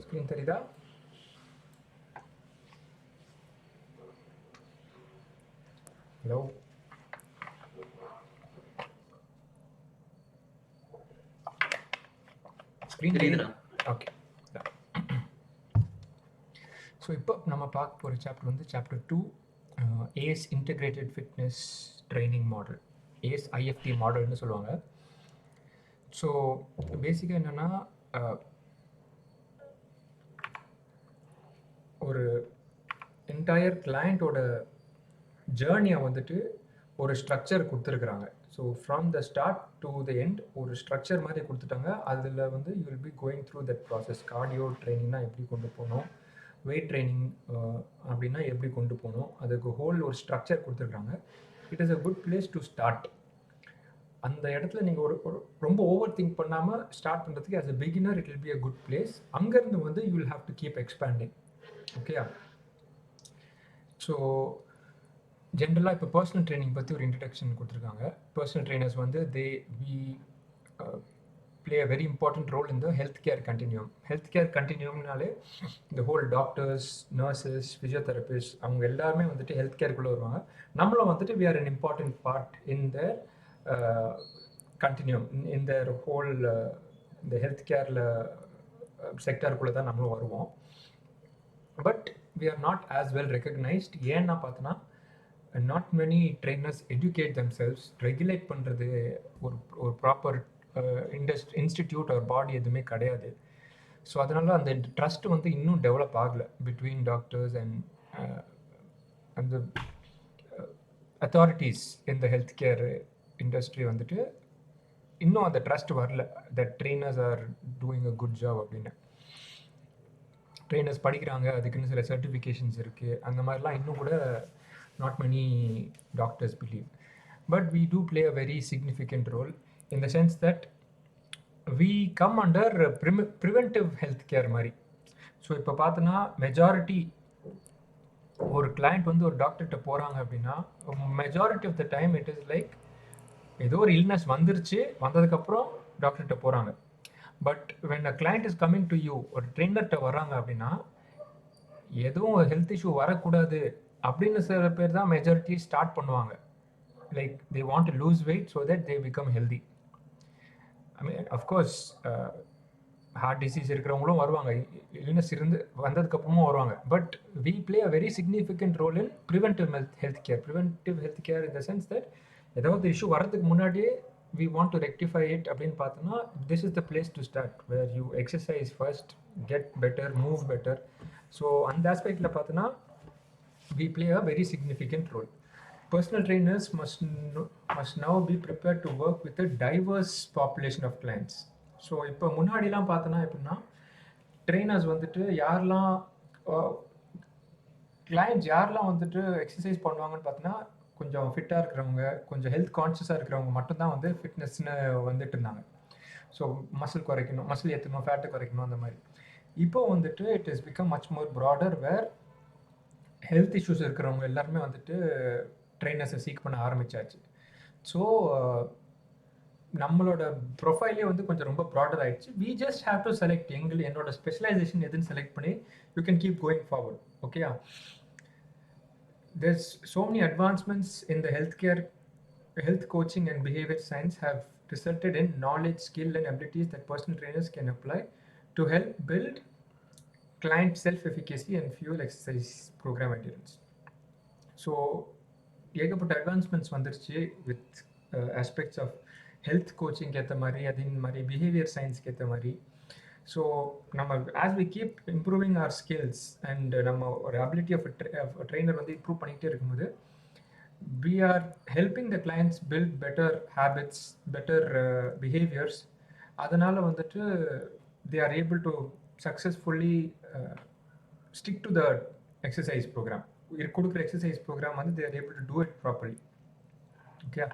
Screen தெரியுதா? Hello, screen தெரியுதா? Okay. So இப்போ நம்ம பார்க்க போகிற சாப்டர் வந்து chapter 2, ACE integrated fitness training model, ACE IFT மாடல்னு சொல்லுவாங்க. ஸோ பேசிக்காக என்னென்னா, ஒரு என்டையர் கிளையண்ட்டோட ஜேர்னியை வந்துட்டு ஒரு ஸ்ட்ரக்சர் கொடுத்துருக்குறாங்க. So from the start to the end ஒரு ஸ்ட்ரக்சர் மாதிரி கொடுத்துட்டாங்க. அதில் வந்து you will be going through that process. Cardio ட்ரைனிங்னா எப்படி கொண்டு போகணும், வெயிட் ட்ரைனிங் அப்படின்னா எப்படி கொண்டு போகணும், அதுக்கு ஹோல் ஒரு ஸ்ட்ரக்சர் கொடுத்துருக்காங்க. It is a good place to start. அந்த இடத்துல நீங்கள் ஒரு ரொம்ப ஓவர் திங்க் பண்ணாமல் ஸ்டார்ட் பண்ணுறதுக்கு as a beginner it will be a good place. அங்கேருந்து வந்து you will have to keep expanding. ஓகேயா? ஸோ ஜென்ரலாக இப்போ பர்சனல் ட்ரைனிங் பற்றி ஒரு இன்ட்ரடக்ஷன் கொடுத்துருக்காங்க. பர்சனல் ட்ரைனர்ஸ் வந்து we play a very important role in the healthcare continuum. Healthcare continuumனாலே இந்த ஹோல் டாக்டர்ஸ், நர்சஸ், ஃபிசியோதெரபிஸ்ட் அவங்க எல்லாருமே வந்துட்டு ஹெல்த் கேருக்குள்ளே வருவாங்க. நம்மளும் வந்துட்டு we are an important part in the continuum, in the whole இந்த ஹெல்த் கேரில் செக்டருக்குள்ளே தான் நம்மளும் வருவோம். But we are not as well recognized. ஏன்னா பார்த்தோன்னா not many trainers educate themselves. Regulate பண்ணுறது ஒரு ப்ராப்பர் இன்ஸ்டிடியூட் ஒரு பாடி எதுவுமே கிடையாது. ஸோ அதனால அந்த ட்ரஸ்ட் வந்து இன்னும் டெவலப் ஆகலை பிட்வீன் டாக்டர்ஸ் அண்ட் அந்த authorities in the health care industry வந்துட்டு இன்னும் அந்த ட்ரஸ்ட் வரல that trainers are doing a good job அப்படின்னு. ட்ரெயினர்ஸ் படிக்கிறாங்க, அதுக்குன்னு சில சர்டிஃபிகேஷன்ஸ் இருக்குது, அந்த மாதிரிலாம் இன்னும் கூட not many doctors believe. But we do play a very significant role in the sense that we come under preventive health care மாதிரி. ஸோ இப்போ பார்த்தோன்னா மெஜாரிட்டி ஒரு கிளைண்ட் வந்து ஒரு டாக்டர்கிட்ட போகிறாங்க அப்படின்னா majority of the time it is like ஏதோ ஒரு இல்னஸ் வந்துருச்சு, வந்ததுக்கப்புறம் டாக்டர்கிட்ட போகிறாங்க. But when a client is coming to you, ஒரு ட்ரெயினர்கிட்ட வர்றாங்க அப்படின்னா எதுவும் ஹெல்த் இஷ்யூ வரக்கூடாது அப்படின்னு சில பேர் தான் மெஜாரிட்டி ஸ்டார்ட் பண்ணுவாங்க. Like they want to lose weight so that they become healthy. I mean of course heart disease இருக்கிறவங்களும் வருவாங்க, இல்னஸ் இருந்து வந்ததுக்கப்புறமும் வருவாங்க. But we play a very significant role in preventive health care. Preventive health care in the sense that ஏதாவது issue வரதுக்கு முன்னாடியே we want to rectify it அப்படின்னு பார்த்தோன்னா this is the place to start where you exercise first, get better, move better. So அந்த ஆஸ்பெக்டில் பார்த்தோன்னா we play a very significant role. Personal trainers must now be prepared to work with a diverse population of clients. So இப்போ முன்னாடிலாம் பார்த்தோன்னா எப்படின்னா trainers வந்துட்டு யாரெல்லாம் clients யாரெல்லாம் வந்துட்டு எக்ஸசைஸ் பண்ணுவாங்கன்னு பார்த்தோன்னா கொஞ்சம் ஃபிட்டாக இருக்கிறவங்க, கொஞ்சம் ஹெல்த் கான்ஷியஸாக இருக்கிறவங்க மட்டும்தான் வந்து ஃபிட்னஸ்னு வந்துட்டு இருந்தாங்க. ஸோ மசில் குறைக்கணும், மசில் ஏற்றணும், ஃபேட்டை குறைக்கணும், அந்த மாதிரி. இப்போ வந்துட்டு it is become much more broader where health issues இருக்கிறவங்க எல்லாருமே வந்துட்டு ட்ரெயினர்ஸை சீக் பண்ண ஆரம்பித்தாச்சு. ஸோ நம்மளோட ப்ரொஃபைலே வந்து கொஞ்சம் ரொம்ப ப்ராடர் ஆகிடுச்சு. We just have to select என்னோட ஸ்பெஷலைசேஷன் எதுன்னு செலக்ட் பண்ணி you can keep going forward. ஓகேயா? There's so many advancements in the health coaching and behavior science have resulted in knowledge, skill and abilities that personal trainers can apply to help build client self-efficacy and fuel exercise program adherence. So ஏகப்பட்ட advancements வந்துருச்சு with aspects of health coaching ஏற்ற மாதிரி, அதே மாதிரி behaviour சயின்ஸ்க்கு ஏற்ற மாதிரி. So நம்ம as we keep improving our skills and நம்ம ஒரு அபிலிட்டி ஆஃப் ட்ரெயினர் வந்து இம்ப்ரூவ் பண்ணிகிட்டே இருக்கும்போது we are helping the clients build better habits, better behaviors. அதனால் வந்துட்டு they are able to successfully stick to the exercise program. கொடுக்குற exercise program வந்து they are able to do it properly. Okay.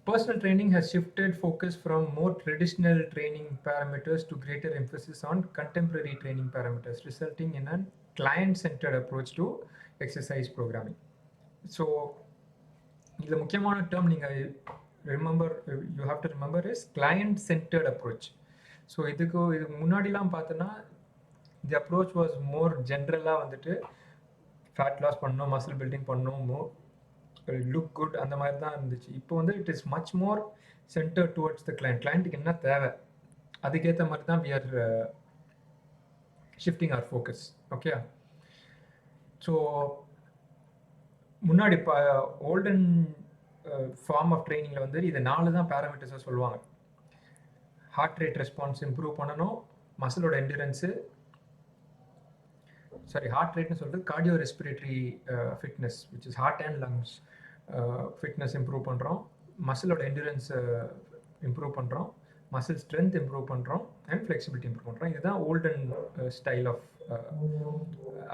Personal training has shifted focus from more traditional training parameters to greater emphasis on contemporary training parameters, resulting in a client-centered approach to exercise programming. So, the முக்கியமான term you have to remember is client-centered approach. So, இதுக்கு முன்னாடிலாம் பார்த்தோன்னா தி approach was more ஜென்ரலாக வந்துட்டு fat loss பண்ணணும், muscle building பண்ணணும், look good, அந்த மாதிரி தான் இருந்துச்சு. இப்போ வந்து it is much more center towards the கிளைண்ட்டுக்கு என்ன தேவை, அதுக்கேற்ற மாதிரி தான் we are shifting our focus. Okay, so முன்னாடி இப்போ ஓல்டன் ஃபார்ம் ஆஃப் ட்ரைனிங்கில் வந்து இது 4 தான் பேராமீட்டர்ஸாக சொல்லுவாங்க. ஹார்ட் ரேட் ரெஸ்பான்ஸ் இம்ப்ரூவ் பண்ணணும், மசிலோட என்டூரன்ஸு, ஹார்ட் ரேட்னு சொல்கிறது cardio respiratory fitness, which is heart and lungs fitness improve பண்ணுறோம், மசிலோட என்டூரன்ஸ் இம்ப்ரூவ் பண்ணுறோம், மசில் ஸ்ட்ரென்த் இம்ப்ரூவ் பண்ணுறோம், அண்ட் ஃப்ளெக்சிபிலிட்டி இம்ப்ரூவ் பண்ணுறோம். இதுதான் olden style of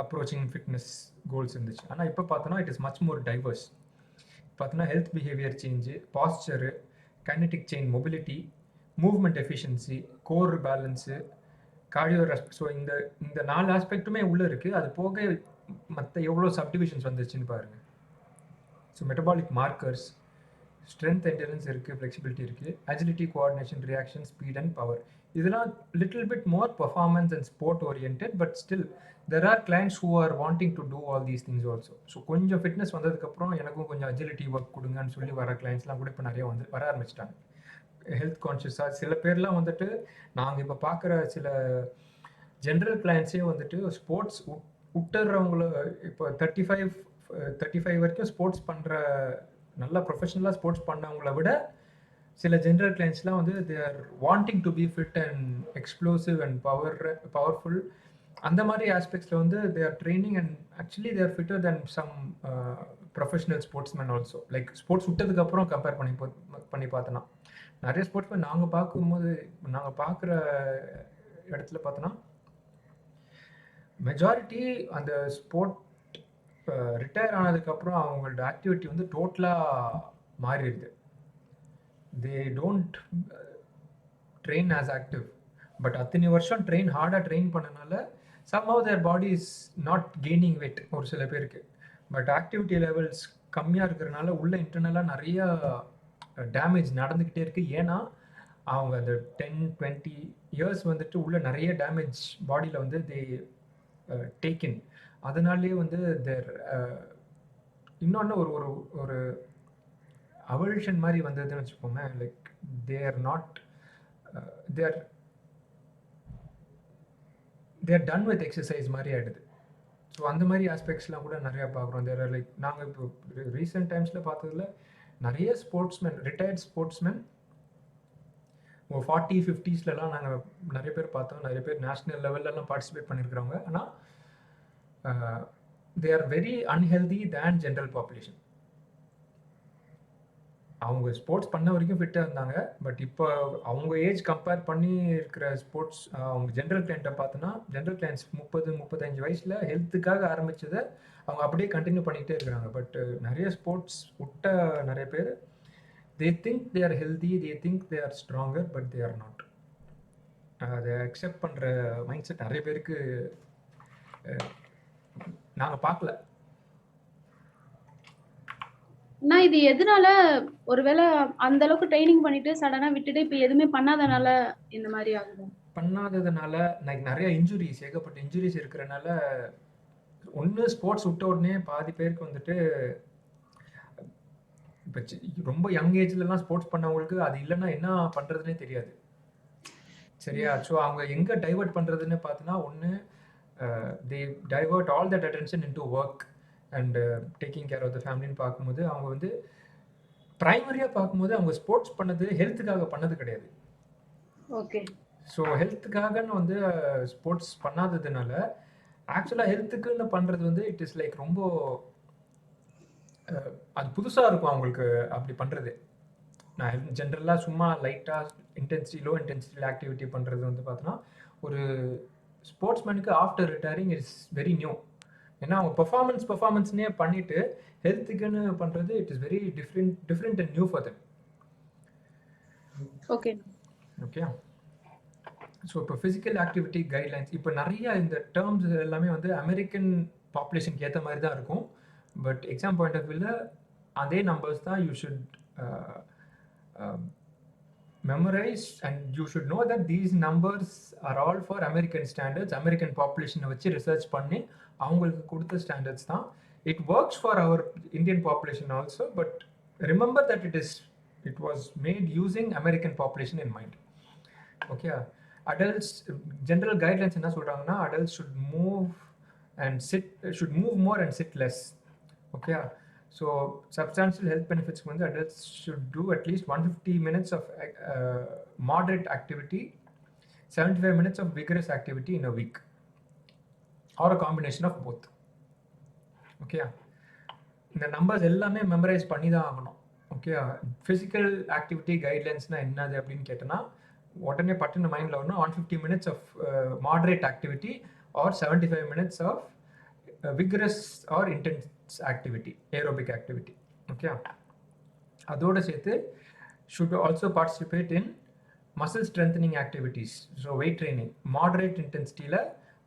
approaching fitness goals இருந்துச்சு. ஆனால் இப்போ பார்த்தோன்னா it is much more diverse. பார்த்தோன்னா health behaviour change, posture, kinetic chain mobility, movement efficiency, core balance, cardio so இந்த 4 ஆஸ்பெக்ட்டுமே உள்ளே இருக்குது. அது போக மற்ற எவ்வளோ சப்டிவிஷன்ஸ் வந்துச்சுன்னு பாருங்கள். So metabolic markers, strength endurance இருக்குது, ஃப்ளெக்சிபிலிட்டி இருக்குது, agility, coordination, reaction, speed and power. இதெல்லாம் little bit more performance and sport orient, but still there are clients who are wanting to do all these things also. So கொஞ்சம் fitness வந்ததுக்கப்புறம் எனக்கும் கொஞ்சம் agility work கொடுங்கன்னு சொல்லி வர கிளைண்ட்ஸ்லாம் கூட இப்போ நிறைய வர ஆரம்பிச்சிட்டாங்க. ஹெல்த் கான்ஷியஸாக சில பேர்லாம் வந்துட்டு நாங்கள் இப்போ பார்க்குற சில ஜென்ரல் கிளைண்ட்ஸே வந்துட்டு ஸ்போர்ட்ஸ் விட்டுறவங்கள இப்போ 35 வரைக்கும் ஸ்போர்ட்ஸ் பண்ணுற நல்லா ப்ரொஃபஷனலாக ஸ்போர்ட்ஸ் பண்ணவங்கள விட சில ஜென்ரல் கிளைண்ட்ஸ்லாம் வந்து they are wanting to be fit and explosive and powerful. அந்த மாதிரி ஆஸ்பெக்ட்ஸில் வந்து they are training and actually they are fitter than some professional sportsman also. Like sports விட்டதுக்கப்புறம் கம்பேர் பண்ணி பார்த்தோன்னா நிறைய ஸ்போர்ட்ஸ்மேன் நாங்கள் பார்க்குற இடத்துல பார்த்தோன்னா மெஜாரிட்டி அந்த ஸ்போர்ட் ரிட்டையர் ஆனதுக்கப்புறம் அவங்களோட ஆக்டிவிட்டி வந்து டோட்டலாக மாறிடுது. They don't train as active, but அத்தனை வருஷம் ஹார்டாக ட்ரெயின் பண்ணனால somehow their body is not gaining weight ஒரு சில பேருக்கு. பட் ஆக்டிவிட்டி லெவல்ஸ் கம்மியாக இருக்கிறனால உள்ள இன்டர்னலாக நிறைய டேமேஜ் நடந்துக்கிட்டே இருக்குது. ஏன்னா அவங்க அந்த 10-20 இயர்ஸ் வந்துட்டு உள்ள நிறைய டேமேஜ் பாடியில் வந்து தே டேக்கின். அதனாலே வந்து தேர் இன்னொன்று ஒரு அவல்யூஷன் மாதிரி வந்ததுன்னு வச்சுக்கோங்க. Like they're done with exercise மாதிரி ஆகிடுது. ஸோ அந்த மாதிரி ஆஸ்பெக்ட்ஸ்லாம் கூட நிறையா பார்க்குறோம். தேர் ஆர் லைக் நாங்கள் இப்போ ரீசெண்ட் டைம்ஸில் பார்த்ததுல நிறைய ரிட்டையர்ட் ஸ்போர்ட்ஸ்மேன் 40-50ஸ்லாம் நாங்கள் நிறைய பேர் பார்த்தோம். நிறைய பேர் நேஷ்னல் லெவல்லலாம் பார்ட்டிசிபேட் பண்ணியிருக்கிறவங்க. ஆனால் they are very unhealthy than general population. அவங்க ஸ்போர்ட்ஸ் பண்ண வரைக்கும் ஃபிட்டாக இருந்தாங்க. பட் இப்போ அவங்க ஏஜ் கம்பேர் பண்ணி இருக்கிற ஸ்போர்ட்ஸ் அவங்க ஜென்ரல் கிளைண்ட்டை பார்த்தோன்னா ஜென்ரல் கிளைண்ட்ஸ் 30-35 வயசில் ஹெல்த்துக்காக ஆரம்பித்ததை அவங்க அப்படியே கண்டினியூ பண்ணிகிட்டே இருக்கிறாங்க. பட் நிறைய ஸ்போர்ட்ஸ் விட்ட நிறைய பேர் they think they are healthy, they think they are stronger, but they are not. அதை அக்செப்ட் பண்ணுற மைண்ட் செட் நிறைய பேருக்கு நாங்கள் பார்க்கல. ஆனால் இது எதனால, ஒருவேளை அந்த அளவுக்கு ட்ரைனிங் பண்ணிட்டு சடனாக விட்டுட்டு இப்போ எதுவுமே பண்ணாதனால இந்த மாதிரி ஆகுது? பண்ணாததுனால நிறைய இன்ஜுரிஸ், ஏகப்பட்ட இன்ஜுரிஸ் இருக்கிறனால ஒன்று ஸ்போர்ட்ஸ் விட்ட உடனே பாதி பேருக்கு வந்துட்டு இப்போ ரொம்ப யங் ஏஜ்லலாம் ஸ்போர்ட்ஸ் பண்ணவங்களுக்கு அது இல்லைன்னா என்ன பண்ணுறதுனே தெரியாது. சரியா? ஸோ அவங்க எங்கே டைவர்ட் பண்ணுறதுன்னு பார்த்தோன்னா ஒன்று they divert all that attention into work and taking care of the ஃபேமிலின்னு பார்க்கும்போது அவங்க வந்து ப்ரைமரியாக பார்க்கும்போது அவங்க ஸ்போர்ட்ஸ் பண்ணது ஹெல்த்துக்காக பண்ணது கிடையாது. ஓகே. ஸோ ஹெல்த்துக்காகன்னு வந்து ஸ்போர்ட்ஸ் பண்ணாததுனால ஆக்சுவலாக ஹெல்த்துக்குன்னு பண்ணுறது வந்து இட் இஸ் லைக் ரொம்ப அது புதுசாக இருக்கும் அவங்களுக்கு அப்படி பண்ணுறது. நான் ஜென்ரலாக சும்மா லைட்டாக லோ இன்டென்சிட்டியில் ஆக்டிவிட்டி பண்ணுறது வந்து பார்த்தோன்னா ஒரு ஸ்போர்ட்ஸ்மேனுக்கு after retiring it's very new. ஏன்னா அவங்க பர்ஃபார்மன்ஸ்னே பண்ணிவிட்டு ஹெல்த்துக்குன்னு பண்ணுறது it is very different and new for them. Okay. So இப்போ ஃபிசிக்கல் ஆக்டிவிட்டி கைட்லைன்ஸ் இப்போ நிறைய இந்த டேர்ம்ஸ் எல்லாமே வந்து அமெரிக்கன் பாப்புலேஷனுக்கு ஏற்ற மாதிரி தான் இருக்கும். பட் எக்ஸாம் பாயிண்ட் ஆஃப் வியூவில் அதே நம்பர்ஸ் தான் you should memorize, and you should know that these numbers are all for American standards. American population வச்சு research பண்ணி அவங்களுக்கு கொடுத்த standards தான். It works for our Indian population also, but remember that it was made using American population in mind. Okay, adults general guidelines என்ன சொல்றாங்கன்னா adults should move more and sit less. Okay, so substantial health benefits when the adults should do at least 150 minutes of moderate activity, 75 minutes of vigorous activity in a week, or a combination of both. Okay, இந்த numbers எல்லாமே memorise பண்ணி தான் ஆகணும். Okay, physical activity கைட்லைன்ஸ்னால் என்னது அப்படின்னு கேட்டோன்னா உடனே பட்டுன்னு மைண்டில் வரணும் 150 minutes of moderate activity or 75 minutes of vigorous or intense activity, aerobic activity. Okay, அதோடு சேர்த்து should also participate in muscle strengthening activities, so weight training, moderate intensityல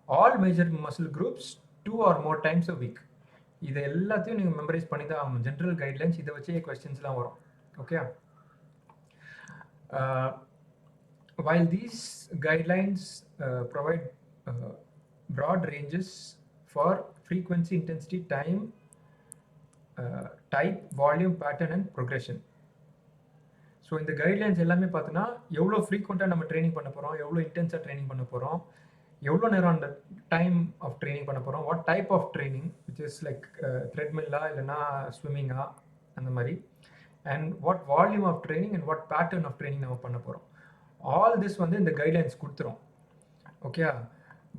all major muscle groups 2 or more times a week. இது எல்லாத்தையும் நீங்கள் memorise பண்ணி தான் ஆகணும். General guidelines இதை வச்சே கொஸ்டின்ஸ்லாம் வரும். Okay, while these guidelines provide broad ranges for frequency, intensity, time, type, volume, pattern and progression. So இந்த கைட்லைன்ஸ் எல்லாமே பார்த்தோன்னா எவ்வளோ ஃப்ரீக்வெண்ட்டாக நம்ம ட்ரைனிங் பண்ண போகிறோம், எவ்வளோ இன்டென்ஸாக ட்ரைனிங் பண்ண போகிறோம், எவ்வளோ நேரம் அந்த டைம் ஆஃப் ட்ரைனிங் பண்ண போகிறோம், what type of training which is like த்ரெட்மில்லா இல்லைனா ஸ்விம்மிங்கா அந்த மாதிரி, and what volume of training and what pattern of training நம்ம பண்ண போகிறோம். ஆல் திஸ் வந்து இந்த கைட்லைன்ஸ் கொடுத்துரும். Okay,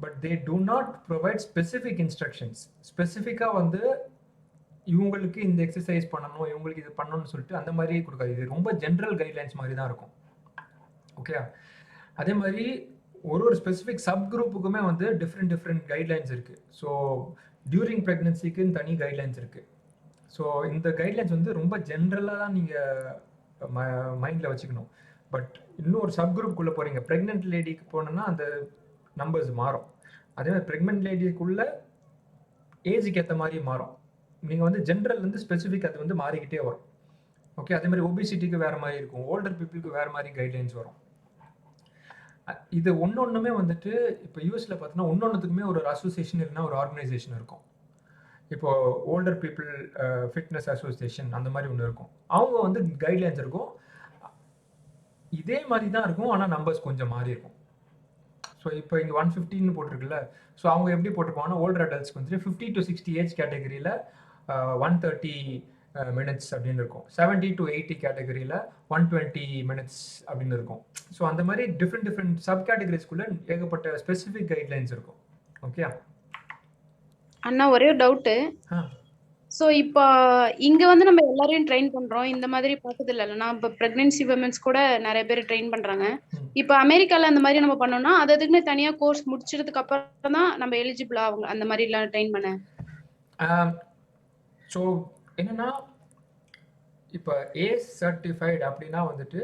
but they do not provide specific instructions. ஸ்பெசிஃபிக்காக வந்து இவங்களுக்கு இந்த எக்ஸசைஸ் பண்ணணும், இவங்களுக்கு இது பண்ணணும்னு சொல்லிட்டு அந்த மாதிரி கொடுக்காது. இது ரொம்ப ஜென்ரல் கைட்லைன்ஸ் மாதிரி தான் இருக்கும். ஓகே, அதே மாதிரி ஒரு ஸ்பெசிஃபிக் சப் குரூப்புக்குமே வந்து டிஃப்ரெண்ட் கைட்லைன்ஸ் இருக்குது. ஸோ டியூரிங் ப்ரெக்னன்சிக்குன்னு தனி கைட்லைன்ஸ் இருக்குது. ஸோ இந்த கைட்லைன்ஸ் வந்து ரொம்ப ஜென்ரலாக தான் நீங்கள் மைண்டில் வச்சுக்கணும். பட் இன்னும் ஒரு சப் குரூப்புக்குள்ளே போகிறீங்க, ப்ரெக்னென்ட் லேடிக்கு போனோன்னா அந்த நம்பர்ஸ் மாறும். அதே மாதிரி ப்ரெக்னென்ட் லேடிக்குள்ளே ஏஜுக்கு ஏற்ற மாதிரி மாறும். நீங்கள் வந்து ஜென்ரல்லேருந்து ஸ்பெசிஃபிக் அது வந்து மாறிக்கிட்டே வரும். ஓகே, அதே மாதிரி ஒபிசிட்டிக்கு வேறு மாதிரி இருக்கும், ஓல்டர் பீப்புளுக்கு வேறு மாதிரி கைட்லைன்ஸ் வரும். இது ஒன்னொன்றுமே வந்துட்டு இப்போ யூஎஸில் பார்த்தோன்னா ஒன்னொன்றுத்துக்குமே ஒரு அசோசியேஷன் இல்லைன்னா ஒரு ஆர்கனைசேஷன் இருக்கும். இப்போது ஓல்டர் பீப்புள் ஃபிட்னஸ் அசோசியேஷன் அந்த மாதிரி ஒன்று இருக்கும். அவங்க வந்து கைட்லைன்ஸ் இருக்கும், இதே மாதிரி தான் இருக்கும், ஆனால் நம்பர்ஸ் கொஞ்சம் மாறி இருக்கும். ஸோ இப்போ இங்கே 150ன்னு போட்டிருக்குல்ல, ஸோ அவங்க எப்படி போட்டிருப்பாங்கன்னா ஓல்டர் அடல்ட்ஸ்க்கு வந்துட்டு 50 to 60 ஏஜ் கேட்டகரியில் 130 மினிட்ஸ் அப்படின்னு இருக்கும், 70 to 80 கேட்டகரியில் 120 மினிட்ஸ் அப்படின்னு இருக்கும். ஸோ அந்த மாதிரி டிஃப்ரெண்ட் சப் கேட்டகரிஸ்குள்ளே ஏகப்பட்ட ஸ்பெசிஃபிக் கைட்லைன்ஸ் இருக்கும். ஓகே அண்ணா, ஒரே ஒரு டவுட்டு. ஸோ இப்போ இங்க வந்து நம்ம எல்லாரையும் ட்ரெயின் பண்றோம், இந்த மாதிரி பார்த்தது இல்லைன்னா இப்போ பிரெக்னன்சி விமன்ஸ் கூட நிறைய பேர் ட்ரெயின் பண்றாங்க. இப்போ அமெரிக்கால அந்த மாதிரி நம்ம பண்ணோம்னா அது அதுக்குன்னு தனியா கோர்ஸ் முடிச்சதுக்கு அப்புறம் தான் நம்ம எலிஜிபிள் ஆகும் அந்த மாதிரி எல்லாம் ட்ரெயின் பண்ண. ஸோ என்னன்னா இப்போ ஏஸ் சர்டிஃபைடு அப்படின்னா வந்துட்டு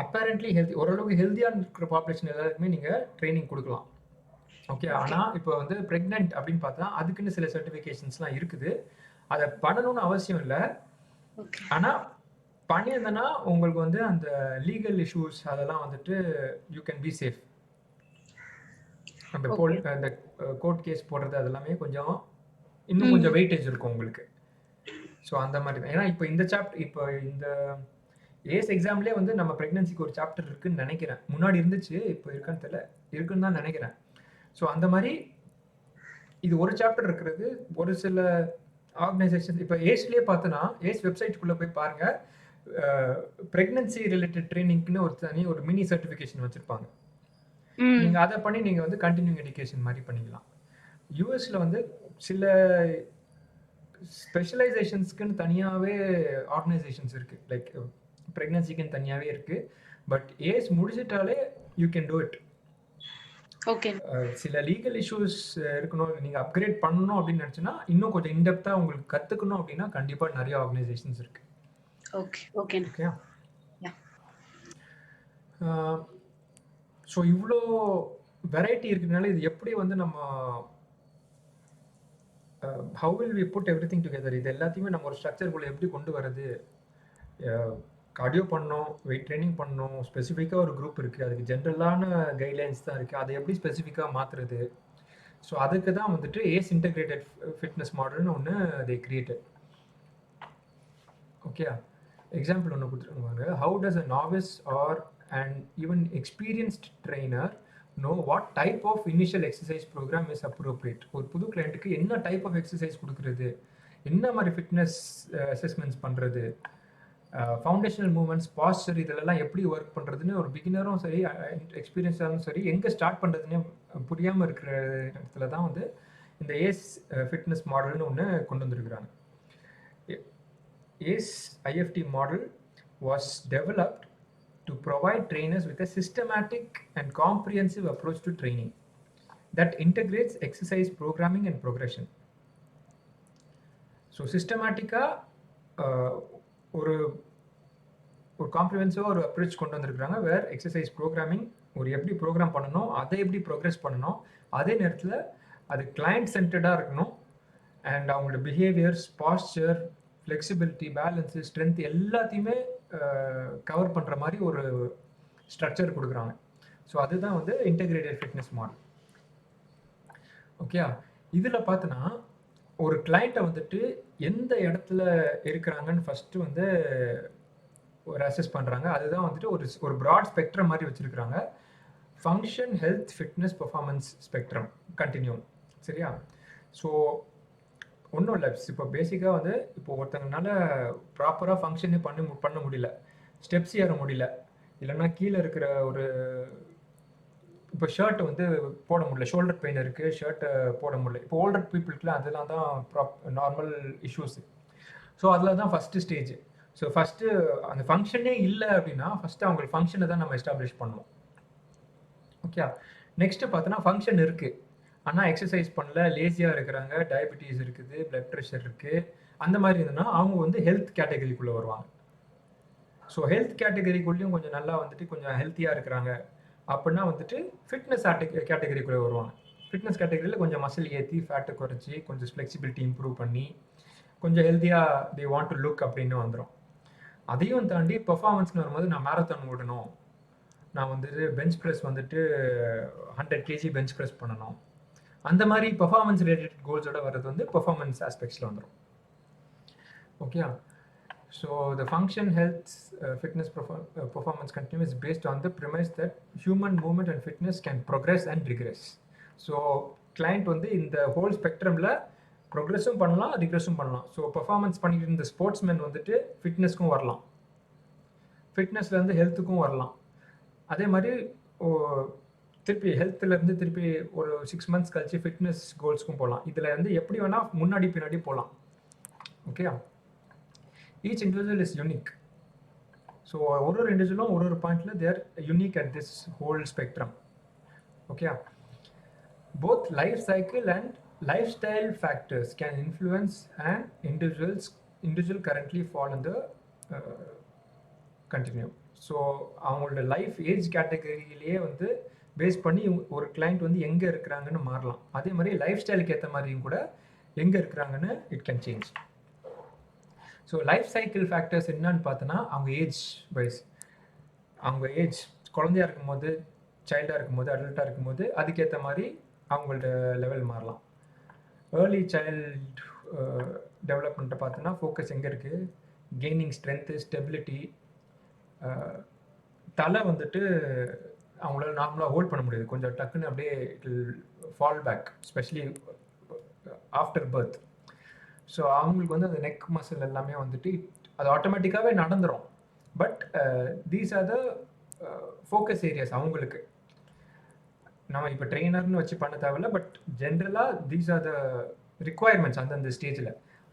அப்பேரண்ட்லி ஹெல்த்தி, ஓரளவுக்கு ஹெல்த்தியாக இருக்கிற பாப்புலேஷன் எல்லாருக்குமே நீங்கள் ட்ரைனிங் கொடுக்கலாம். ஓகே, ஆனால் இப்போ வந்து ப்ரெக்னென்ட் அப்படின்னு பார்த்தா அதுக்குன்னு சில சர்டிஃபிகேஷன்ஸ்லாம் இருக்குது. அதை பண்ணணும்னு அவசியம் இல்லை, ஆனால் பண்ணியிருந்தேன்னா உங்களுக்கு வந்து அந்த லீகல் இஷ்யூஸ் அதெல்லாம் வந்துட்டு யூ கேன் பி சேஃப். நம்ம இந்த கோர்ட் கேஸ் போடுறது அதெல்லாமே கொஞ்சம் இன்னும் கொஞ்சம் வெயிட்டேஜ் இருக்கும் உங்களுக்கு. ஸோ அந்த மாதிரி தான். ஏன்னா இப்போ இந்த சாப்டர், இப்போ இந்த ஏஸ் எக்ஸாம்லேயே வந்து நம்ம ப்ரெக்னன்சிக்கு ஒரு சாப்டர் இருக்குன்னு நினைக்கிறேன், முன்னாடி இருந்துச்சு, இப்போ இருக்கான்னு தெரியல, இருக்குன்னு தான் நினைக்கிறேன். ஸோ அந்த மாதிரி இது ஒரு சாப்டர் இருக்கிறது. ஒரு சில ஆர்கனைசேஷன் இப்போ ஏஸ்லேயே பார்த்தோன்னா ஏஸ் வெப்சைட்டுக்குள்ளே போய் பாருங்கள், ப்ரெக்னன்சி ரிலேட்டட் ட்ரைனிங்க்குன்னு ஒரு மினி சர்டிஃபிகேஷன் வச்சுருப்பாங்க. நீங்கள் அதை பண்ணி நீங்கள் வந்து கண்டினியூங் எஜுகேஷன் மாதிரி பண்ணிக்கலாம். யூஎஸில் வந்து சில ஸ்பெஷலைசேஷன்ஸ்க்குன்னு தனியாகவே ஆர்கனைசேஷன்ஸ் இருக்குது, லைக் ப்ரெக்னன்சிக்குன்னு தனியாகவே இருக்குது. பட் ஏஸ் முடிச்சிட்டாலே you can do it. Okay, சில லீகல் இஷ்யூஸ் இருக்கணும், நீங்கள் அப்கிரேட் பண்ணணும் அப்படின்னு நினச்சுன்னா இன்னும் கொஞ்சம் இன்டெப்த்தாக உங்களுக்கு கற்றுக்கணும் அப்படின்னா கண்டிப்பாக நிறைய ஆர்கனைசேஷன்ஸ் இருக்குது. Okay okay okay. ஸோ இவ்வளோ வெரைட்டி இருக்கிறதுனால இது எப்படி வந்து நம்ம how will we put everything together, இது எல்லாத்தையுமே நம்ம ஒரு ஸ்ட்ரக்சருக்குள்ளே எப்படி கொண்டு வரது, கார்டியோ பண்ணணும், வெயிட் ட்ரெய்னிங் பண்ணணும், ஸ்பெசிஃபிக்கா ஒரு குரூப் இருக்கு. அதுக்கு ஜென்ரலான கைட்லைன்ஸ் தான் இருக்கு. அத எப்படி ஸ்பெசிஃபிக்கா மாத்துறது? ஸோ அதுக்கு தான் வந்துட்டு ஏஸ் இன்டகிரேட்டட் ஃபிட்னஸ் மாடல்னு ஒண்ணு தே கிரியேட்டட். ஓகேயா? எக்ஸாம்பிள் ஒண்ணு குடுத்துருக்காங்க. How does a novice or and even experienced trainer know what type of initial exercise program is appropriate? ஒரு புது கிளையண்ட்டுக்கு என்ன டைப் ஆஃப் எக்ஸர்சைஸ் குடுக்குறது? என்ன மாரி ஃபிட்னஸ் அசஸ்மெண்ட்ஸ் பண்றது? ஃபவுண்டேஷனல் மூவ்மெண்ட்ஸ், பாஸ்டர் இதெல்லாம் எப்படி ஒர்க் பண்ணுறதுன்னு ஒரு பிகினரும் சரி, எக்ஸ்பீரியன்ஸாகவும் சரி, எங்கே ஸ்டார்ட் பண்ணுறதுன்னே புரியாமல் இருக்கிற இடத்துல தான் வந்து இந்த ஏஸ் ஃபிட்னஸ் மாடல்னு ஒன்று கொண்டு வந்திருக்கிறாங்க. ACE IFT model was developed to provide trainers with a systematic and comprehensive approach to training that integrates exercise programming and progression. So சிஸ்டமேட்டிக்காக ஒரு ஒரு காம்ப்ரிஹென்சிவாக ஒரு அப்ரோச் கொண்டு வந்திருக்கிறாங்க. வேர் எக்ஸசைஸ் ப்ரோக்ராமிங், ஒரு எப்படி ப்ரோக்ராம் பண்ணணும், அதை எப்படி ப்ரோக்ரஸ் பண்ணணும், அதே நேரத்தில் அது கிளைண்ட் சென்டர்டாக இருக்கணும். அண்ட் அவங்களோட behaviours, pastor, flexibility, balance, strength எல்லாத்தையுமே கவர் பண்ணுற மாதிரி ஒரு ஸ்ட்ரக்சர் கொடுக்குறாங்க. ஸோ அதுதான் வந்து இன்டெகிரேட்டட் ஃபிட்னஸ் மாடல். ஓகே, இதில் பார்த்தோன்னா ஒரு கிளைண்ட்டை வந்துட்டு எந்த இடத்துல இருக்கிறாங்கன்னு ஃபஸ்ட்டு வந்து ஒரு அசஸ் பண்ணுறாங்க. அதுதான் வந்துட்டு ஒரு ப்ராட் ஸ்பெக்ட்ரம் மாதிரி வச்சுருக்கிறாங்க. Function, health, fitness, performance spectrum continuum. சரியா? ஸோ ஒன்றும் இல்லை, இப்போ பேசிக்காக வந்து இப்போ ஒருத்தங்கனால ப்ராப்பராக ஃபங்க்ஷனே பண்ண முடியல, ஸ்டெப்ஸ் ஏற முடியல, இல்லைன்னா கீழே இருக்கிற ஒரு இப்போ ஷர்ட் வந்து போட முடியல, ஷோல்டர் பெயின் இருக்குது, ஷர்ட்டை போட முடியல. இப்போ ஓல்டர் பீப்புளுக்குலாம் அதெல்லாம் தான் நார்மல் இஷ்யூஸு. ஸோ அதில் தான் ஃபஸ்ட்டு ஸ்டேஜ். ஸோ ஃபஸ்ட்டு அந்த ஃபங்க்ஷனே இல்லை அப்படின்னா ஃபஸ்ட்டு அவங்களுக்கு ஃபங்க்ஷனை தான் நம்ம எஸ்டாப்ளிஷ் பண்ணுவோம். ஓகே, நெக்ஸ்ட்டு பார்த்தோன்னா ஃபங்க்ஷன் இருக்குது, ஆனால் எக்ஸசைஸ் பண்ணல, லேசியாக இருக்கிறாங்க, டயபிட்டிஸ் இருக்குது, பிளட் ப்ரெஷர் இருக்குது, அந்த மாதிரி இருந்ததுன்னா அவங்க வந்து ஹெல்த் கேட்டகரிக்குள்ளே வருவாங்க. ஸோ ஹெல்த் கேட்டகரிக்குள்ளேயும் கொஞ்சம் நல்லா வந்துட்டு கொஞ்சம் ஹெல்த்தியாக இருக்கிறாங்க அப்படின்னா வந்துட்டு ஃபிட்னஸ் கேட்டகரிக்குள்ளே வருவாங்க. ஃபிட்னஸ் கேட்டகரியில் கொஞ்சம் மசில் ஏற்றி, ஃபேட்டை குறைச்சி, கொஞ்சம் ஃப்ளெக்சிபிலிட்டி இம்ப்ரூவ் பண்ணி, கொஞ்சம் ஹெல்த்தியாக தே வாண்ட் டு லுக் அப்படின்னு வந்துடும். அதையும் தாண்டி பெர்ஃபார்மன்ஸ்னு வரும்போது நான் மேரத்தான் ஓடணும், நான் வந்துட்டு பெஞ்ச் ப்ரெஸ் வந்துட்டு 100 kg பெஞ்ச் ப்ரெஸ் பண்ணணும், அந்த மாதிரி பெர்ஃபார்மன்ஸ் ரிலேட்டட் கோல்ஸோட வர்றது வந்து பெர்ஃபார்மன்ஸ் ஆஸ்பெக்ட்ஸில் வந்துடும். Okay, so the function, health, fitness, performance continuum is based on the premise that human movement and fitness can progress and regress. So client வந்து இந்த ஹோல் ஸ்பெக்ட்ரமில் ப்ரோக்ரெஸும் பண்ணலாம், ரிக்ரெஸும் பண்ணலாம். ஸோ பெர்ஃபார்மன்ஸ் பண்ணிட்டு இருந்த ஸ்போர்ட்ஸ்மேன் வந்துட்டு ஃபிட்னஸ்க்கும் வரலாம், ஃபிட்னஸ்லேருந்து ஹெல்த்துக்கும் வரலாம். அதே மாதிரி திருப்பி ஹெல்த்துலேருந்து திருப்பி ஒரு 6 months கழிச்சு ஃபிட்னஸ் கோல்ஸ்க்கும் போகலாம். இதில் வந்து எப்படி வேணால் முன்னாடி பின்னாடி போகலாம். Okay, each individual is unique. So ஒரு இண்டிவிஜுவலும் ஒரு பாயிண்டில் their unique at this whole spectrum. Okay, both life cycle and lifestyle factors can influence an individual currently fall in the continuum. So அவங்களோட லைஃப் ஏஜ் கேட்டகரியிலேயே வந்து base பண்ணி ஒரு client வந்து எங்கே இருக்கிறாங்கன்னு மாறலாம். அதே மாதிரி லைஃப் ஸ்டைலுக்கு ஏற்ற மாதிரியும் கூட எங்கே இருக்கிறாங்கன்னு it can change. So life cycle factors என்னன்னு பார்த்தோன்னா அவங்க ஏஜ் வைஸ், அவங்க ஏஜ் குழந்தையாக இருக்கும்போது, சைல்டாக இருக்கும்போது, அடல்ட்டாக இருக்கும்போது அதுக்கேற்ற மாதிரி அவங்களோட லெவல் மாறலாம். ஏர்லி சைல்ட் டெவலப்மெண்ட்டை பார்த்தோன்னா ஃபோக்கஸ் எங்கே இருக்குது, கெய்னிங் ஸ்ட்ரென்த்து, ஸ்டெபிலிட்டி, தலை வந்துட்டு அவங்களால நார்மலாக ஹோல்ட் பண்ண முடியாது, கொஞ்சம் டக்குன்னு அப்படியே it will fall back, specially after birth. So அவங்களுக்கு வந்து அந்த நெக் மசில் எல்லாமே வந்துட்டு அது ஆட்டோமேட்டிக்காகவே நடந்துடும். But these are the focus areas அவங்களுக்கு. நம்ம இப்போ ட்ரெயினர்னு வச்சு பண்ண தேவையில்ல, பட் ஜென்ரலாக தீஸ் ஆர் த ரிக்குவயர்மெண்ட்ஸ் அந்த ஸ்டேஜில்.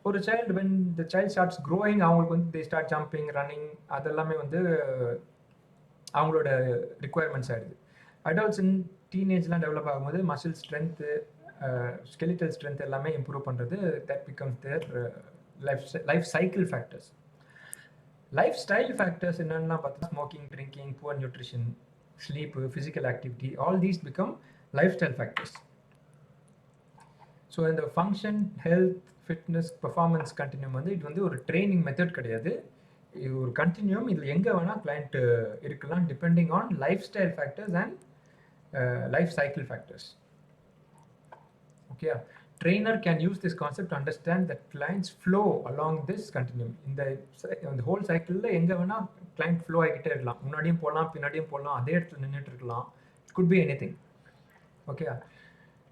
ஒரு child when the child starts growing அவங்களுக்கு வந்து தே ஸ்டார்ட் ஜம்பிங், ரன்னிங், அதெல்லாமே வந்து அவங்களோட ரிக்குவயர்மெண்ட்ஸ் ஆகிடுது. அடல்ட்ஸ் இன் டீனேஜ்லாம் டெவலப் ஆகும்போது மசில் ஸ்ட்ரென்த்து, ஸ்கெலிட்டல் ஸ்ட்ரென்த் எல்லாமே இம்ப்ரூவ் பண்ணுறது, that becomes their life cycle factors. Lifestyle factors என்னென்னா பார்த்தா smoking, drinking, poor nutrition, sleep, physical activity, all these become lifestyle factors. So இந்த function, health, fitness, performance continuum வந்து இது வந்து ஒரு training method கிடையாது. இது ஒரு கண்டினியூம். இதில் எங்கே வேணால் கிளைண்ட் இருக்கலாம், depending on life style factors and life cycle factors. Okay, trainer can use this concept to understand that clients flow along this continuum. இந்த ஹோல் சைக்கிளில் எங்கே வேணால் கிளைண்ட் ஃப்ளோ ஆகிக்கிட்டே இருக்கலாம், முன்னாடியும் போகலாம் பின்னாடியும் போகலாம், அதே இடத்துல நின்றுட்டு இருக்கலாம். It could be any thing. Okay,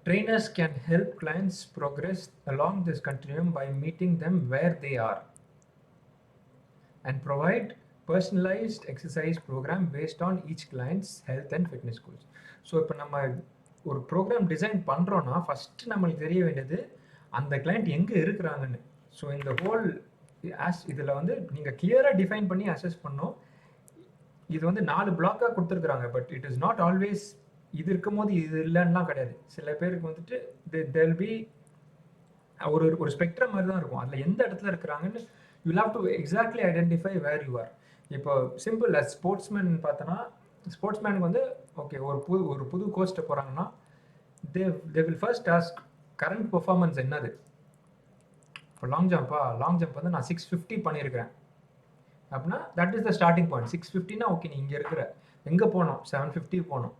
trainers can help clients progress along this continuum by meeting them where they are and provide personalized exercise program based on each client's health and fitness goals. So இப்போ நம்ம ஒரு program design பண்ணுறோன்னா first நம்மளுக்கு தெரிய வேண்டியது அந்த client எங்கே இருக்கிறாங்கன்னு. ஸோ இந்த ஹோல் இதில் வந்து நீங்கள் கிளியராக டிஃபைன் பண்ணி அசஸ் பண்ணோம். இது வந்து 4 பிளாக்காக கொடுத்துருக்குறாங்க. But it is not always இது இருக்கும் போது இது இல்லைன்னா கிடையாது. சில பேருக்கு வந்துட்டு தேல் பி ஒரு ஸ்பெக்ட்ரம் மாதிரி தான் இருக்கும். அதில் எந்த இடத்துல இருக்கிறாங்கன்னு you have to exactly identify where you are. இப்போ சிம்பிள் அஸ் ஸ்போர்ட்ஸ்மேன் பார்த்தோன்னா, ஸ்போர்ட்ஸ்மேனுக்கு வந்து ஓகே ஒரு புது கோஸ்ட்டை போகிறாங்கன்னா they will first task current performance என்னது. இப்போ லாங் ஜம்ப் வந்து நான் 650 பண்ணியிருக்கிறேன் அப்படின்னா that is the starting point. 650னா ஓகே, நீ இங்கே இருக்கிற, எங்கே போனோம் 750 போனோம்.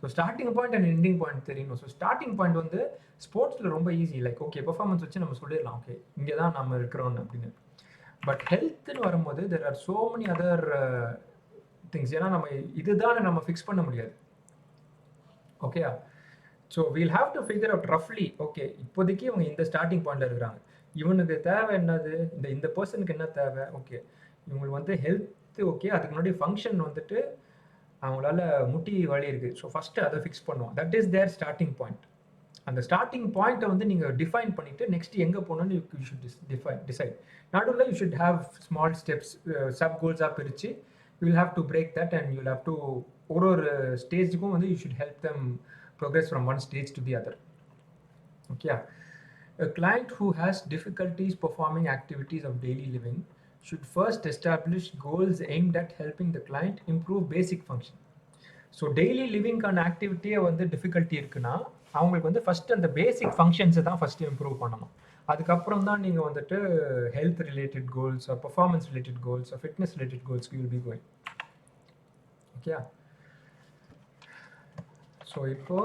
So starting point and ending point தெரியணும். ஸோ ஸ்டார்டிங் பாயிண்ட் வந்து ஸ்போர்ட்ஸில் ரொம்ப ஈஸி, லைக் ஓகே பெர்ஃபார்மன்ஸ் வச்சு நம்ம சொல்லிடலாம் ஓகே இங்கே தான் நம்ம இருக்கிறோன்னு அப்படின்னு. பட் ஹெல்த்துன்னு வரும்போது there are so many other things. ஏன்னா நம்ம இதுதான் நம்ம ஃபிக்ஸ் பண்ண முடியாது. Okay, so we'll have to figure out ரஃப்லி ஓகே இப்போதைக்கு இவங்க இந்த ஸ்டார்டிங் பாயிண்டில் இருக்கிறாங்க, இவனுக்கு தேவை என்னது, இந்த பர்சனுக்கு என்ன தேவை, ஓகே இவங்களுக்கு வந்து ஹெல்த்து ஓகே, அதுக்கு முன்னாடி ஃபங்க்ஷன் வந்துட்டு அவங்களால முட்டி வலி இருக்குது. ஸோ ஃபஸ்ட்டு அதை ஃபிக்ஸ் பண்ணுவோம். That is their starting point. அந்த ஸ்டார்டிங் பாயிண்ட்டை வந்து நீங்கள் டிஃபைன் பண்ணிவிட்டு நெக்ஸ்ட் எங்கே போகணுன்னு யூ ஷுட் டிசைட். நடுவில் you should have small steps, sub கோல்ஸாக பிரித்து you will have to break that and you will have to ஒரு ஸ்டேஜுக்கும் வந்து you should help them progress from one stage to the other. Okay, a client who has difficulties performing activities of daily living should first establish goals aimed at helping the client improve basic function. So daily living kan activity வந்து difficulty இருக்குன்னா அவங்களுக்கு வந்து first அந்த பேசிக் ஃபங்க்ஷன்ஸை தான் first improve பண்ணணும். அதுக்கப்புறம் தான் நீங்கள் வந்துட்டு health related goals or performance related goals or fitness related கோல்ஸ்க்கு you will be going. Okay, so இப்போ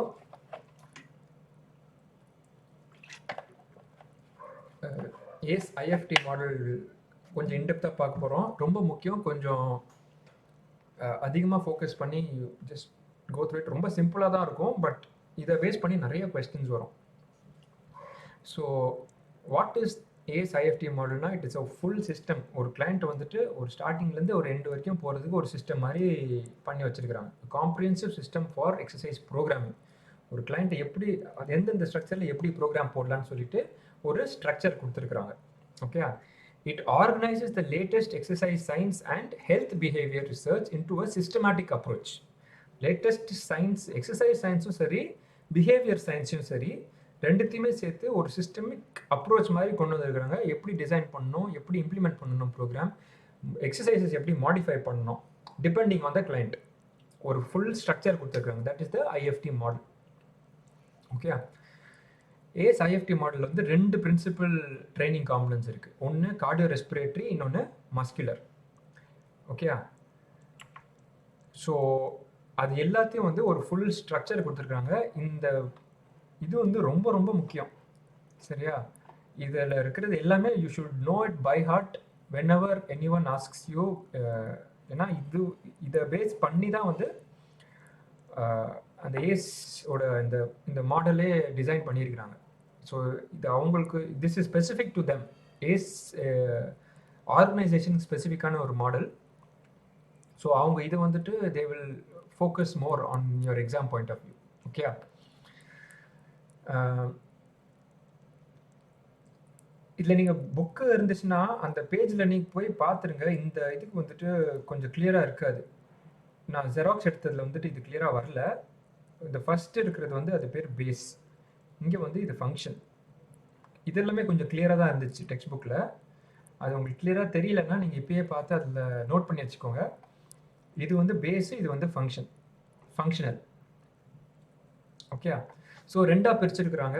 ACE IFT மாடல் கொஞ்சம் இன்டெப்த்தாக பார்க்க போகிறோம். ரொம்ப முக்கியம், கொஞ்சம் அதிகமாக ஃபோக்கஸ் பண்ணி ஜஸ்ட் கோ த்ரூ இட். ரொம்ப சிம்பிளாக தான் இருக்கும், பட் இதை பேஸ் பண்ணி நிறைய கொஸ்டின்ஸ் வரும். So what is ACE IFT மாடல்னா, it is a full system. ஒரு கிளைண்ட் வந்துட்டு ஒரு ஸ்டார்டிங்லேருந்து ஒரு எண்டு வரைக்கும் போகிறதுக்கு ஒரு சிஸ்டம் மாதிரி பண்ணி வச்சுருக்கிறாங்க. Comprehensive system for exercise programming. ஒரு கிளைண்ட்டை எப்படி எந்தெந்த ஸ்ட்ரக்சரில் எப்படி ப்ரோக்ராம் போடலான்னு சொல்லிட்டு ஒரு ஸ்ட்ரக்சர் கொடுத்துருக்குறாங்க. Okay, it organizes the latest exercise science and health behaviour research into a systematic approach. Latest science, exercise சயின்ஸும் சரி பிஹேவியர் சயின்ஸும் சரி ரெண்டுத்தையுமே சேர்த்து ஒரு சிஸ்டமிக் அப்ரோச் மாதிரி கொண்டு வந்துருக்குறாங்க. எப்படி டிசைன் பண்ணணும், எப்படி இம்ப்ளிமெண்ட் பண்ணணும் ப்ரோக்ராம், எக்ஸசைசஸ் எப்படி மாடிஃபை பண்ணணும் டிபெண்டிங் ஆன் த கிளைண்ட். ஒரு ஃபுல் ஸ்ட்ரக்சர் கொடுத்துருக்காங்க. That is the IFT model. Okay, ACE IFT model வந்து 2 பிரின்சிபல் ட்ரைனிங் காம்பனன்ட்ஸ் இருக்குது. ஒன்று கார்டியோ ரெஸ்பிரேட்டரி, இன்னொன்று மஸ்குலர். ஓகே, ஸோ அது எல்லாத்தையும் வந்து ஒரு ஃபுல் ஸ்ட்ரக்சர் கொடுத்துருக்காங்க. இது வந்து ரொம்ப ரொம்ப முக்கியம். சரியா, இதில் இருக்கிறது எல்லாமே you should know it by heart whenever anyone asks you. ஏன்னா இதை பேஸ் பண்ணி தான் வந்து அந்த ACE-ஓட இந்த மாடலே டிசைன் பண்ணியிருக்கிறாங்க. ஸோ இது அவங்களுக்கு this is specific to them. ACE organization ஸ்பெசிஃபிக்கான ஒரு மாடல். ஸோ அவங்க இது வந்துட்டு they will focus more on your exam point of view. Okay, இதில் நீங்கள் புக்கு இருந்துச்சுன்னா அந்த பேஜில் நீங்கள் போய் பார்த்துருங்க. இந்த இதுக்கு வந்துட்டு கொஞ்சம் கிளியராக இருக்காது. நான் ஜெராக்ஸ் எடுத்ததில் வந்துட்டு இது கிளியராக வரல. இந்த ஃபஸ்ட்டு இருக்கிறது வந்து அது பேர் பேஸ், இங்கே வந்து இது ஃபங்க்ஷன். இது எல்லாமே கொஞ்சம் கிளியராக தான் இருந்துச்சு டெக்ஸ்ட் புக்கில். அது உங்களுக்கு கிளியராக தெரியலன்னா நீங்கள் இப்பயே பார்த்து அதில் நோட் பண்ணி வச்சுக்கோங்க. இது வந்து பேஸு, இது வந்து ஃபங்க்ஷனல். ஓகே, ஸோ ரெண்டாக பிரிச்சிருக்கிறாங்க.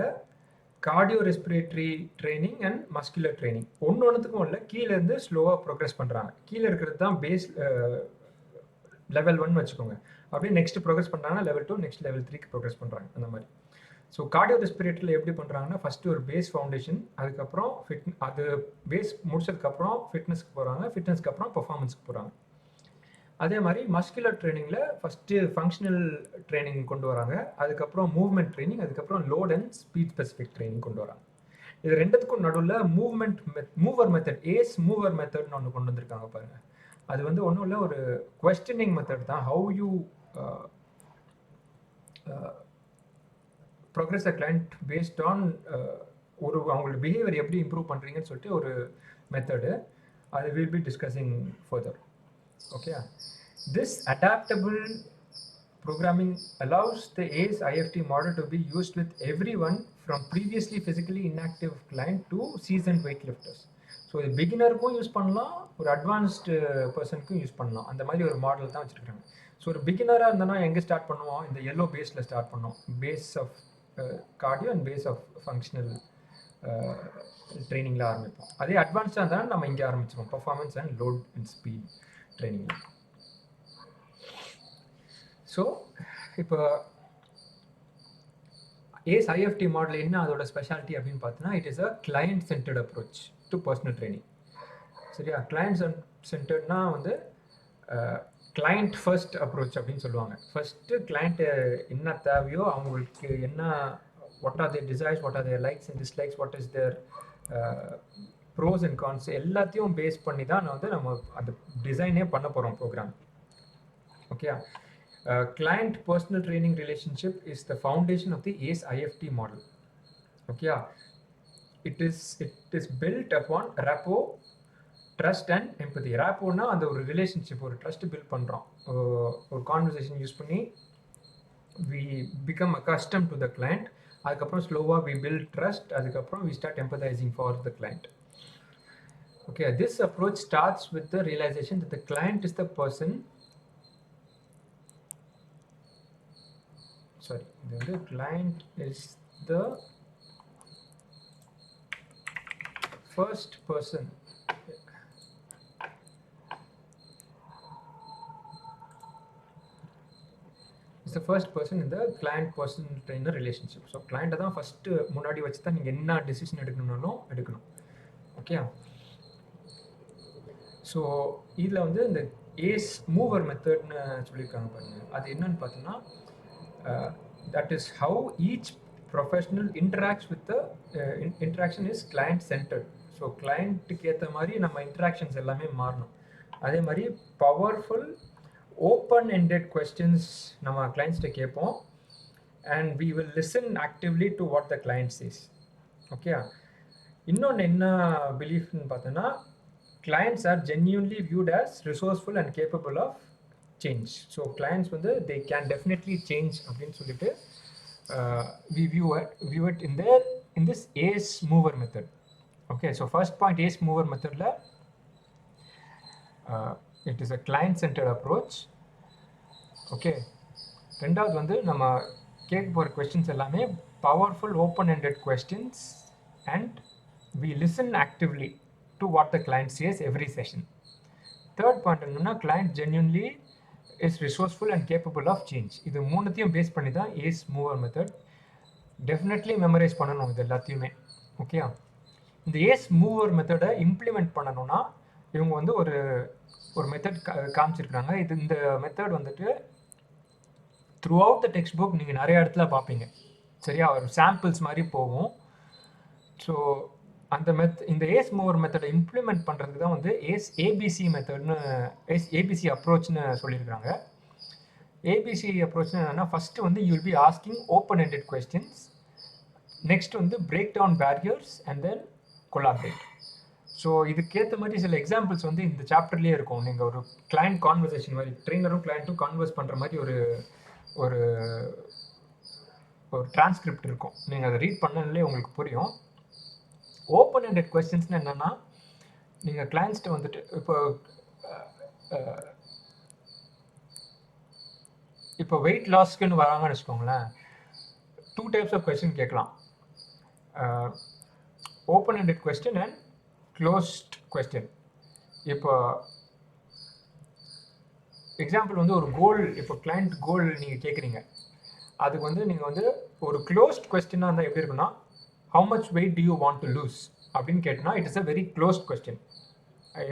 Cardio respiratory training and muscular training ஒன்றுத்துக்கும் இல்லை, கீழேருந்து ஸ்லோவாக ப்ரோக்ரஸ் பண்ணுறாங்க. கீழே இருக்கிறது தான் பேஸ் லெவல் 1 வச்சுக்கோங்க. அப்படியே நெக்ஸ்ட் ப்ரோக்ரஸ் பண்ணுறாங்கன்னா லெவல் 2, நெக்ஸ்ட் லெவல் 3க்கு ப்ரோக்ரஸ் பண்ணுறாங்க அந்த மாதிரி. ஸோ கார்டியோ ரெஸ்பிரேட்டரியில் எப்படி பண்ணுறாங்கன்னா ஃபஸ்ட்டு ஒரு பேஸ் ஃபவுண்டேஷன், அதுக்கப்புறம் அது பேஸ் முடிச்சதுக்கப்புறம் ஃபிட்னஸ்க்கு போகிறாங்க, ஃபிட்னஸ்க்கு அப்புறம் பர்ஃபார்மன்ஸ்க்கு போகிறாங்க. அதே மாதிரி மஸ்குலர் ட்ரைனிங்கில் ஃபஸ்ட்டு ஃபங்க்ஷனல் ட்ரைனிங் கொண்டு வராங்க, அதுக்கப்புறம் மூவ்மெண்ட் ட்ரைனிங், அதுக்கப்புறம் load and speed specific training கொண்டு வராங்க. இது ரெண்டுத்துக்கும் நடுவில் மூவர் மெத்தட், ஏஸ் மூவர் மெத்தட்னு ஒன்று கொண்டு வந்திருக்காங்க பாருங்கள். அது வந்து ஒன்றும் இல்லை, ஒரு கொஸ்டினிங் மெத்தட் தான். How you progress a client based on ஒரு அவங்களோட பிஹேவியர் எப்படி இம்ப்ரூவ் பண்ணுறீங்கன்னு சொல்லிட்டு ஒரு மெத்தடு. அது will be discussing further. Okay, this adaptable programming allows the ACE IFT model to be used with everyone from previously physically inactive client to seasoned weightlifters. So இது பிகினருக்கும் use பண்ணலாம், ஒரு advanced பர்சனுக்கும் use பண்ணலாம். அந்த மாதிரி ஒரு model தான் வச்சுருக்காங்க. So ஒரு பிகினராக இருந்தோன்னா எங்கே ஸ்டார்ட் பண்ணுவோம்? இந்த எல்லோ பேஸில் ஸ்டார்ட் பண்ணோம். Base of cardio and base of functional ட்ரைனிங்கில் ஆரம்பிப்போம். அதே அட்வான்ஸ்டாக இருந்தாலும் நம்ம இங்கே ஆரம்பிச்சிருவோம், performance and load and speed training. So இப்போ ஏஸ் ஐஎஃப்டி மாடல் என்ன அதோட ஸ்பெஷாலிட்டி அப்படின்னு பார்த்தோன்னா, it is a client centered approach to personal training. சரியா? கிளைண்ட் சென்டர்ட்னா வந்து கிளைண்ட் ஃபர்ஸ்ட் அப்ரோச் அப்படின்னு சொல்லுவாங்க. ஃபர்ஸ்ட்டு கிளைண்ட்டு என்ன தேவையோ, அவங்களுக்கு என்ன, what are their desires, what are their likes and dislikes, what is their pros and cons, எல்லாத்தையும் பேஸ் பண்ணி தான் நம்ம அந்த டிசைனே பண்ண போகிறோம் program. Okay, client personal training relationship is the foundation of the ACE IFT model. Okay, it is built upon rapport, trust and empathy. Rapport na and ஒரு relationship, ஒரு trust build பண்றோம். ஒரு conversation யூஸ் பண்ணி we become accustomed to the client. அதுக்கப்புறம் ஸ்லோவா we build trust. அதுக்கப்புறம் we start empathizing for the client. Okay, this approach starts with the realization that the client is the person. Sorry, the client is the first person. Is the first person in the client person trainer relationship. So client தான் first முன்னாடி வச்சு தான் நீங்கள் என்ன decision எடுக்கணும்னாலும் எடுக்கணும். Okay, so இதில் வந்து இந்த ஏஸ் மூவர் மெத்தட்னு சொல்லியிருக்காங்க பாருங்க. அது என்னன்னு பார்த்தோன்னா, that is how each professional interacts with the interaction is client centered. So கிளைண்ட்டுக்கு ஏற்ற மாதிரி நம்ம இன்ட்ராக்ஷன்ஸ் எல்லாமே மாறணும். அதே மாதிரி பவர்ஃபுல் ஓப்பன் எண்டட் கொஸ்டின்ஸ் நம்ம கிளைண்ட்ஸ்கிட்ட கேட்போம், and we will listen actively to what the client says. Okay, இன்னொன்று என்ன பிலீஃப்னு பார்த்தோன்னா, clients are genuinely viewed as resourceful and capable of change. So clients வந்து they can definitely change அப்படின்னு சொல்லிட்டு we view it in this ACE mover method. Okay, so first point, ACE mover methodல it is a client centered approach. Okay, ரெண்டாவது வந்து நம்ம கேட்க போகிற questions எல்லாமே powerful open ended questions and we listen actively to what the client says every session. Third point என்னன்னா, client genuinely is resourceful and capable of change. இது மூணுத்தையும் base பண்ணி தான் ஏஸ் மூவர் மெத்தட். டெஃபினெட்லி மெமரைஸ் பண்ணணும் இது எல்லாத்தையுமே. ஓகே, இந்த ஏஸ் மூவர் மெத்தடை இம்ப்ளிமெண்ட் பண்ணணும்னா இவங்க வந்து ஒரு மெத்தட் காமிச்சிருக்காங்க. இந்த மெத்தட் வந்துட்டு through out the text book நீங்கள் நிறைய இடத்துல பார்ப்பீங்க. சரியா? ஒரு சாம்பிள்ஸ் மாதிரி போகும். ஸோ அந்த இந்த ஏஸ் மூவர் மெத்தடை இம்ப்ளிமெண்ட் பண்ணுறதுக்கு தான் வந்து ஏபிசி மெத்தட்னு ஏபிசி அப்ரோச்னு சொல்லியிருக்காங்க. ஏபிசி அப்ரோச்னு என்னென்னா, ஃபஸ்ட்டு வந்து you will be asking open ended questions, next வந்து break down barriers and then collaborate. So இதுக்கேற்ற மாதிரி சில எக்ஸாம்பிள்ஸ் வந்து இந்த சாப்டர்லேயே இருக்கும். நீங்கள் ஒரு கிளைண்ட் கான்வர்சேஷன் மாதிரி, ட்ரெயினரும் கிளைண்ட்டும் கான்வர்ஸ் பண்ணுற மாதிரி ஒரு ஒரு டிரான்ஸ்கிரிப்ட் இருக்கும். நீங்கள் அதை ரீட் பண்ணலே உங்களுக்கு புரியும். ஓப்பன் எண்டட் கொஸ்டின்ஸ்னு என்னென்னா, நீங்கள் கிளைண்ட்ஸ்ட்டு வந்துட்டு இப்போ வெயிட் லாஸ்க்குன்னு வராங்கன்னு வச்சுக்கோங்களேன், 2 டைப்ஸ் ஆஃப் கொஸ்டின் கேட்கலாம். open-ended question and closed question. இப்போ எக்ஸாம்பிள் வந்து ஒரு கோல், இப்போ கிளைண்ட் கோல் நீங்கள் கேட்குறீங்க, அதுக்கு வந்து நீங்கள் வந்து ஒரு க்ளோஸ்ட் கொஸ்டினாக இருந்தால் எப்படி இருக்குன்னா, how much weight do you want to lose அப்படின்னு கேட்டோன்னா it is a very closed question.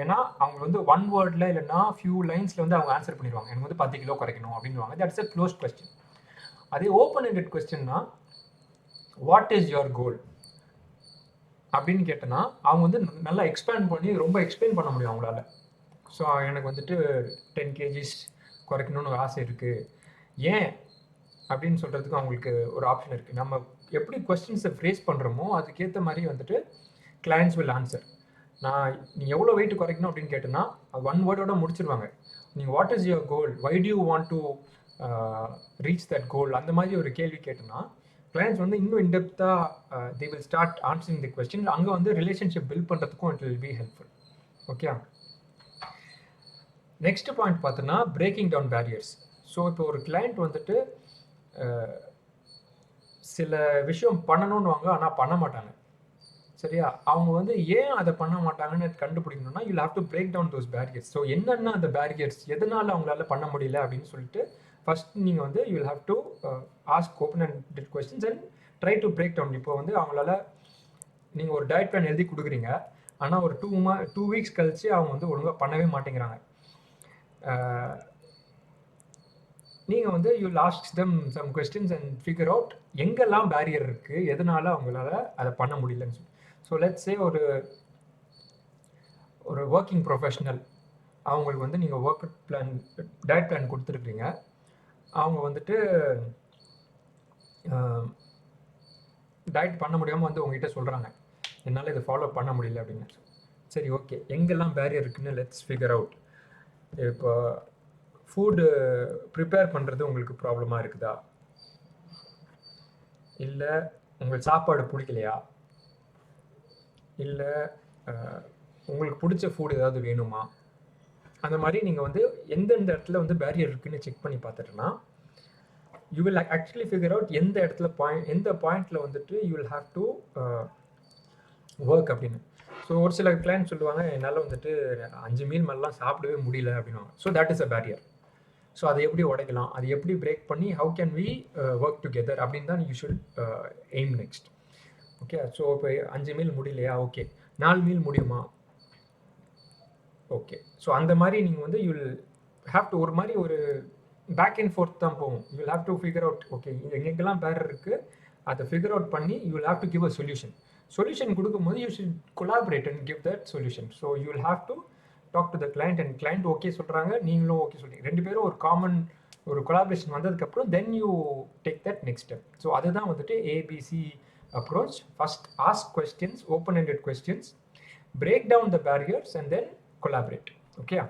ஏன்னா அவங்க வந்து ஒன் வேர்டில் இல்லைன்னா ஃபியூ லைன்ஸில் வந்து அவங்க ஆன்சர் பண்ணிடுவாங்க, எனக்கு வந்து 10 கிலோ குறைக்கணும் அப்படின்வாங்க. That's a closed question. அதே ஓப்பன் எண்டட் கொஸ்டின்னா, வாட் இஸ் யுவர் கோல் அப்படின்னு கேட்டோன்னா அவங்க வந்து நல்லா எக்ஸ்பேண்ட் பண்ணி ரொம்ப எக்ஸ்பிளைன் பண்ண முடியும் அவங்களால. ஸோ எனக்கு வந்துட்டு 10 கேஜிஸ் குறைக்கணும்னு ஒரு ஆசை இருக்குது, ஏன் அப்படின்னு சொல்கிறதுக்கு அவங்களுக்கு ஒரு ஆப்ஷன் இருக்குது. நம்ம எப்படி கொஸ்டின்ஸை ஃப்ரேஸ் பண்ணுறோமோ அதுக்கேற்ற மாதிரி வந்துட்டு கிளைண்ட்ஸ் வில் ஆன்சர். நீ எவ்வளோ வெயிட் குறைக்கணும் அப்படின்னு கேட்டோன்னா ஒன் வேர்டோட முடிச்சிருவாங்க. நீங்கள் what is your goal, why do you want to reach that goal, அந்த மாதிரி ஒரு கேள்வி கேட்டோன்னா கிளைண்ட்ஸ் வந்து இன்னும் இன்டெப்த்தாக they will start answering the question. அங்கே வந்து ரிலேஷன்ஷிப் பில்ட் பண்ணுறதுக்கும் it will be helpful. Okay, next point பார்த்தோன்னா பிரேக்கிங் டவுன் பேரியர்ஸ். ஸோ இப்போ ஒரு கிளைண்ட் வந்துட்டு சில விஷயம் பண்ணணும்னு வாங்க, ஆனால் பண்ண மாட்டாங்க. சரியா, அவங்க வந்து ஏன் அதை பண்ண மாட்டாங்கன்னு கண்டுபிடிக்கணும்னா you have to break down those barriers. So என்னென்ன அந்த பேரியர்ஸ், எதனால் அவங்களால பண்ண முடியல அப்படின்னு சொல்லிட்டு ஃபர்ஸ்ட் நீங்கள் வந்து you will have to ask open and questions and try to break down. இப்போ வந்து அவங்களால நீங்கள் ஒரு டயட் பிளான் எழுதி கொடுக்குறீங்க, ஆனால் ஒரு 2 வீக்ஸ் கழிச்சு அவங்க வந்து ஒழுங்காக பண்ணவே மாட்டேங்கிறாங்க. நீங்கள் வந்து you ask them some questions and figure out எங்கெல்லாம் பேரியர் இருக்குது, எதனால் அவங்களால அதை பண்ண முடியலன்னு சொல்லி. ஸோ லெட்ஸ் சே ஒரு ஒர்க்கிங் ப்ரொஃபஷனல், அவங்களுக்கு வந்து நீங்கள் ஒர்க் பிளான் டயட் பிளான் கொடுத்துருக்கீங்க, அவங்க வந்துட்டு டயட் பண்ண முடியாமல் வந்து உங்ககிட்ட சொல்கிறாங்க என்னால் இதை ஃபாலோ பண்ண முடியல அப்படின்னு. சரி, ஓகே, எங்கெல்லாம் பேரியர் இருக்குன்னு லெட்ஸ் ஃபிகர் அவுட். இப்போ ஃபுட்டு ப்ரிப்பேர் பண்ணுறது உங்களுக்கு ப்ராப்ளமாக இருக்குதா, இல்லை உங்களுக்கு சாப்பாடு பிடிக்கலையா, இல்லை உங்களுக்கு பிடிச்ச ஃபுட் ஏதாவது வேணுமா, அந்த மாதிரி நீங்கள் வந்து எந்தெந்த இடத்துல வந்து பேரியர் இருக்குன்னு செக் பண்ணி பார்த்துட்டோன்னா you will actually figure out எந்த இடத்துல எந்த பாயிண்டில் வந்துட்டு you will have to work அப்படின்னு. ஸோ ஒரு சில கிளைண்ட் சொல்லுவாங்க என்னால் வந்துட்டு 5 மீல் மேலாம் சாப்பிடவே முடியல அப்படின்வாங்க. So that is a barrier. So அதை எப்படி உடைக்கலாம், அதை எப்படி பிரேக் பண்ணி how can we work together அப்படின்னு தான் you should aim next. Okay, so இப்போ 5 மீல் முடியலையா, ஓகே 4 மீல் முடியுமா, ஓகே. ஸோ அந்த மாதிரி நீங்கள் வந்து யூ வில் ஹாவ் டு ஒரு மாதிரி ஒரு பேக் அண்ட் ஃபோர்த் தான் போகும். You will have to figure out okay எங்கெங்கெல்லாம் பேரியர் இருக்குது அதை ஃபிகர் அவுட் பண்ணி you will have to give a solution கொடுக்கும்போது you should collaborate and give that solution. So you will have to talk to the client and client okay சொல்கிறாங்க, நீங்களும் okay சொல்கிறீங்க, 2 பேரும் ஒரு காமன் ஒரு கொலாபரேஷன் வந்ததுக்கப்புறம் then you take that next step. So அதுதான் வந்துட்டு ABC approach. First ask questions, open ended questions, break down the barriers and then collaborate. Okay.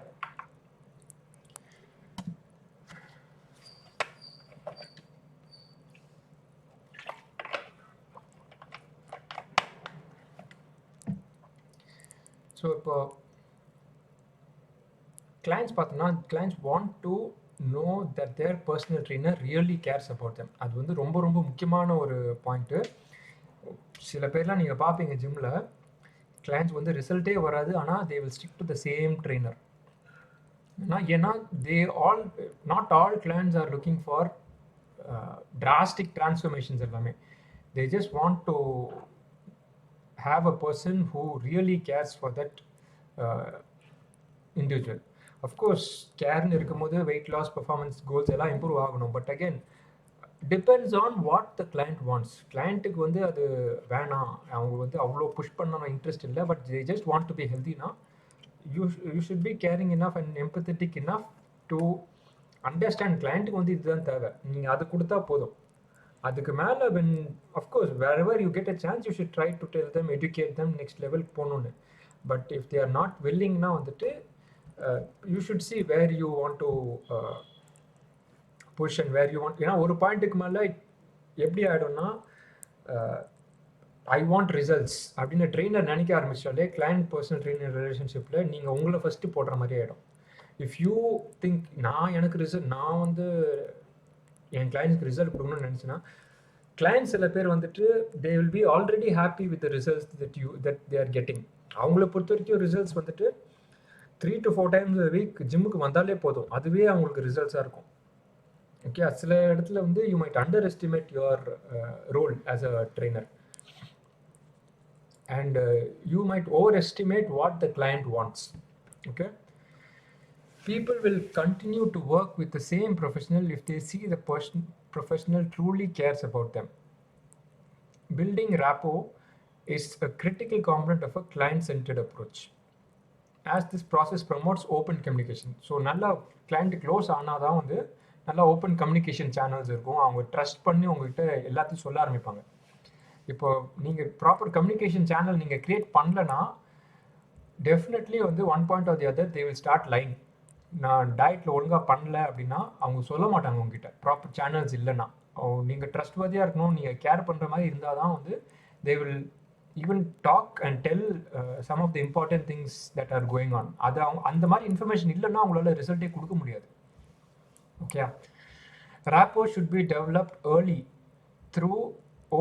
So இப்போ clients பார்த்தோம்னா clients want to know that their personal trainer really cares about them. அது வந்து ரொம்ப ரொம்ப முக்கியமான ஒரு பாயிண்ட்டு. சில பேர்லாம் நீங்கள் பார்ப்பீங்க ஜிம்மில் கிளைண்ட்ஸ் வந்து ரிசல்ட்டே வராது, ஆனால் they will stick to the same trainer. ஏன்னா not all clients are looking for drastic transformations எல்லாமே. They just want to have a person who really cares for that individual. Of course, கேர்னு இருக்கும்போது weight loss, performance goals எல்லாம் improve ஆகணும். But again depends on what the client wants. கிளைண்ட்டுக்கு வந்து அது வேணாம், அவங்க வந்து அவ்வளோ புஷ் பண்ணணும் இன்ட்ரெஸ்ட் இல்லை, but they just want to be ஹெல்த்தினா you should be caring enough and empathetic enough to understand கிளைண்ட்டுக்கு வந்து இதுதான் தேவை, நீங்கள் அது கொடுத்தா போதும். அதுக்கு மேலே when of course wherever you get a chance you should try to tell them, educate them next level போகணுன்னு. But if they are not willingனா வந்துட்டு you should see where you want to push and where you want. ஏன்னா ஒரு பாயிண்ட்டுக்கு மேலே எப்படி ஆகிடும்னா I want results அப்படின்னு trainer நினைக்க ஆரம்பிச்சாலே client personal trainer ரிலேஷன்ஷிப்பில் நீங்கள் உங்களை ஃபஸ்ட்டு போடுற மாதிரி ஆகிடும். இஃப் யூ திங்க் நான் வந்து என் கிளைண்ட்ஸ்க்கு ரிசல்ட் கொடுக்கணும்னு நினச்சின்னா கிளையன்ட் சில பேர் வந்துட்டு they will be already happy with the results that they are getting. அவங்கள பொறுத்த வரைக்கும் ரிசல்ட்ஸ் வந்துட்டு 3 to 4 times a week ஜிம்முக்கு வந்தாலே போதும், அதுவே அவங்களுக்கு ரிசல்ட்ஸாக இருக்கும். ஓகே, சில இடத்துல வந்து you might underestimate your role as a trainer and you might overestimate what the client wants. Okay, people will continue to work with the same professional if they see the professional truly cares about them. Building rapport is a critical component of a client-centered approach, as this process promotes open communication. So நல்லா client close ஆனால் தான் வந்து நல்லா open communication channels இருக்கும். அவங்க trust பண்ணி உங்ககிட்ட எல்லாத்தையும் சொல்ல ஆரம்பிப்பாங்க. இப்போ நீங்கள் ப்ராப்பர் கம்யூனிகேஷன் சேனல் நீங்கள் க்ரியேட் பண்ணலன்னா டெஃபினெட்லி வந்து one point of the other they will start lying. நான் டயட்டில் ஒழுங்காக பண்ணல அப்படின்னா அவங்க சொல்ல மாட்டாங்க உங்ககிட்ட, ப்ராப்பர் சேனல்ஸ் இல்லைன்னா. நீங்கள் ட்ரஸ்ட்வர்தியாக இருக்கணும், நீங்கள் கேர் பண்ணுற மாதிரி இருந்தால் தான் வந்து they will even talk and tell some of the important things that are going on. அது அவங்க அந்த மாதிரி இன்ஃபர்மேஷன் இல்லைன்னா அவங்களால ரிசல்ட்டே கொடுக்க முடியாது. Okay, rapport should be developed early through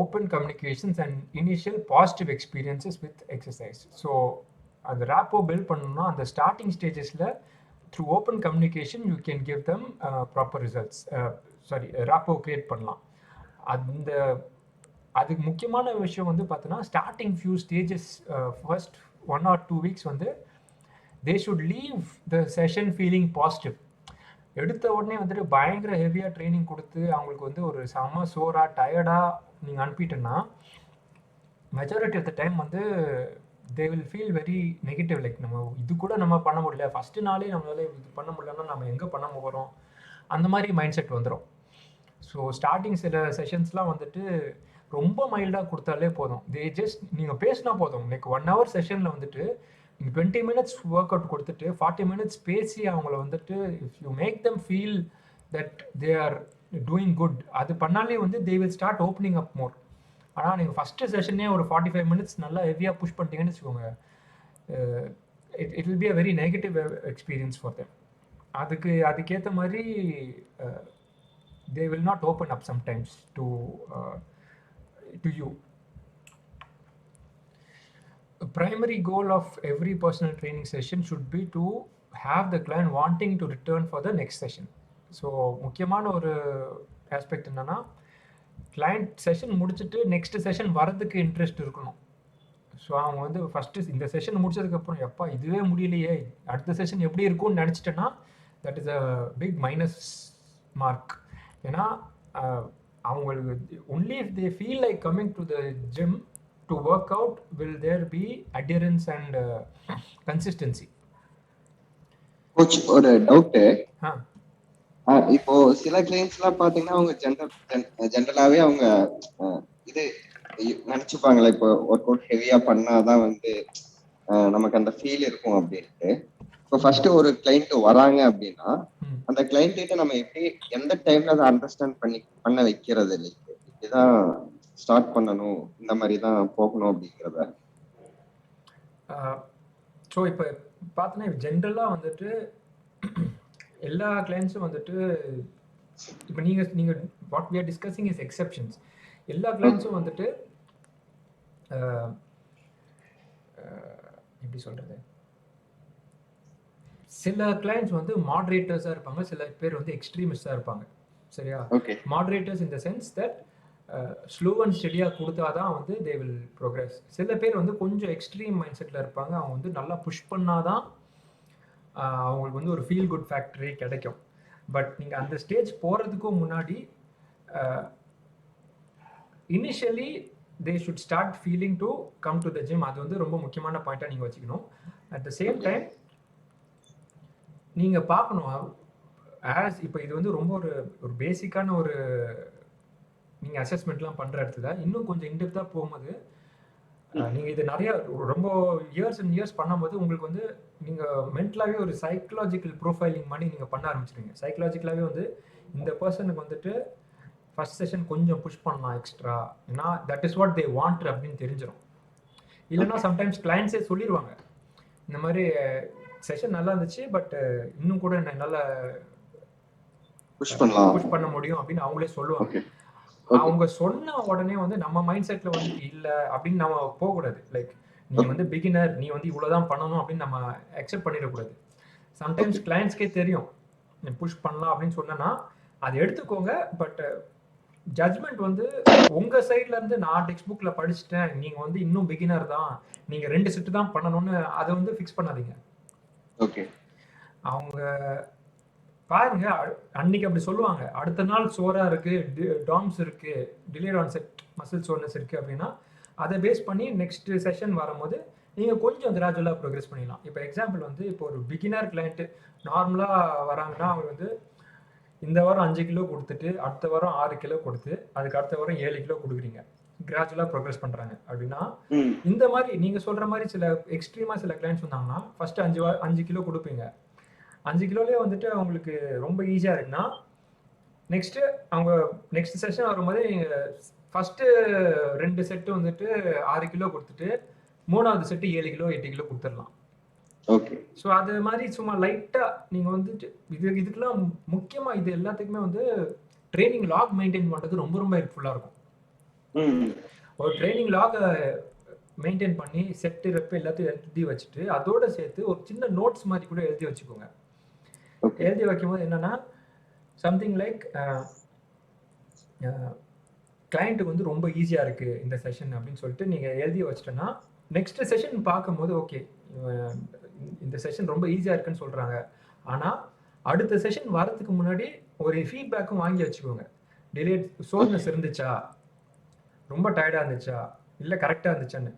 open communications and initial positive experiences with exercise. So அந்த rapport build பண்ணணும்னா அந்த starting ஸ்டேஜஸில் through open communication you can give them proper results. rapport create பண்ணலாம். அதுக்கு முக்கியமான விஷயம் வந்து பார்த்தோன்னா starting few stages, first 1 or 2 weeks வந்து they should leave the session feeling positive. எடுத்த உடனே வந்துட்டு பயங்கர ஹெவியாக ட்ரைனிங் கொடுத்து அவங்களுக்கு வந்து ஒரு செம சோராக டயர்டாக நீங்கள் அனுப்பிட்டேன்னா மெஜாரிட்டி ஆஃப் த டைம் வந்து they will feel very negative. Like நம்ம இது கூட நம்ம பண்ண முடியல, ஃபஸ்ட்டு நாளே நம்மளால இது பண்ண முடியலன்னா நம்ம எங்கே பண்ண போகிறோம், அந்த மாதிரி மைண்ட் செட் வந்துடும். ஸோ ஸ்டார்டிங் சில செஷன்ஸ்லாம் வந்துட்டு ரொம்ப மைல்டாக கொடுத்தாலே போதும். தே ஜஸ்ட் நீங்கள் பேசினா போதும். லைக் 1 hour செஷனில் வந்துட்டு நீங்கள் 20 minutes ஒர்க் அவுட் கொடுத்துட்டு 40 minutes பேசி அவங்கள வந்துட்டு if you make them feel that they are doing good, அது பண்ணாலே வந்து they will start opening up more. ஆனால் நீங்கள் ஃபஸ்ட்டு செஷனே ஒரு 45 minutes நல்லா ஹெவியாக புஷ் பண்ணிட்டீங்கன்னு வச்சுக்கோங்க, it will be a very negative experience for them. அதுக்கேற்ற மாதிரி they will not open up sometimes to you. A primary goal of every personal training session should be to have the client wanting to return for the next session. So முக்கியமான ஒரு aspect என்னன்னா client session முடிச்சுட்டு next session வரதுக்கு interest இருக்கணும். So அவங்க வந்து first இந்த session முடிச்சதுக்கப்புறம் எப்பா இதுவே முடியலையே அடுத்த செஷன் எப்படி இருக்கும்னு நினச்சிட்டேன்னா that is a big minus mark. ஏன்னா அவங்களுக்கு only if they feel like coming to the gym to work out will there be adherence and consistency. Coach ஒரு டவுட்டு, இப்போ சில கிளைண்ட்ஸ்லாம் பார்த்தீங்கன்னா அவங்க ஜென்ரலாகவே அவங்க இது நினச்சிப்பாங்களே இப்போ ஒர்க் அவுட் ஹெவியாக பண்ணாதான் வந்து நமக்கு அந்த ஃபீல் இருக்கும் அப்படின்ட்டு. இப்போ ஃபர்ஸ்ட் ஒரு கிளைண்ட் வராங்க அப்படின்னா அந்த கிளைண்ட் கிட்ட நம்ம எப்படி எந்த டைம்ல அதை அண்டர்ஸ்டாண்ட் பண்ண வைக்கிறது இல்லை, இப்படிதான் ஸ்டார்ட் பண்ணணும், இந்த மாதிரி தான் போகணும் அப்படிங்கிறத. ஸோ இப்போ பார்த்தோன்னா ஜென்ரலாக வந்துட்டு எல்லா கிளைண்ட்ஸும் வந்துட்டு இப்போ நீங்கள் what we are discussing is exceptions. எல்லா கிளைண்ட்ஸும் வந்துட்டு எப்படி சொல்கிறது, சில கிளைண்ட்ஸ் வந்து மாடரேட்டர்ஸாக இருப்பாங்க, சில பேர் வந்து எக்ஸ்ட்ரீமிஸ்டாக இருப்பாங்க. சரியா? Moderators in the sense that slow and ஸ்டெடியாக கொடுத்தா தான் வந்து தே வில் ப்ரோக்ரஸ். சில பேர் வந்து கொஞ்சம் எக்ஸ்ட்ரீம் மைண்ட் செட்டில் இருப்பாங்க, அவங்க வந்து நல்லா புஷ் பண்ணாதான் அவங்களுக்கு வந்து ஒரு ஃபீல் குட் ஃபேக்டரே கிடைக்கும். பட் நீங்கள் அந்த ஸ்டேஜ் போகிறதுக்கும் முன்னாடி initially they should start feeling to come to the gym. அது வந்து ரொம்ப முக்கியமான பாயிண்ட்டாக நீங்கள் வச்சுக்கணும். அட் த சேம் டைம் நீங்கள் பார்க்கணும் ஆஸ் இப்போ இது வந்து ரொம்ப ஒரு பேசிக்கான ஒரு நீங்கள் அசஸ்மெண்ட்லாம் பண்ணுற இடத்துல இன்னும் கொஞ்சம் இன்டெப்த்தாக போகும்போது நீங்கள் இது நிறையா ரொம்ப இயர்ஸ் அண்ட் இயர்ஸ் பண்ணும்போது உங்களுக்கு வந்து நீங்கள் மென்டலாகவே ஒரு சைக்கலாஜிக்கல் ப்ரொஃபைலிங் மாதிரி நீங்கள் பண்ண ஆரம்பிச்சிருங்க. சைக்கலாஜிக்கலாகவே வந்து இந்த பர்சனுக்கு வந்துட்டு ஃபஸ்ட் செஷன் கொஞ்சம் புஷ் பண்ணலாம் எக்ஸ்ட்ரா, ஏன்னா that is what they want அப்படின்னு தெரிஞ்சிடும். இல்லைன்னா சம்டைம்ஸ் கிளைண்ட்ஸே சொல்லிடுவாங்க இந்த மாதிரி செஷன் நல்லா இருந்துச்சு பட் இன்னும் கூட என்னால் புஷ் பண்ண முடியும் அப்படின்னு அவங்களே சொல்லுவாங்க. அவங்க சொன்ன உடனே வந்து நம்ம மைண்ட் செட்ல வந்துட்டு இல்ல அப்படின்னு நம்ம போகக்கூடாது. லைக் நீ வந்து பிகினர், நீ வந்து இவ்வளவுதான் பண்ணணும் அப்படின்னு நம்ம அக்செப்ட் பண்ணிடக்கூடாது. சம்டைம்ஸ் கிளையண்ட்ஸ்க்கே தெரியும் நீ புஷ் பண்ணலாம் அப்படின்னு சொன்னா அதை எடுத்துக்கோங்க. பட் ஜட்மெண்ட் வந்து உங்க சைட்ல இருந்து நான் டெக்ஸ்ட் புக்ல படிச்சுட்டேன், நீங்க வந்து இன்னும் பிகினர் தான், நீங்க 2 செட் தான் பண்ணணும்னு அதை வந்து ஃபிக்ஸ் பண்ணாதீங்க. ஓகே. அவங்க பாருங்க அன்னைக்கு அப்படி சொல்லுவாங்க, அடுத்த நாள் சோரா இருக்கு, டாம்ஸ் இருக்கு, டிலேட் ஆன்செட் மசில் சோர்னஸ் இருக்கு அப்படின்னா அதை பேஸ் பண்ணி நெக்ஸ்ட் செஷன் வரும்போது நீங்க கொஞ்சம் கிராஜுவலா ப்ரோக்ரஸ் பண்ணிடலாம். இப்போ எக்ஸாம்பிள் வந்து இப்போ ஒரு பிகினர் கிளையண்ட் நார்மலா வராங்கன்னா அவங்க வந்து இந்த வாரம் 5 கிலோ கொடுத்துட்டு அடுத்த வாரம் 6 கிலோ கொடுத்து அதுக்கு அடுத்த வாரம் 7 கிலோ கொடுக்குறீங்க, கிராஜுவலா ப்ரோக்ரஸ் பண்றாங்க அப்படின்னா இந்த மாதிரி நீங்க சொல்ற மாதிரி சில எக்ஸ்ட்ரீமா சில கிளைண்ட்ஸ் வந்தாங்கன்னா ஃபர்ஸ்ட் 5 கிலோ கொடுப்பீங்க. 5 கிலோலயே வந்துட்டு அவங்களுக்கு ரொம்ப ஈஸியா இருக்குன்னா நெக்ஸ்ட் அவங்க நெக்ஸ்ட் செஷன் வரும்போது ஃபர்ஸ்ட் 2 செட்டு வந்துட்டு 6 கிலோ கொடுத்துட்டு மூணாவது செட்டு 7 கிலோ 8 கிலோ கொடுத்துடலாம். ஓகே. ஸோ அது மாதிரி சும்மா லைட்டா நீங்க வந்துட்டு இதுக்கெல்லாம் முக்கியமா இது எல்லாத்துக்குமே வந்து ட்ரைனிங் லாக் மெயின்டைன் பண்றது ரொம்ப ரொம்ப ஹெல்ப்ஃபுல்லா இருக்கும். ஒரு ட்ரைனிங் லாக் மெயின்டைன் பண்ணி செட்டு ரெப் எல்லாத்தையும் எழுதி வச்சுட்டு அதோட சேர்த்து ஒரு சின்ன நோட்ஸ் மாதிரி கூட எழுதி வச்சுக்கோங்க. எழுதி வைக்கும்போது என்னன்னா சம்திங் லைக் கிளைண்ட்டுக்கு வந்து ரொம்ப ஈஸியா இருக்கு இந்த செஷன் அப்படின்னு சொல்லிட்டு நீங்க எழுதி வச்சிட்டோன்னா நெக்ஸ்ட் செஷன் பார்க்கும்போது ஓகே இந்த செஷன் ரொம்ப ஈஸியா இருக்குன்னு சொல்றாங்க, ஆனா அடுத்த செஷன் வரதுக்கு முன்னாடி ஒரு ஃபீட்பேக்கும் வாங்கி வச்சுக்கோங்க. டிலேட் சோர்னஸ் இருந்துச்சா, ரொம்ப டயர்டா இருந்துச்சா, இல்ல கரெக்டா இருந்துச்சான்னு.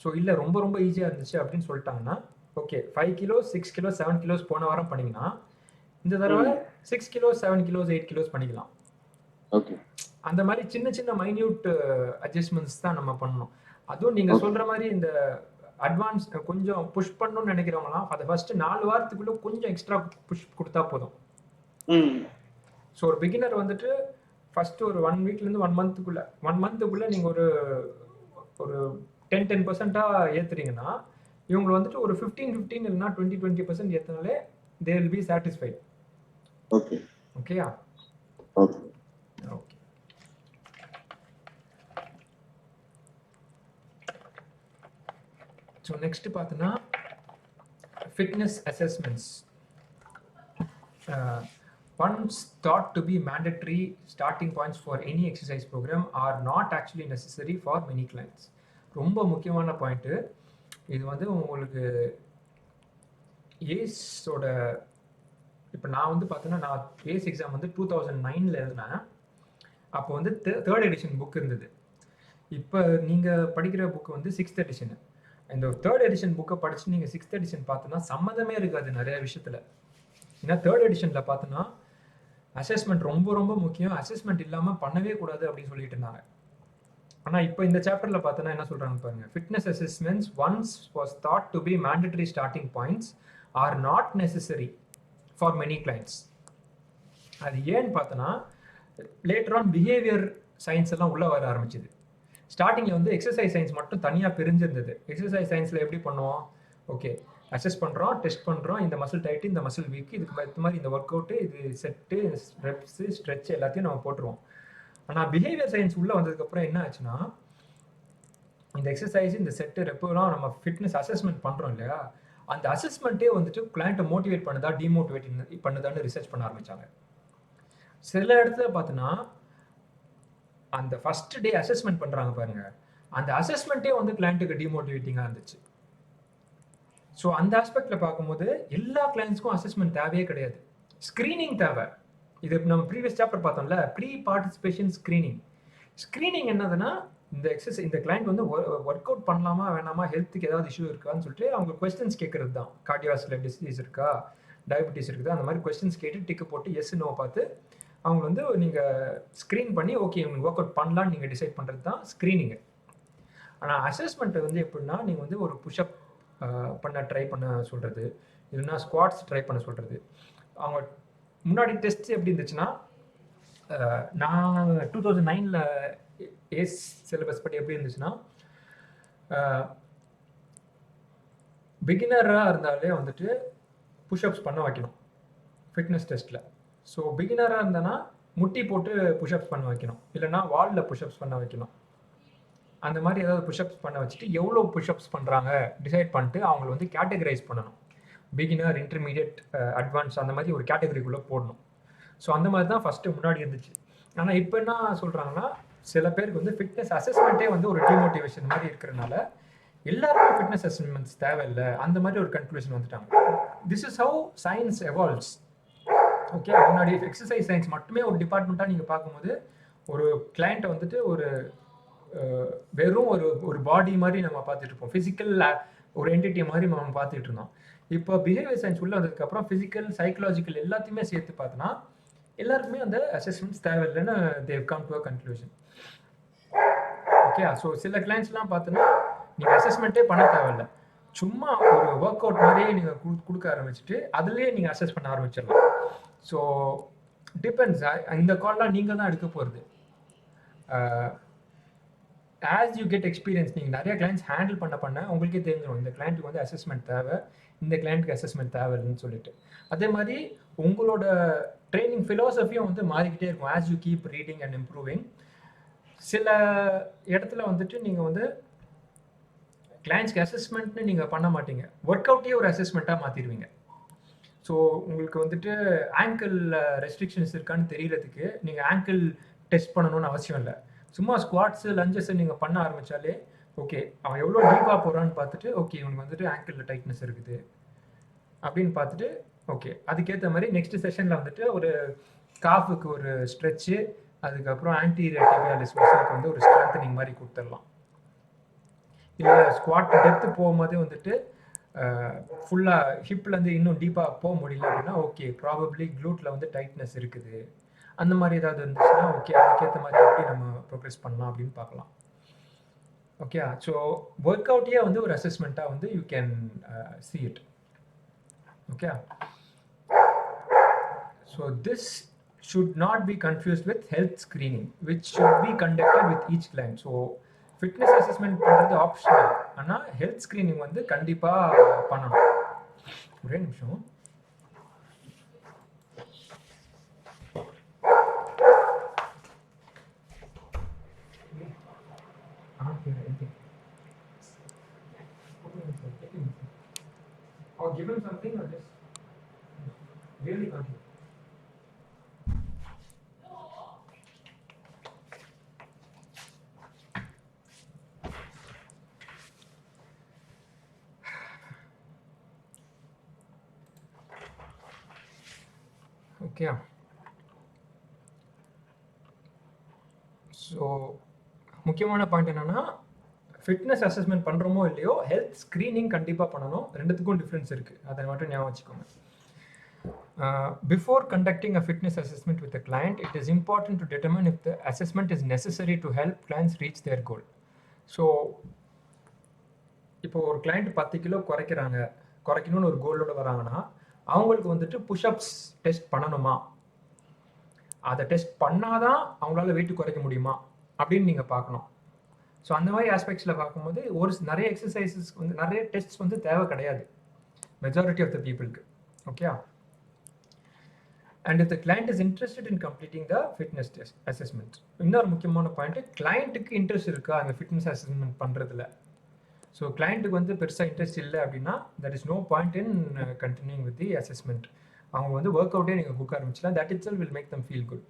ஸோ இல்ல ரொம்ப ரொம்ப ஈஸியா இருந்துச்சு அப்படின்னு சொல்லிட்டாங்கன்னா ஓகே 5 கிலோ 6 கிலோ 7 கிலோஸ் போன வாரம் பண்ணீங்கன்னா இந்த தடவை 6 கிலோ 7 கிலோஸ் 8 கிலோஸ் பண்ணிக்கலாம். ஓகே. அந்த மாதிரி சின்ன சின்ன மைன்யூட் அட்ஜஸ்ட்மெண்ட்ஸ் தான் நம்ம பண்ணணும். அதுவும் நீங்க சொல்ற மாதிரி இந்த அட்வான்ஸ் கொஞ்சம் புஷ் பண்ணணும்னு நினைக்கிறவங்களாம் அதை ஃபர்ஸ்ட் 4 வாரத்துக்குள்ள கொஞ்சம் எக்ஸ்ட்ரா புஷ் கொடுத்தா போதும். ஸோ ஒரு பிகினர் வந்துட்டு ஃபர்ஸ்ட் ஒரு 1 வீக்லேருந்து 1 மந்த்துக்குள்ள நீங்க ஒரு 10% ஏத்துறீங்கன்னா இவங்க வந்துட்டு ஒரு 15 இல்லைன்னா 20% ஏற்றினாலே they will be satisfied. Okay. ஓகேயா? ஓகே. ஓகே. ஸோ நெக்ஸ்ட் பார்த்தோன்னா fitness assessments. Once thought to be mandatory, starting points for any exercise program are not actually necessary for many clients. ரொம்ப முக்கியமான பாயிண்ட்டு இது வந்து உங்களுக்கு ஏஸோட இப்போ நான் வந்து பார்த்தோன்னா நான் ஏஸ் எக்ஸாம் வந்து 2009 எழுதினேன். அப்போ வந்து 3rd எடிஷன் புக் இருந்தது. இப்போ நீங்கள் படிக்கிற புக்கு வந்து 6th எடிஷன். இந்த 3rd எடிஷன் புக்கை படிச்சு நீங்கள் 6th எடிஷன் பார்த்தோன்னா சம்மந்தமே இருக்காது நிறைய விஷயத்தில். ஏன்னா 3rd எடிஷனில் பார்த்தோன்னா அசஸ்மெண்ட் ரொம்ப ரொம்ப முக்கியம், அசஸ்மெண்ட் இல்லாமல் பண்ணவே கூடாது அப்படின்னு சொல்லிட்டு இருந்தாங்க. ஆனால் இப்போ இந்த சாப்டரில் பார்த்தோன்னா என்ன சொல்கிறாங்க பாருங்க, fitness assessments once was thought to be mandatory starting points are not necessary for many clients. அது ஏன்னு பார்த்தோன்னா லேட்டர் ஆன் பிஹேவியர் சயின்ஸ் எல்லாம் உள்ளே வர ஆரம்பிச்சிது. ஸ்டார்டிங்கில் வந்து எக்ஸசைஸ் சயின்ஸ் மட்டும் தனியாக பிரிஞ்சிருந்தது. எக்ஸசைஸ் சயின்ஸில் எப்படி பண்ணுவோம், ஓகே அசஸ் பண்ணுறோம், டெஸ்ட் பண்ணுறோம், இந்த மசில் டைட்டு இந்த மசில் வீக்கு, இதுக்கு ஏற்ற மாதிரி இந்த ஒர்க் அவுட்டு, இது செட்டு ரெப்ஸு ஸ்ட்ரெச் எல்லாத்தையும் நம்ம போட்டுருவோம். ஆனால் பிஹேவியர் சயின்ஸ் உள்ளே வந்ததுக்கப்புறம் என்ன ஆச்சுன்னா இந்த எக்ஸசைஸ் இந்த செட்டு ரெப்புலாம் நம்ம ஃபிட்னஸ் அசஸ்மெண்ட் பண்ணுறோம் இல்லையா, அந்த அசஸ்மெண்ட்டே வந்துட்டு கிளைண்ட்டை மோட்டிவேட் பண்ணுதா டிமோட்டிவேட் பண்ணுதான்னு ரிசர்ச் பண்ண ஆரம்பித்தாங்க. சில இடத்துல பார்த்தோன்னா அந்த ஃபர்ஸ்ட் டே அசஸ்மெண்ட் பண்ணுறாங்க பாருங்க, அந்த அசஸ்மெண்ட்டே வந்து கிளைண்ட்டுக்கு டிமோட்டிவேட்டிங்காக இருந்துச்சு. ஸோ அந்த ஆஸ்பெக்டில் பார்க்கும்போது எல்லா கிளைண்ட்ஸ்க்கும் அசஸ்மெண்ட் தேவையே கிடையாது, ஸ்க்ரீனிங் தேவை. இது நம்ம ப்ரீவியஸ் சாப்டர் பார்த்தோம்ல, ப்ரீ பார்ட்டிசிபேஷன் ஸ்க்ரீனிங். ஸ்க்ரீனிங் என்னதுன்னா இந்த கிளைண்ட் வந்து ஒர்க் அவுட் பண்ணலாமா வேணாமா, ஹெல்த்துக்கு ஏதாவது இஷ்யூ இருக்கான்னு சொல்லிட்டு அவங்க கொஸ்டின்ஸ் கேட்கறது தான். கார்டியோவாஸ்குலர் டிசீஸ் இருக்கா, டயபிட்டிஸ் இருக்குதா, அந்த மாதிரி கொஸ்டின்ஸ் கேட்டு டிக்கு போட்டு எஸ் நோ பார்த்து அவங்க வந்து நீங்கள் ஸ்க்ரீன் பண்ணி ஓகே உங்களுக்கு ஒர்க் அவுட் பண்ணலான்னு நீங்கள் டிசைட் பண்ணுறது தான் ஸ்க்ரீனிங்கு. ஆனால் அசஸ்மெண்ட்டை வந்து எப்படின்னா நீங்கள் வந்து ஒரு புஷ்அப் பண்ண ட்ரை பண்ண சொல்கிறது, இல்லைன்னா ஸ்குவாட்ஸ் ட்ரை பண்ண சொல்கிறது. அவங்க முன்னாடி டெஸ்ட் எப்படி இருந்துச்சுன்னா நான் 2009 ஏஸ் சிலபஸ் படி எப்படி இருந்துச்சுன்னா பிகினராக இருந்தாலே வந்துட்டு புஷ்அப்ஸ் பண்ண வைக்கணும் ஃபிட்னஸ் டெஸ்ட்டில். ஸோ பிகினராக இருந்தேன்னா முட்டி போட்டு புஷ்அப்ஸ் பண்ண வைக்கணும், இல்லைனா வாலில் புஷ்அப்ஸ் பண்ண வைக்கணும். அந்த மாதிரி ஏதாவது புஷ்அப்ஸ் பண்ண வச்சுட்டு எவ்வளோ புஷ்அப்ஸ் பண்ணுறாங்க டிசைட் பண்ணிட்டு அவங்களை வந்து கேட்டகரைஸ் பண்ணணும். பிகினர், இன்டர்மீடியட், அட்வான்ஸ் அந்த மாதிரி ஒரு கேட்டகரிக்குள்ளே போடணும். ஸோ அந்த மாதிரி தான் ஃபஸ்ட்டு முன்னாடி இருந்துச்சு. ஆனால் இப்போ என்ன சொல்கிறாங்கன்னா, சில பேருக்கு வந்து ஃபிட்னஸ் அசஸ்மெண்ட்டே வந்து ஒரு டிமோட்டிவேஷன் மாதிரி இருக்கிறனால எல்லாருக்கும் ஃபிட்னஸ் அசஸ்மெண்ட்ஸ் தேவையில்லை, அந்த மாதிரி ஒரு கன்க்ளூஷன் வந்துட்டாங்க. This is how science evolves. Okay, முன்னாடி எக்ஸசைஸ் சயின்ஸ் மட்டுமே ஒரு டிபார்ட்மெண்ட்டாக நீங்கள் பார்க்கும்போது ஒரு கிளைண்ட்டை வந்துட்டு ஒரு வெறும் ஒரு பாடி மாதிரி நம்ம பார்த்துட்டு இருப்போம், ஃபிசிக்கல் ஒரு என்டிட்டி மாதிரி நம்ம பார்த்துட்டு இருந்தோம். இப்போ பிஹேவியர் சயின்ஸ் உள்ள வந்ததுக்கப்புறம் ஃபிசிக்கல், சைக்கலாஜிக்கல் எல்லாத்தையுமே சேர்த்து பார்த்தோன்னா எல்லாருக்குமே அந்த அசஸ்மெண்ட்ஸ் தேவையில்லைன்னு they come to a conclusion. Okay, so சில கிளைண்ட்ஸ்லாம் பார்த்தோன்னா நீங்கள் அசஸ்மெண்ட்டே பண்ண தேவையில்லை, சும்மா ஒரு ஒர்க் அவுட் மாதிரியே நீங்கள் கொடுக்க ஆரம்பிச்சுட்டு அதுலேயே நீங்கள் அசஸ் பண்ண ஆரம்பிச்சிடலாம். ஸோ டிபெண்ட்ஸ், இந்த கால்லாம் நீங்கள் தான் எடுக்க போகிறது. ஆஸ் யூ கெட் எக்ஸ்பீரியன்ஸ், நீங்கள் நிறைய கிளைண்ட்ஸ் ஹேண்டில் பண்ண உங்களுக்கே தெரிஞ்சிடும் இந்த கிளைண்ட்டுக்கு வந்து அசஸ்மெண்ட் தேவை, இந்த கிளைண்ட்டுக்கு அசஸ்மெண்ட் தேவைன்னு சொல்லிட்டு. அதே மாதிரி உங்களோட ட்ரைனிங் ஃபிலாசபியும் வந்து மாறிக்கிட்டே இருக்கும் as you keep reading and improving. சில இடத்துல வந்துட்டு நீங்கள் வந்து கிளைண்ட்ஸ்க்கு அசஸ்மெண்ட்னு நீங்கள் பண்ண மாட்டீங்க, ஒர்க் அவுட்டையே ஒரு அசஸ்மெண்ட்டாக மாற்றிடுவீங்க. ஸோ உங்களுக்கு வந்துட்டு ஆங்கிள் ரெஸ்ட்ரிக்ஷன்ஸ் இருக்கான்னு தெரியறதுக்கு நீங்கள் ஆங்கிள் டெஸ்ட் பண்ணணும்னு அவசியம் இல்லை. சும்மா ஸ்குவாட்ஸு, லஞ்சஸு நீங்கள் பண்ண ஆரம்பித்தாலே ஓகே, அவன் எவ்வளோ டீப்பாக போகிறான்னு பார்த்துட்டு ஓகே இவனுக்கு வந்துட்டு ஆங்கிளில் டைட்னஸ் இருக்குது அப்படின்னு பார்த்துட்டு ஓகே அதுக்கேற்ற மாதிரி நெக்ஸ்ட் செஷனில் வந்துட்டு ஒரு காஃபுக்கு ஒரு ஸ்ட்ரெச்சு, அதுக்கப்புறம் ஆன்டீரியர் டிபியாலிஸ் மசிலுக்கு வந்து ஒரு ஸ்ட்ரென்தனிங் மாதிரி கொடுத்துடலாம். இல்லை ஸ்குவாட் டெப்த்து போகும்போதே வந்துட்டு ஃபுல்லாக ஹிப்லேருந்து இன்னும் டீப்பாக போக முடியல அப்படின்னா ஓகே ப்ராபப்ளி க்ளூட்டில் வந்து டைட்னஸ் இருக்குது, அந்த மாதிரி ஏதாவது இருந்துச்சுன்னா ஓகே அதுக்கேற்ற மாதிரி எப்படி நம்ம ப்ரோக்ரெஸ் பண்ணலாம் அப்படின்னு பார்க்கலாம். ஓகே, ஸோ ஒர்க் அவுட்டையே வந்து ஒரு அசஸ்மெண்ட்டாக வந்து you can see it. Okay, so this should not be confused with health screening which should be conducted with each client. So fitness assessment பண்ணுறது ஆப்ஷனல், ஆனால் ஹெல்த் ஸ்க்ரீனிங் வந்து கண்டிப்பாக பண்ணணும். ஒரே நிமிஷம். Or give him something or just really continue. Okay, so முக்கியமான point என்னென்னா fitness assessment பண்ணுறோமோ இல்லையோ ஹெல்த் ஸ்க்ரீனிங் கண்டிப்பாக பண்ணணும். ரெண்டுத்துக்கும் டிஃப்ரென்ஸ் இருக்குது, அதை மட்டும் ஞாபகம் வச்சுக்கோங்க. Before conducting a fitness assessment with a client, it is important to determine if the assessment is necessary to help clients reach their goal. So இப்போ ஒரு கிளைண்ட் 10 கிலோ குறைக்கணும்னு ஒரு கோலோட வராங்கன்னா அவங்களுக்கு வந்துட்டு புஷ்அப்ஸ் டெஸ்ட் பண்ணணுமா, அதை டெஸ்ட் பண்ணாதான் அவங்களால வெயிட் குறைக்க முடியுமா அப்படின்னு நீங்கள் பார்க்கணும். ஸோ அந்த மாதிரி ஆஸ்பெக்ட்ஸில் பார்க்கும்போது நிறைய எக்ஸசைசஸ் வந்து நிறைய டெஸ்ட்ஸ் வந்து தேவை கிடையாது மெஜாரிட்டி ஆஃப் த பீப்புளுக்கு. Okay, and if the client is interested in completing the fitness test assessment. இன்னொரு முக்கியமான பாயிண்ட், கிளைண்ட்டுக்கு இன்ட்ரெஸ்ட் இருக்கா அந்த ஃபிட்னஸ் அசஸ்மெண்ட் பண்ணுறதுல. ஸோ கிளைண்ட்டுக்கு வந்து பெருசாக இன்ட்ரெஸ்ட் இல்லை அப்படின்னா that is no point in continuing with the assessment. அவங்க வந்து ஒர்க் அவுட்டே நீங்கள் கொடுக்க ஆரம்பிச்சலாம், that itself will make them feel good.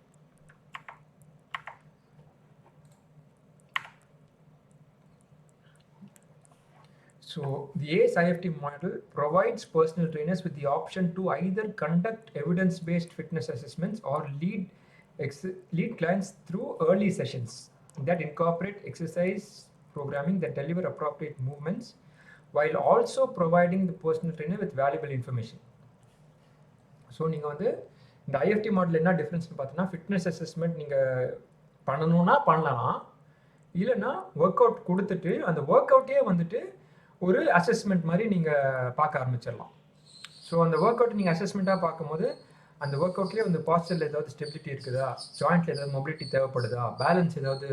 So the ACE IFT model provides personal trainers with the option to either conduct evidence-based fitness assessments or lead clients through early sessions that incorporate exercise programming that deliver appropriate movements while also providing the personal trainer with valuable information. So நீங்கள் வந்து இந்த IFT model என்ன டிஃப்ரென்ஸ்னு பார்த்தீங்கன்னா, fitness assessment நீங்கள் பண்ணணும்னா பண்ணலாம், இல்லைன்னா work out கொடுத்துட்டு அந்த ஒர்க் அவுட்டே வந்துட்டு ஒரு அசஸ்மெண்ட் மாதிரி நீங்கள் பார்க்க ஆரம்பிச்சிடலாம். ஸோ அந்த ஒர்க் அவுட் நீங்கள் அசஸ்மெண்ட்டாக பார்க்கும்போது அந்த ஒர்க் அவுட்லேயே வந்து பாஸ்டரில் ஏதாவது ஸ்டெபிலிட்டி இருக்குதா, ஜாயிண்ட்டில் ஏதாவது மொபிலிட்டி தேவைப்படுதா, பேலன்ஸ் ஏதாவது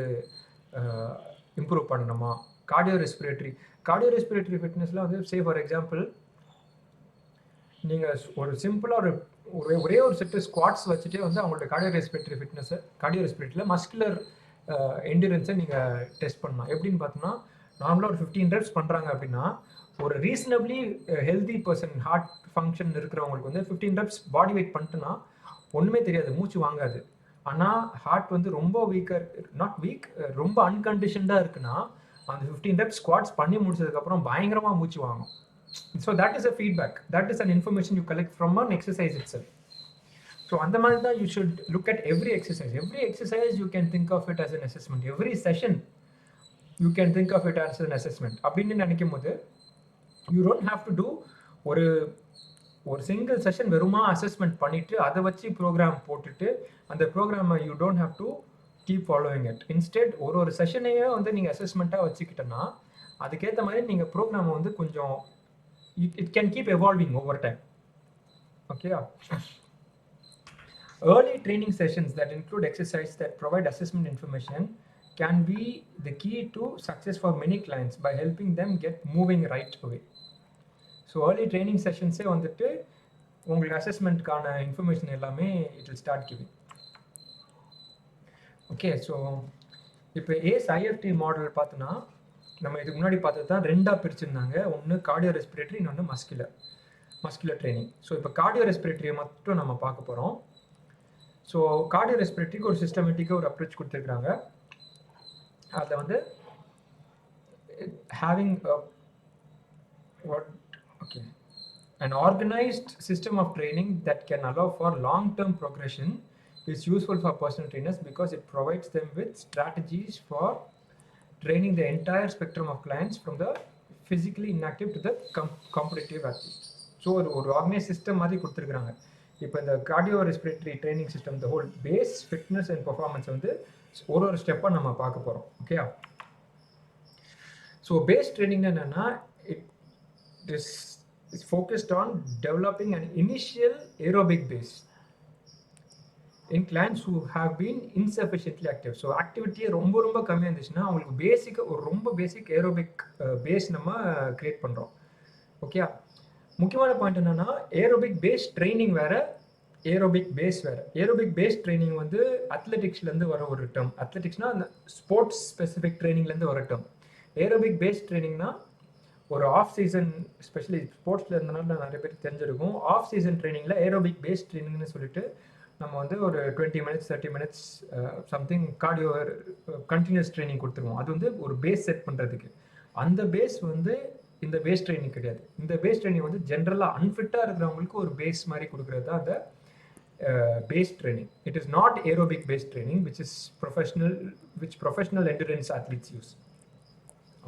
இம்ப்ரூவ் பண்ணணுமா, கார்டியோ ரெஸ்பிரேட்டரி ஃபிட்னஸில் வந்து சே ஃபார் எக்ஸாம்பிள் நீங்கள் ஒரு சிம்பிளாக ஒரே ஒரு செட்டு ஸ்குவாட்ஸ் வச்சுட்டே வந்து அவங்களோட கார்டியோ ரெஸ்பிரேட்டரியில் மஸ்குலர் என்டூரன்ஸை நீங்கள் டெஸ்ட் பண்ணலாம். எப்படின்னு பார்த்தோம்னா நார்மலாக ஒரு 15 ரெப்ஸ் பண்ணுறாங்க அப்படின்னா ஒரு reasonably healthy person hard function இருக்கிறவங்களுக்கு வந்து 15 ரெப்ஸ் பாடி வெயிட் பண்ணிட்டுனா ஒன்றுமே தெரியாது, மூச்சு வாங்காது. ஆனால் ஹார்ட் வந்து ரொம்ப நாட் வீக், ரொம்ப அன்கண்டிஷன்டாக இருக்குன்னா அந்த 15 ரெப்ஸ் ஸ்குவாட்ஸ் பண்ணி முடிச்சதுக்கப்புறம் பயங்கரமாக மூச்சு வாங்கும். So that is a feedback, that is an information you collect from an exercise itself. So அந்த மாதிரி தான் you should look at every exercise you can think of it as an assessment, every session you can think of it as an assessment. அப்படின்னு நினைக்கும் போது you don't have to do ஒரு single session வெறுமா assessment பண்ணிவிட்டு அதை வச்சு program போட்டுட்டு அந்த ப்ரோக்ராமை you don't have to keep following it. Instead ஒரு செஷனையே வந்து நீங்கள் அசஸ்மெண்ட்டாக வச்சுக்கிட்டோன்னா அதுக்கேற்ற மாதிரி நீங்கள் ப்ரோக்ராமை வந்து கொஞ்சம் it can keep evolving over time. Okay. Early training sessions that include exercise that provide assessment information can be the key to success for many clients by helping them get moving right away. So early training sessions வந்துட்டு உங்களுக்கு அசஸ்மெண்ட்கான information எல்லாமே it will start giving. Okay, so இப்போ ACE IFT model பார்த்தோன்னா நம்ம இதுக்கு முன்னாடி பார்த்தது தான் ரெண்டாக பிரிச்சிருந்தாங்க. ஒன்று கார்டியோ ரெஸ்பிரேட்டரி, இன்னொன்று மஸ்குலர் ட்ரைனிங். ஸோ இப்போ கார்டியோ ரெஸ்பிரேட்டரியை மட்டும் நம்ம பார்க்க போகிறோம். ஸோ கார்டியோ ரெஸ்பிரேட்டரிக்கு ஒரு சிஸ்டமேட்டிக்காக ஒரு அப்ரோச் கொடுத்துருக்குறாங்க. அதில் வந்து having an organized system of training that can allow for long-term progression is useful for personal trainers because it provides them with strategies for training the entire spectrum of clients from the physically inactive to the competitive athlete. So ஒரு organise system மாதிரி கொடுத்துருக்குறாங்க. இப்போ இந்த cardio respiratory training system, the whole base fitness and performance வந்து ஒரு ஸ்டெப்பாக நம்ம பார்க்க போகிறோம். ஓகே. ஸோ பேஸ் ட்ரைனிங் என்னென்னா it is focused on developing an initial aerobic base in clients who have been insufficiently active. So ஆக்டிவிட்டியே ரொம்ப கம்மியாக இருந்துச்சுன்னா அவங்களுக்கு ரொம்ப பேசிக் ஏரோபிக் பேஸ் நம்ம கிரியேட் பண்ணுறோம். ஓகே. முக்கியமான பாயிண்ட் என்னென்னா ஏரோபிக் பேஸ் ட்ரைனிங் வேறு, ஏரோபிக் பேஸ் வேறு. ஏரோபிக் பேஸ் ட்ரைனிங் வந்து அத்லெட்டிக்ஸ்லேருந்து வர ஒரு டேர்ம். அத்லெட்டிக்ஸ்னால் அந்த ஸ்போர்ட்ஸ் ஸ்பெசிஃபிக் ட்ரைனிங்லேருந்து வர டேர்ம். ஏரோபிக் பேஸ் ட்ரைனிங்னா ஒரு ஆஃப் சீசன், ஸ்பெஷலி ஸ்போர்ட்ஸில் இருந்தனால நிறைய பேர் தெரிஞ்சிருக்கும். ஆஃப் சீசன் ட்ரைனிங்கில் ஏரோபிக் பேஸ் ட்ரைனிங்னு சொல்லிட்டு நம்ம வந்து ஒரு 20 minutes 30 minutes something cardio continuous training கொடுத்துருவோம். அது வந்து ஒரு பேஸ் செட் பண்ணுறதுக்கு. அந்த பேஸ் வந்து இந்த பேஸ் ட்ரைனிங் கிடையாது. இந்த பேஸ் ட்ரைனிங் வந்து ஜென்ரலாக அன்ஃபிட்டாக இருக்கிறவங்களுக்கு ஒரு பேஸ் மாதிரி கொடுக்குறது தான் அந்த base training. It is not aerobic base training which professional endurance athletes use.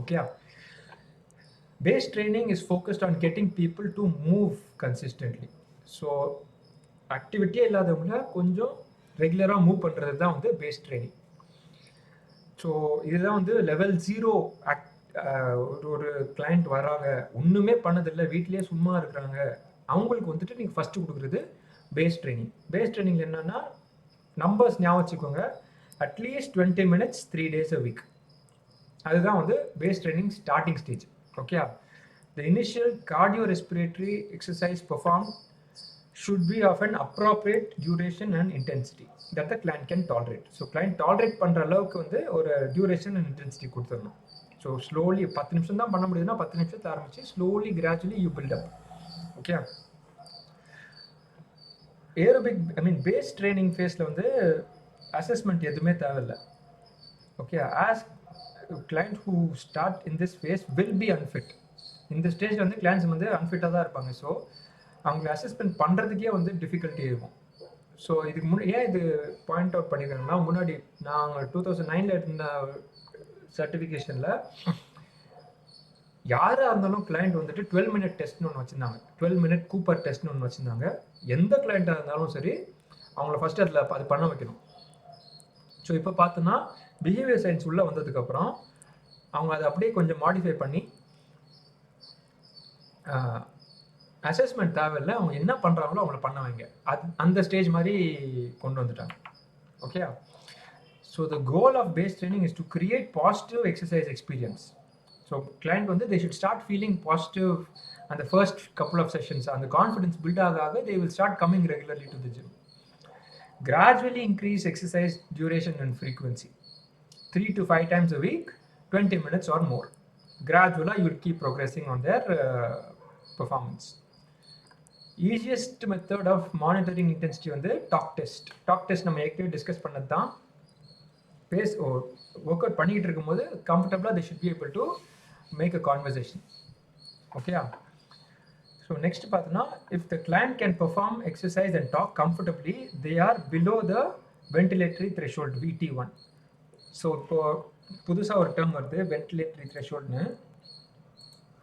Okay. Base training is focused on getting people to move consistently. So ஆக்டிவிட்டியே இல்லாதவங்கள கொஞ்சம் ரெகுலராக மூவ் பண்ணுறது தான் வந்து பேஸ் ட்ரைனிங். ஸோ இதுதான் வந்து லெவல் 0 ஒரு கிளைண்ட் வராங்க, ஒன்றுமே பண்ணதில்லை, வீட்லேயே சும்மா இருக்கிறாங்க, அவங்களுக்கு வந்துட்டு நீங்கள் ஃபஸ்ட்டு கொடுக்குறது பேஸ் ட்ரைனிங். பேஸ் ட்ரைனிங் என்னென்னா நம்பர்ஸ் ஞாபகம் வச்சுக்கோங்க, at least 20 minutes 3 days a week. அதுதான் வந்து base training starting stage. Okay. The initial cardio respiratory exercise perform should be of an appropriate duration and intensity that the client can tolerate. So client tolerate பண்ற அளவுக்கு வந்து ஒரு duration and intensity கொடுத்துடணும். So slowly 10 நிமிஷம் தான் பண்ண முடியுதுன்னா 10 நிமிஷத்தை ஆரம்பிச்சு slowly gradually you build up. Okay. Aerobic base training ஃபேஸில் வந்து அசஸ்மெண்ட் எதுவுமே தேவையில்லை. Okay. As client who start in this phase will be unfit. இந்த ஸ்டேஜ் வந்து கிளைண்ட்ஸ் வந்து அன்ஃபிட்டாக தான் இருப்பாங்க. ஸோ அவங்களை அசஸ்மெண்ட் பண்ணுறதுக்கே வந்து டிஃபிகல்ட்டி இருக்கும். ஸோ இதுக்கு ஏன் இது பாயிண்ட் அவுட் பண்ணியிருக்காங்கன்னா, முன்னாடி நாங்கள் 2009 இருந்த சர்டிஃபிகேஷனில் யாராக இருந்தாலும் கிளைண்ட் வந்துட்டு 12 minute டெஸ்ட்னு ஒன்று வச்சுருந்தாங்க. 12 minute கூப்பர் டெஸ்ட்னு ஒன்று வச்சுருந்தாங்க. எந்த கிளைண்ட்டாக இருந்தாலும் சரி அவங்கள ஃபஸ்ட்டு அதில் அது பண்ண வைக்கணும். ஸோ இப்போ பார்த்தோன்னா பிஹேவியர் சயின்ஸ் உள்ளே வந்ததுக்கப்புறம் அவங்க அதை அப்படியே கொஞ்சம் மாடிஃபை பண்ணி அசஸ்மெண்ட் தேவையில்லை, அவங்க என்ன பண்ணுறாங்களோ அவங்கள பண்ண வைங்க, அந்த ஸ்டேஜ் மாதிரி கொண்டு வந்துட்டாங்க. Okay. So the goal of base training is to create positive exercise experience. So client வந்து they should start feeling positive and the first couple of sessions அந்த கான்ஃபிடன்ஸ் பில்ட் ஆக they will start coming regularly to the gym. Gradually increase exercise duration and frequency. 3 to 5 times a week, 20 minutes or more. Gradually, you will keep progressing on their performance. Easiest method of monitoring intensity வந்து talk test. Talk test நம்ம ஏற்கனவே discuss பண்ணது தான். Work out பண்ணிக்கிட்டு இருக்கும்போது கம்ஃபர்டபுளாக they should be able to make a conversation. ஓகேயா? So next பார்த்தோன்னா if the client can perform exercise and talk comfortably, they are below the ventilatory threshold VT1. So இப்போ புதுசாக ஒரு டேர்ம் வருது வென்டிலேட்டரி த்ரெஷோல்ட்னு.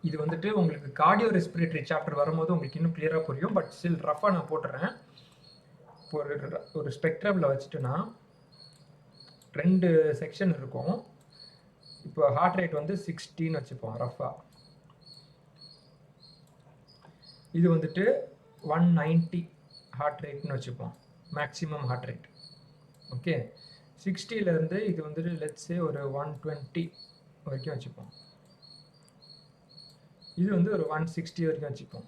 இது வந்துட்டு உங்களுக்கு கார்டியோ ரெஸ்பிரேட்டரி சாப்டர் வரும்போது உங்களுக்கு இன்னும் கிளியராக புரியும். பட் ஸ்டில் ரஃபாக நான் போட்டுறேன். இப்போ ஒரு ஸ்பெக்ட்ரமில் வச்சுட்டுனா 2 செக்ஷன் இருக்கும். இப்போ ஹார்ட் ரேட் வந்து 60ன்னு வச்சுப்போம் ரஃபாக. இது வந்துட்டு 190 ஹார்ட் ரேட்னு வச்சுப்போம், மேக்ஸிமம் ஹார்ட் ரேட். ஓகே, 60லேருந்து இது வந்துட்டு லெட்ஸே ஒரு 120 வரைக்கும் வச்சுப்போம். இது வந்து ஒரு 160 வரைக்கும் வச்சுப்போம்.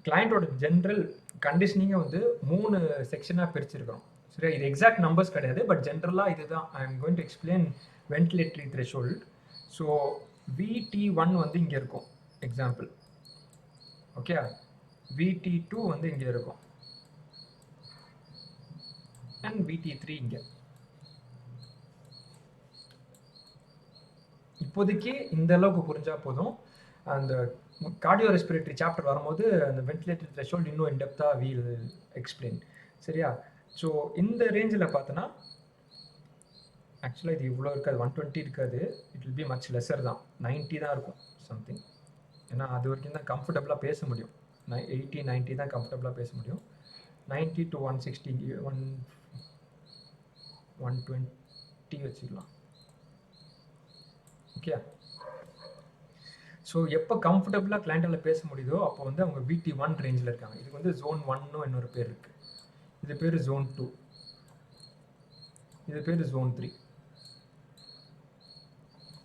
கிளையண்டோட ஜென்ரல் கண்டிஷனிங்கை வந்து 3 செக்ஷனாக பிரிச்சிருக்கிறோம். சரியா? இது எக்ஸாக்ட் நம்பர்ஸ் கிடையாது, பட் ஜென்ரலாக இதுதான். I am going to explain ventilatory threshold. So VT1 வந்து இங்கே இருக்கும் எக்ஸாம்பிள். ஓகே, VT2 வந்து இங்கே இருக்கும் அண்ட் VT3 இங்கே. இப்போதைக்கு இந்த அளவுக்கு புரிஞ்சா போதும். அந்த கார்டியோ ரெஸ்பிரேட்டரி சாப்டர் வரும்போது அந்த வென்டிலேட்டரி த்ரெஷோல்ட் இன்னும் இன்டெப்த்தாக வீல் எக்ஸ்பிளைன். சரியா? ஸோ இந்த ரேஞ்சில் பார்த்தோன்னா ஆக்சுவலாக இது இவ்வளோ இருக்காது, 120 இருக்காது. It will be much lesser தான், 90 தான் இருக்கும் சம்திங். ஏன்னா அது வரைக்கும் தான் கம்ஃபர்டபுளாக பேச முடியும். 80, 90 தான் கம்ஃபர்டபுளாக பேச முடியும். 90 to 160, 120 வச்சுக்கலாம். ஓகே, ஸோ எப்போ கம்ஃபர்டபுளாக கிளைண்டால் பேச முடியுதோ அப்போ வந்து அவங்க VT1 ரேஞ்சில் இருக்காங்க. இதுக்கு வந்து zone 1ன்னு இன்னொரு பேர் இருக்குது. இது பேர் zone 2, இது பேர் zone 3.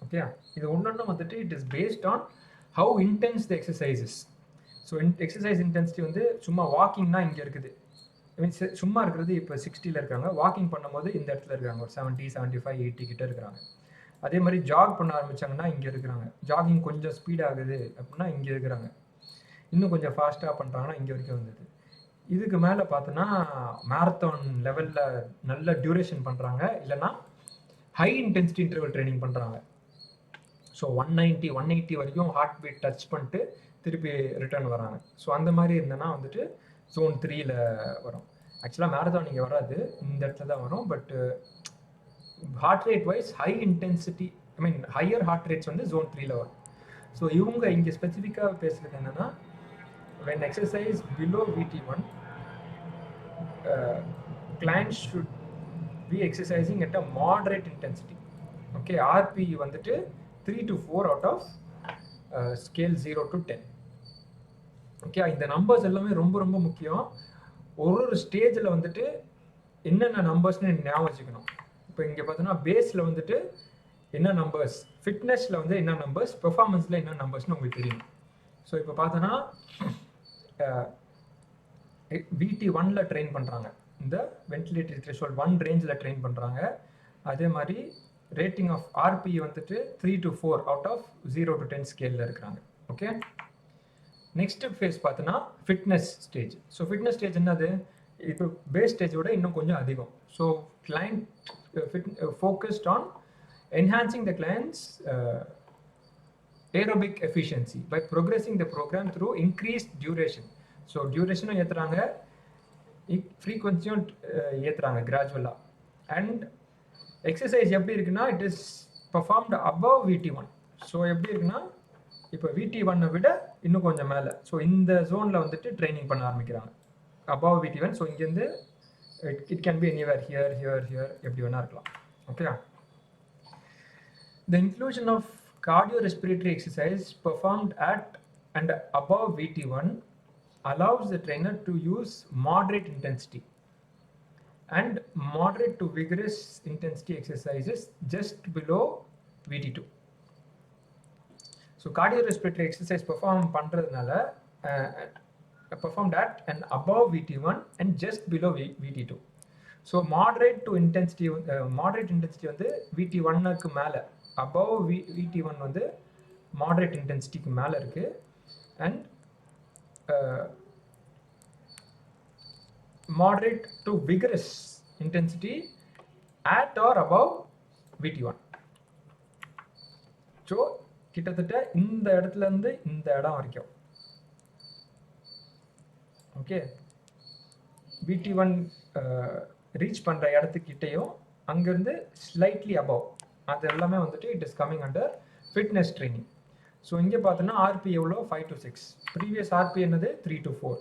ஓகே, இது ஒன்று வந்துட்டு it is based on how intense the exercises. So exercise intensity வந்து சும்மா வாக்கிங்னா இங்கே இருக்குது. மீன்ஸ் சும்மா இருக்கிறது இப்போ 60ல் இருக்காங்க, வாக்கிங் பண்ணும்போது இந்த இடத்துல இருக்காங்க, ஒரு 70, 75, 80 கிட்ட இருக்கிறாங்க. அதே மாதிரி ஜாக் பண்ண ஆரம்பித்தாங்கன்னா இங்கே இருக்கிறாங்க. ஜாகிங் கொஞ்சம் ஸ்பீட் ஆகுது அப்படின்னா இங்கே இருக்கிறாங்க. இன்னும் கொஞ்சம் ஃபாஸ்ட்டாக பண்ணுறாங்கன்னா இங்கே வரைக்கும் வந்தது. இதுக்கு மேலே பார்த்தோன்னா மேரத்தான் லெவலில் நல்ல டியூரேஷன் பண்ணுறாங்க, இல்லைன்னா ஹை இன்டென்சிட்டி இன்டர்வல் ட்ரைனிங் பண்ணுறாங்க. ஸோ 190, 180 வரைக்கும் ஹார்ட் பீட் டச் பண்ணிட்டு திருப்பி ரிட்டர்ன் வராங்க. ஸோ அந்த மாதிரி இருந்தேன்னா வந்துட்டு zone 3ல் வரும். ஆக்சுவலாக மேரத்தான் இங்கே வராது, இந்த இடத்துல தான் வரும். But heart rate wise high intensity, I mean higher heart rates வந்து zone 3ல் வரும். ஸோ இவங்க இங்கே ஸ்பெசிஃபிக்காக பேசுகிறது என்னென்னா, when exercise below VT1, clients should be exercising at a moderate intensity. Okay, RP வந்துட்டு 3 to 4 out of scale 0 to 10. Okay, இந்த நம்பர்ஸ் எல்லாமே ரொம்ப ரொம்ப முக்கியம். ஒரு ஸ்டேஜில் வந்துட்டு என்னென்ன நம்பர்ஸ்னு ஞாபகம் வச்சுக்கணும். இப்போ இங்கே பார்த்தோன்னா பேஸில் வந்துட்டு என்ன நம்பர்ஸ், ஃபிட்னஸில் வந்து என்ன நம்பர்ஸ், பெர்ஃபார்மன்ஸில் என்ன நம்பர்ஸ்னு உங்களுக்கு தெரியும். ஸோ இப்போ பார்த்தோன்னா VT1ல ட்ரெயின் பண்ணுறாங்க, இந்த வென்டிலேட்டரி த்ரெஷோல்ட் 1 ரேஞ்சில் ட்ரெயின் பண்ணுறாங்க. அதே மாதிரி ரேட்டிங் ஆஃப் RP வந்துட்டு 3 to 4 அவுட் ஆஃப் 0 to 10 ஸ்கேலில் இருக்கிறாங்க. ஓகே, நெக்ஸ்ட் ஃபேஸ் பார்த்தோன்னா fitness stage. So fitness stage என்னது, இப்போ பேஸ் ஸ்டேஜோட இன்னும் கொஞ்சம் அதிகம். So client focused on enhancing the clients aerobic efficiency by progressing the program through increased duration. So duration ஏத்துறாங்க, frequency ஏத்துறாங்க gradually. And exercise எப்படி இருக்குன்னா, it is performed above VT1. So எப்படி இருக்குன்னா, இப்போ VT1 விட இன்னும் கொஞ்சம் மேலே. ஸோ இந்த ஜோனில் வந்துட்டு ட்ரைனிங் பண்ண ஆரம்பிக்கிறாங்க above VT1. ஸோ இங்கேருந்து it can be anywhere, here, எப்படி வேணா இருக்கலாம். Okay, the inclusion of cardiorespiratory exercise performed at and above VT1 allows the trainer to use moderate intensity and moderate to vigorous intensity exercises just below VT2. So cardiorespiratory exercise performed at and above VT1 and just below VT2. So moderate intensity வந்து VT1க்கு மேல, above VT1 வந்து moderate intensityக்கு மேல இருக்கு, and moderate to vigorous intensity at or above VT1. So கிட்டத்தட்ட இந்த இடத்துல இருந்து இந்த இடம் வரைக்கும், ஓகே, VT1 ரீச் பண்ற இடத்துக்கிட்டையும் அங்கிருந்து ஸ்லைட்லி அபவ், அது எல்லாமே வந்துட்டு it is coming under fitness training. So இங்கே பார்த்தோன்னா ஆர்பி எவ்வளோ 5 to 6, ப்ரீவியஸ் ஆர்பி என்னது 3 to 4.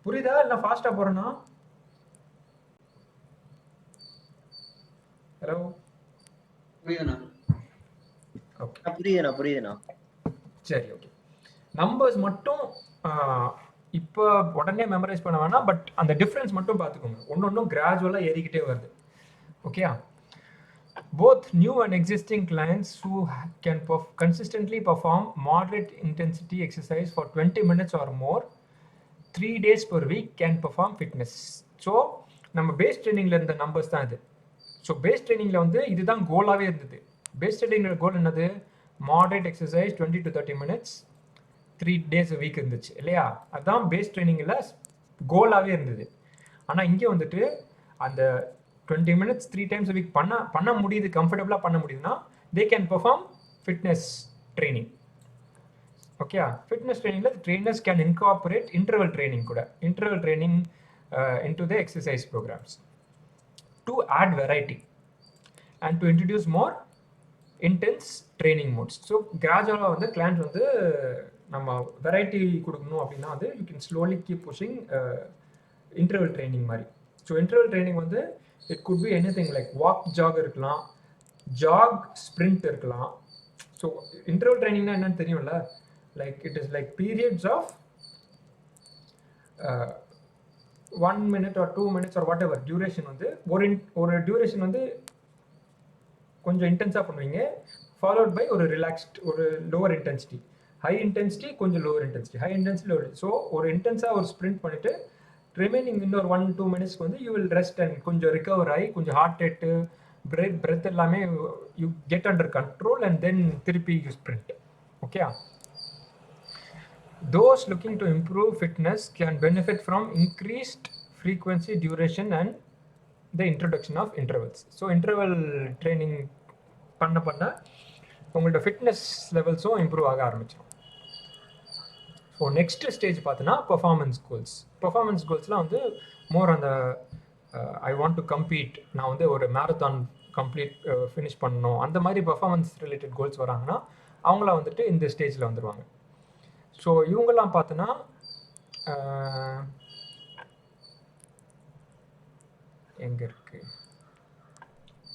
புரியுதா இல்லை ஃபாஸ்ட்டாக போகிறேன்னா? ஹலோ, புரியுதுண்ணா? ஓகே, புரியுதுண்ணா. சரி, ஓகே. நம்பர்ஸ் மட்டும் இப்போ உடனே மெமரைஸ் பண்ண வேணாம், பட் அந்த டிஃப்ரென்ஸ் மட்டும் பார்த்துக்கோங்க. ஒன்றும் கிராஜுவலாக ஏறிக்கிட்டே வருது. Okay, both new and existing clients who can consistently perform moderate intensity exercise for 20 minutes or more 3 days per week can perform fitness. So நம்ம பேஸ் ட்ரைனிங்கில் இருந்த நம்பர்ஸ் தான் இது. ஸோ பேஸ் ட்ரைனிங்கில் வந்து இதுதான் கோலாகவே இருந்தது. பேஸ் ட்ரைனிங்கில் கோல் என்னது? Moderate exercise 20 to 30 minutes 3 days a week இருந்துச்சு இல்லையா? அதுதான் பேஸ் ட்ரைனிங்கில் கோலாகவே இருந்தது. ஆனால் இங்கே வந்துட்டு அந்த 20 minutes 3 times a week பண்ண முடியுது, கம்ஃபர்டபுளாக பண்ண முடியுதுன்னா they can perform fitness training. Okay, fitness ட்ரைனிங்கில் trainers can incorporate interval training கூட, interval training into the exercise programs to add variety and to introduce more intense training modes. So gradually வந்து client வந்து நம்ம variety கொடுக்கணும் அப்படின்னா வந்து you can slowly keep pushing interval training மாதிரி. So interval training வந்து it could be anything like walk jog இருக்கலாம், jog sprint இருக்கலாம். ஸோ interval trainingனா என்னன்னு தெரியும்ல, like it is like periods of 1 minute or 2 minutes or whatever duration வந்து ஒரு duration வந்து கொஞ்சம் இன்டென்ஸாக பண்ணுவீங்க, ஃபாலோட் பை ஒரு ரிலாக்ஸ்ட் ஒரு லோவர் இன்டென்சிட்டி, ஹை இன்டென்சிட்டி கொஞ்சம் lower intensity, high intensity lower. So ஒரு இன்டென்ஸாக ஒரு ஸ்ப்ரிண்ட் பண்ணிவிட்டு ரிமைனிங் இன்னொரு 1-2 minutes வந்து யூ வில் ரெஸ்ட் அண்ட் கொஞ்சம் ரிகவர் ஆகி கொஞ்சம் ஹார்ட் ரேட்டு பிரெத் எல்லாமே you get under control and then திருப்பி you sprint. Okay, those looking to improve fitness can benefit from increased frequency, duration and the introduction of intervals. So interval training பண்ண உங்களோட fitness லெவல்ஸும் improve ஆக ஆரம்பிச்சிடும். So next stage பார்த்தோன்னா performance கோல்ஸ்லாம் வந்து மோர் அந்த I want to compete, நான் வந்து ஒரு மேரத்தான் ஃபினிஷ் பண்ணணும், அந்த மாதிரி பெர்ஃபார்மன்ஸ் ரிலேட்டட் கோல்ஸ் வராங்கன்னா அவங்கள வந்துட்டு இந்த ஸ்டேஜில் வந்துடுவாங்க. ஸோ இவங்கெல்லாம் பார்த்தோன்னா எங்கே இருக்கு,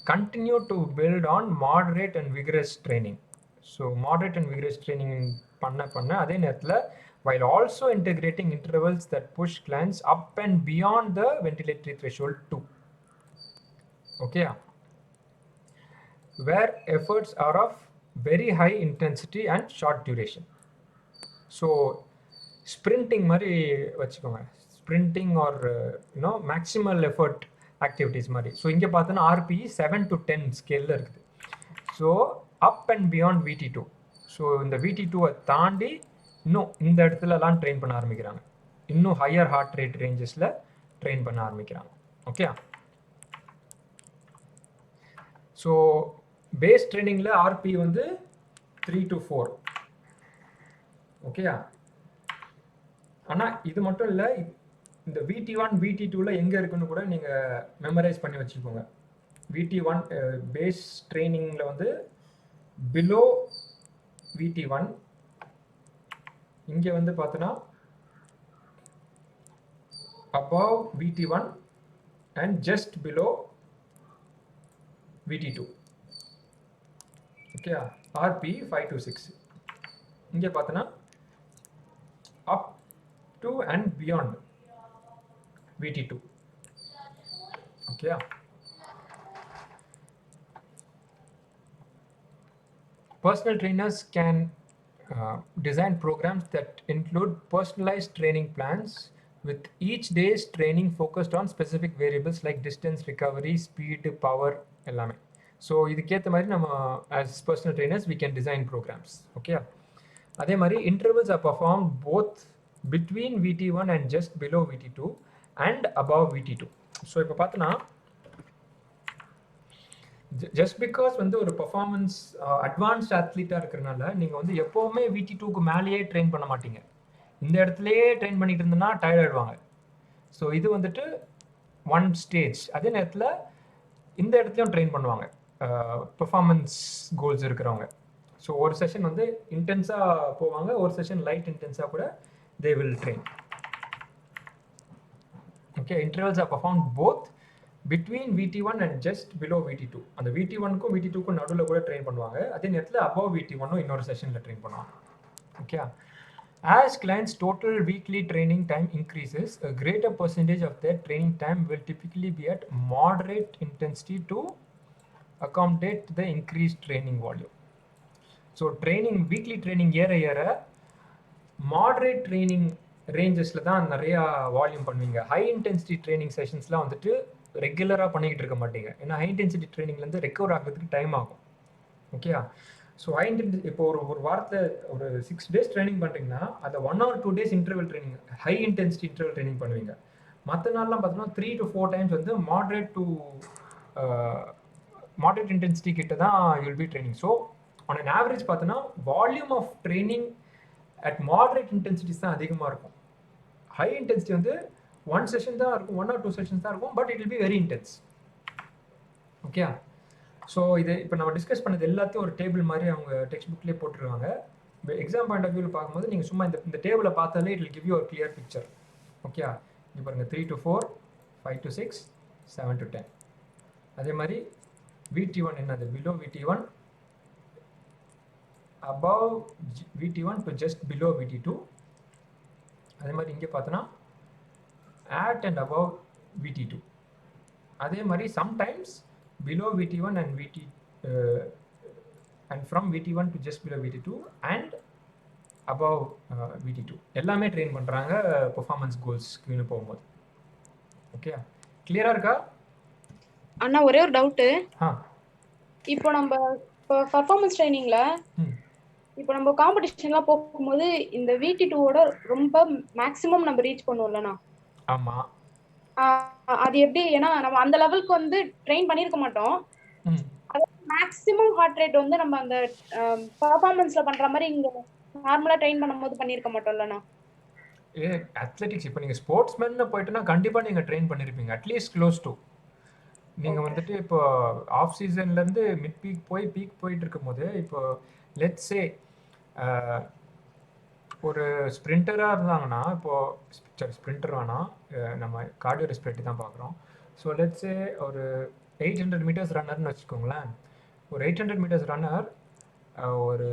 continue to build on moderate and vigorous training. So moderate and vigorous training பண்ண அதே நேரத்தில் while also integrating intervals that push clients up and beyond the ventilatory threshold too. Okay, where efforts are of very high intensity and short duration. So sprinting மாதிரி வச்சுக்கோங்க, sprinting or maximal effort activities மாதிரி. So இங்கே பார்த்தோன்னா RP 7 to 10 ஸ்கேலில் இருக்குது. So up and beyond VT2. So இந்த VT2 தாண்டி இன்னும் இந்த இடத்துலலாம் ட்ரெயின் பண்ண ஆரம்பிக்கிறாங்க, இன்னும் ஹையர் ஹார்ட் ரேட் ரேஞ்சஸில் ட்ரெயின் பண்ண ஆரம்பிக்கிறாங்க. ஓகே, ஸோ பேஸ் ட்ரைனிங்கில் ஆர்பி வந்து 3 to 4. ஓகேயா, ஆனால் இது மட்டும் இல்லை, இந்த VT1 VT2ல எங்கே இருக்குன்னு கூட நீங்கள் மெமரைஸ் பண்ணி வச்சுக்கோங்க. VT1 பேஸ் ட்ரைனிங்கில் வந்து பிலோ VT1, இங்கே வந்து பார்த்தோன்னா above VT1 and just below VT2. Okay, RP 5 to 6. இங்கே பார்த்தோன்னா up to and beyond VT2. Okay. Personal trainers can design programs that include personalized training plans with each day's training focused on specific variables like distance, recovery, speed, power எல்லாமே. So இதுக்கேற்ற மாதிரி நம்ம as personal trainers we can design programs. Okay. அதே மாதிரி intervals are performed both between VT1 and just below VT2 and above VT2. So இப்போ பார்த்தோன்னா just because வந்து ஒரு பர்ஃபார்மன்ஸ் அட்வான்ஸ்ட் அத்லீட்டாக இருக்கிறனால நீங்கள் வந்து எப்போவுமே VT2க்கு மேலேயே ட்ரெயின் பண்ண மாட்டீங்க. இந்த இடத்துலையே ட்ரெயின் பண்ணிட்டு இருந்தோன்னா டயர்ட் ஆகிடுவாங்க. ஸோ இது வந்துட்டு ஒன் ஸ்டேஜ். அதே நேரத்தில் இந்த இடத்துலையும் ட்ரெயின் பண்ணுவாங்க பெர்ஃபார்மன்ஸ் கோல்ஸ் இருக்கிறவங்க. ஸோ ஒரு செஷன் வந்து இன்டென்ஸாக போவாங்க, ஒரு செஷன் லைட் இன்டென்ஸாக கூட they will train. Okay. Intervals are perform both between VT1 and just below VT2. அந்த VT1க்கும் VT2க்கும் நடுவில் கூட ட்ரெயின் பண்ணுவாங்க. அதே நேரத்தில் above VT1 இன்னொரு செஷனில் ட்ரெயின் பண்ணுவாங்க. Okay. As clients' total weekly training time increases, a greater percentage of their training time will typically be at moderate intensity to accommodate the increased training volume. So training, weekly training ஏற moderate training ரேஞ்சஸில் தான் நிறையா volume பண்ணுவீங்க. High intensity training செஷன்ஸ்லாம் வந்துட்டு ரெகுலராக பண்ணிக்கிட்டு இருக்க மாட்டீங்க. ஏன்னா ஹை இன்டென்சிட்டி ட்ரைனிங்லேருந்து ரெக்கவர் ஆகிறதுக்கு டைம் ஆகும். ஓகே. ஸோ ஹை இன்டென்சிட்டி இப்போ ஒரு வாரத்தில் ஒரு 6 days ட்ரைனிங் பண்ணுறீங்கன்னா அதை 1 or 2 days interval training, high intensity interval training பண்ணுவீங்க. மற்ற நாள்லாம் பார்த்தோன்னா 3 to 4 times வந்து மாடரேட் இன்டென்சிட்டி கிட்ட தான் you'll be training. So on an average பார்த்தோன்னா volume of training at moderate intensities தான் அதிகமாக இருக்கும். ஹை இன்டென்சிட்டி வந்து 1 session தான் இருக்கும், 1 or 2 sessions தான் இருக்கும், but it will be very intense. Okay. So இது இப்போ நம்ம டிஸ்கஸ் பண்ணது எல்லாத்தையும் ஒரு டேபிள் மாதிரி அவங்க டெக்ஸ்ட் புக்லேயே போட்டுருவாங்க. இப்போ எக்ஸாம் பாயிண்ட் ஆஃப் வியூவில் பார்க்கும்போது நீங்கள் சும்மா இந்த டேபிளை பார்த்தாலே இட் வில் கிவ் யூ ஒரு கிளியர் பிக்சர். ஓகே. இப்போ பாருங்கள் 3 to 4, 5 to 6, 7 to 10. அதே மாதிரி VT1 என்னது, below VT1, above VT1 to just below VT2. அதே மாதிரி இங்கே பார்த்தோன்னா at and above VT2. அதே மாதிரி sometimes below VT1 and from VT1 to just below VT2 and above VT2 எல்லாமே ட்ரெயின் பண்ணுறாங்க பெர்ஃபார்மன்ஸ் கோல்ஸ்க்கு போகும்போது. ஓகே. கிளியராக இருக்கா அண்ணா? ஒரே ஒரு டவுட்டு. இப்போ நம்ம பர்ஃபார்மன்ஸ் ட்ரைனிங்ல இப்போ நம்ம காம்படிஷன்லாம் போகும்போது இந்த VT2ஓட ரொம்ப மேக்ஸிமம் நம்ம ரீச் பண்ணுவோம்லண்ணா? ஆமா. அது எப்படி? ஏன்னா நம்ம அந்த லெவலுக்கு வந்து ட்ரெயின் பண்ணிருக்க மாட்டோம். அது மேக்ஸிமம் ஹார்ட் ரேட் வந்து நம்ம அந்த பெர்ஃபார்மன்ஸ்ல பண்ற மாதிரி இங்க நார்மலா ட்ரெயின் பண்ணும்போது பண்ணிருக்க மாட்டோம்லண்ணா? அத்லெட்டிக்ஸ் இப்போ நீங்க ஸ்போர்ட்ஸ்மேன் போயிட்டுனா கண்டிப்பா நீங்க ட்ரெயின் பண்ணிருப்பீங்க, அட்லீஸ்ட் க்ளோஸ் டு. நீங்க வந்துட்டு இப்போ ஆஃப் சீசன்ல இருந்து மிட் பீக் போயிட்டு இருக்கும்போது, இப்போ லெட்ஸ் சே ஒரு ஸ்ப்ரிண்டராக இருந்தாங்கன்னா, இப்போது ஸ்ப்ரிண்டர் வேணாம், நம்ம கார்டியோ ரெஸ்பிரேட்டரி தான் பார்க்குறோம். ஸோ லெட்ஸே ஒரு 800 meters ரன்னர்னு வச்சுக்கோங்களேன். ஒரு 800 meters ரன்னர் ஒரு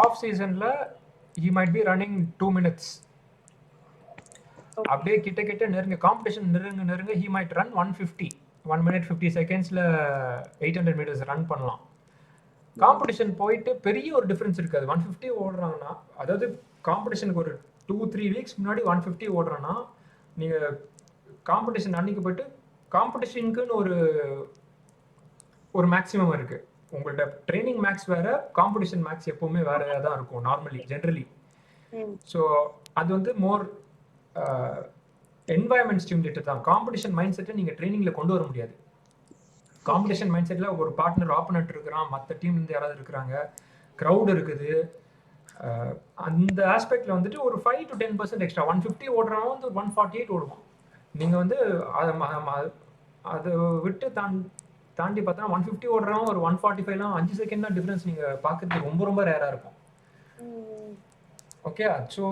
ஆஃப் சீசனில் he might be running 2 minutes. அப்படியே கிட்ட நெருங்க காம்படிஷன் நெருங்க he might run 1 minute 50 seconds 800 meters run பண்ணலாம். காம்படிஷன் போயிட்டு பெரிய ஒரு டிஃப்ரென்ஸ் இருக்காது. 150 ஓடுறாங்கன்னா, அதாவது காம்படிஷனுக்கு ஒரு 2-3 weeks முன்னாடி 150 ஓடுறான்னா, நீங்கள் காம்படிஷன் அன்னைக்கு போயிட்டு காம்படிஷனுக்குன்னு ஒரு மேக்ஸிமம் இருக்கு. உங்கள்ட்ட ட்ரைனிங் மேக்ஸ் வேற, காம்படிஷன் மேக்ஸ் எப்பவுமே வேற தான் இருக்கும் நார்மலி ஜென்ரலி. ஸோ அது வந்து மோர் என்வாயன்மெண்ட் ஸ்டிமுலேட்டர் தான். காம்படிஷன் மைண்ட் செட்டை நீங்கள் ட்ரைனிங்கில் கொண்டு வர முடியாது. காம்படிஷன் மைண்ட் செட்டில் ஒரு பார்ட்னர் ஆப்பனண்ட் இருக்கிறான், மற்ற டீம்லேருந்து யாராவது இருக்கிறாங்க, க்ரௌட் இருக்குது, அந்த ஆஸ்பெக்டில் வந்துட்டு ஒரு 5 to 10% எக்ஸ்ட்ரா. 150 ஓடுறவன் வந்து 148 ஓடுவான். நீங்கள் வந்து அதை விட்டு தாண்டி பார்த்தா 150 ஓடுறவன் ஒரு 145 5 செகண்ட் தான் டிஃப்ரென்ஸ் நீங்கள் பார்க்குறது ரொம்ப ரேராக இருக்கும். ஓகே. ஸோ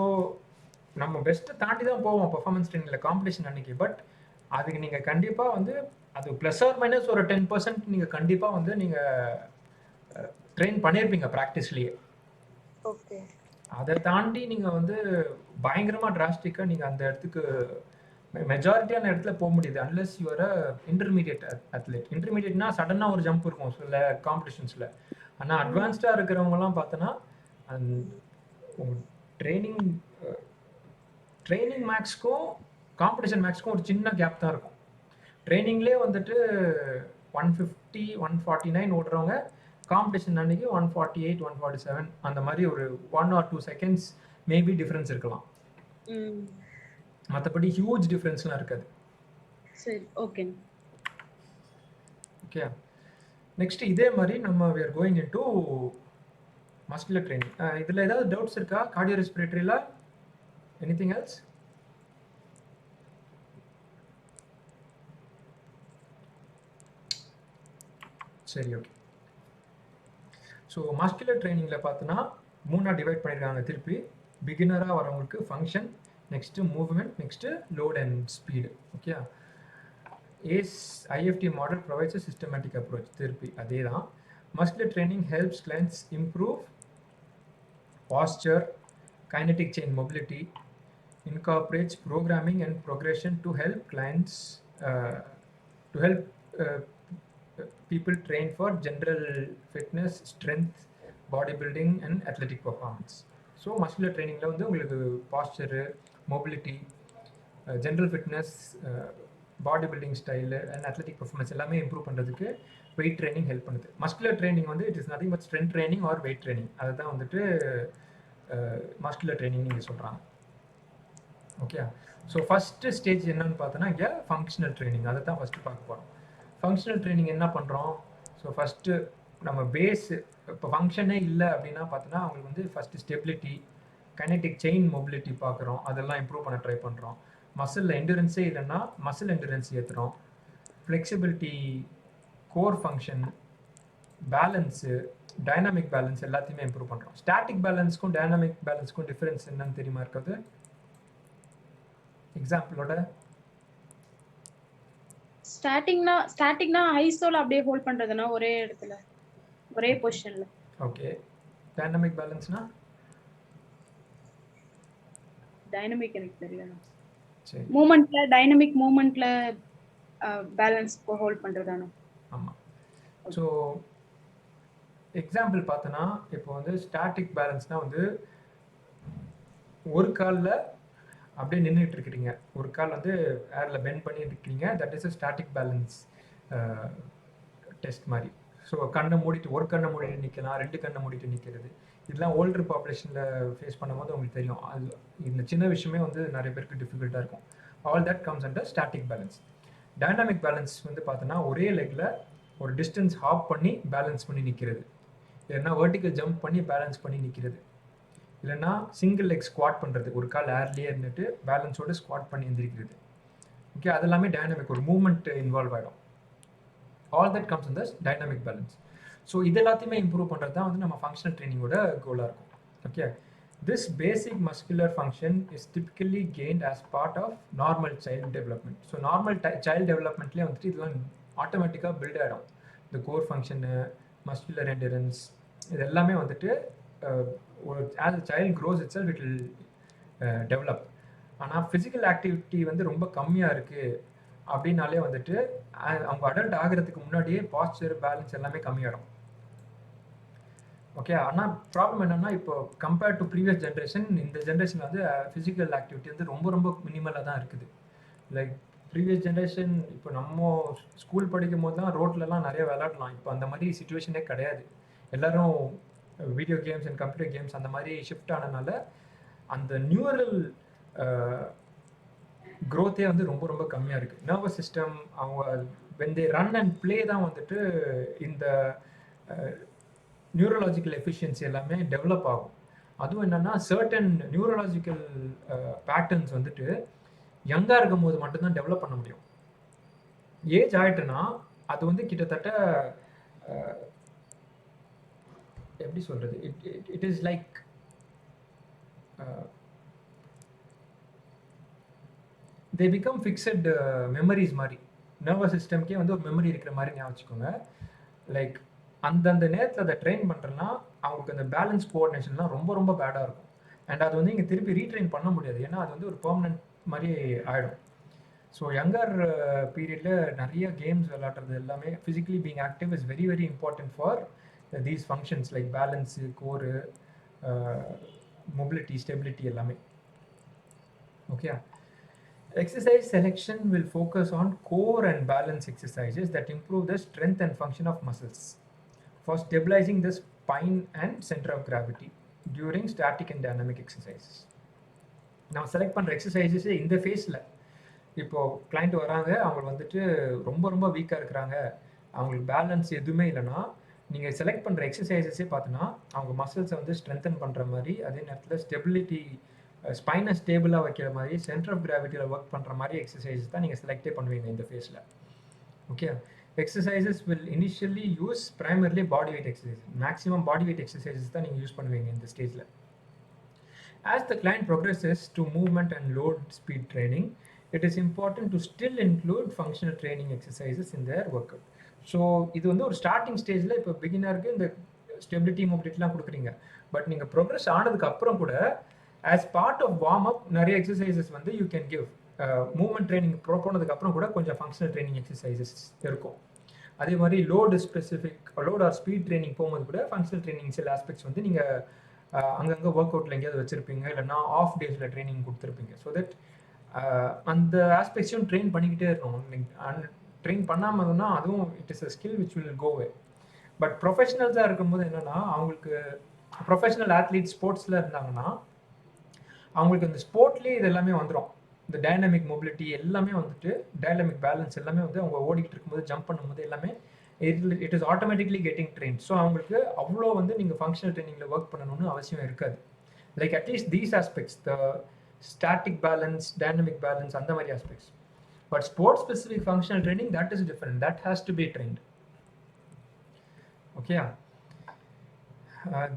நம்ம பெஸ்ட்டு தாண்டி தான் போவோம் பர்ஃபார்மன்ஸ் ட்ரெயினில் காம்படிஷன் அன்னைக்கு. பட் அதுக்கு நீங்கள் கண்டிப்பாக வந்து அது ப்ளஸ் ஆர் மைனஸ் ஒரு 10% நீங்கள் கண்டிப்பாக வந்து நீங்கள் ட்ரெயின் பண்ணியிருப்பீங்க ப்ராக்டிஸ்லேயே. ஓகே. அதை தாண்டி நீங்கள் வந்து பயங்கரமாக டிராஸ்டிக்காக நீங்கள் அந்த இடத்துக்கு மெஜாரிட்டியான இடத்துல போக முடியுது அன்லெஸ் யூஆர் இன்டர்மீடியட் அத்லெட். இன்டர்மீடியட்னா சடனாக ஒரு ஜம்ப் இருக்கும் சில காம்படிஷன்ஸில். ஆனால் அட்வான்ஸ்டாக இருக்கிறவங்கலாம் பார்த்தோன்னா ட்ரைனிங் மேக்ஸ்க்கும் காம்படிஷன் மேக்ஸ்க்கும் ஒரு சின்ன கேப் தான் இருக்கும். ட்ரைனிங்லேயே வந்துட்டு 150 149 ஓடுறவங்க காம்படிஷன் அன்னைக்கு 148 147 அந்த மாதிரி ஒரு 1 or 2 செகண்ட்ஸ் மேபி டிஃப்ரென்ஸ் இருக்கலாம். மற்றபடி ஹியூஜ் டிஃப்ரென்ஸ்லாம் இருக்காது. சரி, ஓகே. ஓகே, நெக்ஸ்ட் இதே மாதிரி நம்ம we are going into muscular training. இதில் ஏதாவது டவுட்ஸ் இருக்கா? கார்டியோ ரெஸ்பிரேட்டரியில் எனிதிங் எல்ஸ்? சரி, ஓகே. ஸோ மஸ்குலர் ட்ரைனிங்கில் பார்த்தோன்னா 3 டிவைட் பண்ணியிருக்காங்க. திருப்பி பிகினராக வரவங்களுக்கு function, next movement, next load and speed. Okay, ACE IFT model provides a systematic approach. திருப்பி அதே தான். Muscular training helps clients improve posture, kinetic chain mobility, incorporates programming and progression to help clients to help people train for general fitness, strength, bodybuilding and athletic performance. So muscular ட்ரைனிங்கில் வந்து உங்களுக்கு posture, mobility, general fitness, body building style and athletic performance எல்லாமே improve பண்ணுறதுக்கு weight training help பண்ணுது. Muscular training வந்து it is nothing but strength training or weight training. அதை தான் வந்துட்டு மஸ்குலர் ட்ரைனிங் நீங்கள் சொல்கிறாங்க. ஓகே, ஸோ ஃபஸ்ட்டு ஸ்டேஜ் என்னன்னு பார்த்தோன்னா இங்கே ஃபங்க்ஷனல் ட்ரைனிங். அதை தான் ஃபஸ்ட்டு பார்க்க போகிறோம். ஃபங்க்ஷனல் ட்ரைனிங் என்ன பண்ணுறோம்? ஸோ ஃபஸ்ட்டு நம்ம பேஸு இப்போ ஃபங்க்ஷனே இல்லை அப்படின்னா பார்த்தோன்னா அவங்களுக்கு வந்து first stability, kinetic chain mobility பார்க்குறோம். அதெல்லாம் இம்ப்ரூவ் பண்ண ட்ரை பண்ணுறோம். மசில் என்டூரன்ஸே இல்லைன்னா மசில் என்டூரன்ஸ் ஏற்றுறோம். Flexibility, core function, balance, dynamic balance எல்லாத்தையுமே இம்ப்ரூவ் பண்ணுறோம். ஸ்டாட்டிக் பேலன்ஸ்க்கும் டைனாமிக் பேலன்ஸ்க்கும் டிஃப்ரென்ஸ் என்னன்னு தெரியுமா இருக்கிறது? எக்ஸாம்பிளோட ஸ்டாட்டிக்னா ஐசோல அப்படியே ஹோல்ட் பண்றதுனா ஒரே இடத்துல ஒரே பொசிஷன்ல. ஓகே, டைனாமிக் பேலன்ஸ்னா டைனமிக் எனக்கு தெரியல. சரி, மூவ்மென்ட்ல டைனமிக் மூவ்மென்ட்ல பேலன்ஸ் ஹோல்ட் பண்றதானே? ஆமாம். ஸோ எக்ஸாம்பிள் பார்த்தோன்னா இப்போ வந்து ஸ்டாட்டிக் பேலன்ஸ்னால் வந்து ஒரு காலில் அப்படியே நின்றுட்டு இருக்கிறீங்க, ஒரு கால் வந்து ஏரில் பெண்ட் பண்ணி இருக்கிறீங்க. That is a static balance test மாதிரி. ஸோ கண்ணை மூடிட்டு, ஒரு கண்ணை மூடிட்டு நிற்கலாம், 2 கண்ணை மூடிட்டு நிற்கிறது. இதெல்லாம் ஓல்டர் பாப்புலேஷனில் ஃபேஸ் பண்ணும்போது உங்களுக்கு தெரியும். அது இந்த சின்ன விஷயமே வந்து நிறைய பேருக்கு டிஃபிகல்ட்டாக இருக்கும். All that comes under static balance. Dynamic balance வந்து பார்த்தோன்னா ஒரே லெக்கில் ஒரு டிஸ்டன்ஸ் ஹாப் பண்ணி பேலன்ஸ் பண்ணி நிற்கிறது, இல்லைன்னா வெர்டிக்கல் ஜம்ப் பண்ணி பேலன்ஸ் பண்ணி நிற்கிறது, இல்லைன்னா சிங்கிள் லெக் ஸ்குவாட் பண்ணுறது, ஒரு கால் ஏர்லேயே இருந்துட்டு பேலன்ஸோடு ஸ்குவாட் பண்ணி எழுந்திரிக்கிறது. ஓகே, அது எல்லாமே டைனாமிக், ஒரு மூவ்மெண்ட் இன்வால்வ் ஆகிடும். ஆல் தட் கம்ஸ் இந்த டைனாமிக் பேலன்ஸ். ஸோ இது எல்லாத்தையுமே இம்ப்ரூவ் பண்ணுறது தான் வந்து நம்ம ஃபங்க்ஷனல் ட்ரைனிங்கோட கோலாக இருக்கும். Okay, this basic muscular function is typically gained as part of normal child development. So normal child டெவலப்மெண்ட்லேயே வந்துட்டு இதெல்லாம் ஆட்டோமேட்டிக்காக பில்ட் ஆகிடும். இந்த கோர் ஃபங்க்ஷனு, மஸ்குலர் என்டூரன்ஸ், இது எல்லாமே வந்துட்டு as a child grows itself it will develop. ஆனால் ஃபிசிக்கல் ஆக்டிவிட்டி வந்து ரொம்ப கம்மியாக இருக்குது அப்படின்னாலே வந்துட்டு அவங்க அடல்ட் ஆகிறதுக்கு முன்னாடியே பாஸ்டர், பேலன்ஸ் எல்லாமே கம்மியாகிடும். ஓகே, ஆனால் ப்ராப்ளம் என்னென்னா இப்போ கம்பேர்ட் டு ப்ரீவியஸ் ஜென்ரேஷன், இந்த ஜென்ரேஷன் வந்து ஃபிசிக்கல் ஆக்டிவிட்டி வந்து ரொம்ப ரொம்ப மினிமலாக தான் இருக்குது. லைக் ப்ரீவியஸ் ஜென்ரேஷன் இப்போ நம்ம ஸ்கூல் படிக்கும் போது தான் ரோட்லலாம் நிறைய விளையாடலாம். இப்போ அந்த மாதிரி சுச்சுவேஷனே கிடையாது. எல்லோரும் video games and computer games அந்த மாதிரி ஷிஃப்ட் ஆனதுனால அந்த நியூரல் க்ரோத்தே வந்து ரொம்ப ரொம்ப கம்மியாக இருக்குது. நர்வஸ் சிஸ்டம் அவங்க when they run and play தான் வந்துட்டு இந்த நியூரலாஜிக்கல் எஃபிஷியன்சி எல்லாமே டெவலப் ஆகும். அதுவும் என்னென்னா சர்டன் நியூரலாஜிக்கல் பேட்டர்ன்ஸ் வந்துட்டு யங்காக இருக்கும் போது மட்டும்தான் டெவலப் பண்ண முடியும். ஏஜ் ஆகிட்டுன்னா அது வந்து கிட்டத்தட்ட எப்படி சொல்கிறது, it is like they become fixed memories மாதிரி. நர்வஸ் சிஸ்டம்க்கே வந்து ஒரு மெமரி இருக்கிற மாதிரி ஞாபகம் வச்சுக்கோங்க. லைக் அந்தந்த நேரத்தில் அதை ட்ரெயின் பண்ணுறேன்னா அவங்களுக்கு அந்த பேலன்ஸ் கோஆர்டினேஷன்லாம் ரொம்ப ரொம்ப பேடாக இருக்கும். அண்ட் அது வந்து இங்கே திருப்பி ரீட்ரெயின் பண்ண முடியாது, ஏன்னா அது வந்து ஒரு பெர்மனன்ட் மாதிரி ஆகிடும். ஸோ யங்கர் பீரியடில் நிறைய கேம்ஸ் விளையாடுறது எல்லாமே physically being active is very very important for these functions like balance core mobility, stability எல்லாமே. Okay. Exercise selection will focus on core and balance exercises that improve the strength and function of muscles for stabilizing the spine and center of gravity during static and dynamic exercises. Now select பண்ற exercises இந்த ஃபேஸில் இப்போ client வராங்க, அவங்க வந்துட்டு ரொம்ப வீக்காக இருக்கிறாங்க, அவங்களுக்கு பேலன்ஸ் எதுவுமே இல்லைன்னா நீங்கள் செலக்ட் பண்ணுற எக்ஸசைசஸே பார்த்தோன்னா அவங்க மசில்ஸை வந்து ஸ்ட்ரென்தன் பண்ணுற மாதிரி, அதே நேரத்தில் ஸ்டெபிலிட்டி ஸ்பைனை ஸ்டேபிளாக வைக்கிற மாதிரி, சென்டர் ஆஃப் கிராவிட்டியில் ஒர்க் பண்ணுற மாதிரி எக்ஸசைசஸ் தான் நீங்கள் செலக்டே பண்ணுவீங்க இந்த ஃபேஸில். Okay, exercises will initially use primarily body weight exercise, maximum body weight exercises தான் நீங்கள் யூஸ் பண்ணுவீங்க இந்த ஸ்டேஜில். As the client progresses to movement and load speed training, it is important to still include functional training exercises in their workout. So இது வந்து ஒரு starting ஸ்டேஜில் இப்போ பிகினருக்கு இந்த ஸ்டெபிலிட்டி மொபிலிட்டிலாம் கொடுக்குறீங்க. பட் நீங்கள் ப்ரோக்ரஸ் ஆனதுக்கு அப்புறம் கூட as part of warm up நிறைய எக்ஸசைசஸ் வந்து you can give. Movement training போனதுக்கு அப்புறம் கூட கொஞ்சம் ஃபங்க்ஷனல் ட்ரைனிங் எக்ஸசைசஸ் இருக்கும். அதே மாதிரி load specific load or speed training போகும்போது கூட ஃபங்க்ஷனல் ட்ரைனிங் சில ஆஸ்பெக்ட்ஸ் வந்து நீங்கள் அங்கங்கே ஒர்க் அவுட்டில் எங்கேயாவது வச்சுருப்பீங்க, இல்லைனா ஆஃப் டேஸில் ட்ரைனிங் கொடுத்துருப்பீங்க. ஸோ தட் அந்த ஆஸ்பெக்ட்ஸையும் ட்ரெயின் பண்ணிக்கிட்டே இருக்கணும். ட்ரெயின் பண்ணாமல் இருந்தால் அதுவும் it is a skill which will go away. But ப்ரொஃபஷனல்ஸாக இருக்கும்போது என்னென்னா, அவங்களுக்கு ப்ரொஃபஷனல் ஆத்லீட் ஸ்போர்ட்ஸில் இருந்தாங்கன்னா அவங்களுக்கு இந்த ஸ்போர்ட்லேயே இது எல்லாமே வந்துடும். இந்த டைனமிக் மொபிலிட்டி எல்லாமே வந்துட்டு, டைனமிக் பேலன்ஸ் எல்லாமே வந்து அவங்க ஓடிக்கிட்டு இருக்கும்போது ஜம்ப் பண்ணும்போது எல்லாமே it is automatically getting train. So அவங்களுக்கு அவ்வளோ வந்து நீங்கள் ஃபங்க்ஷனல் ட்ரைனிங்கில் ஒர்க் பண்ணணும்னு அவசியம் இருக்காது. Like at least these aspects, the static balance, dynamic balance, அந்த மாதிரி aspects. But sport-specific functional training, that is different. That has to be trained. Okay.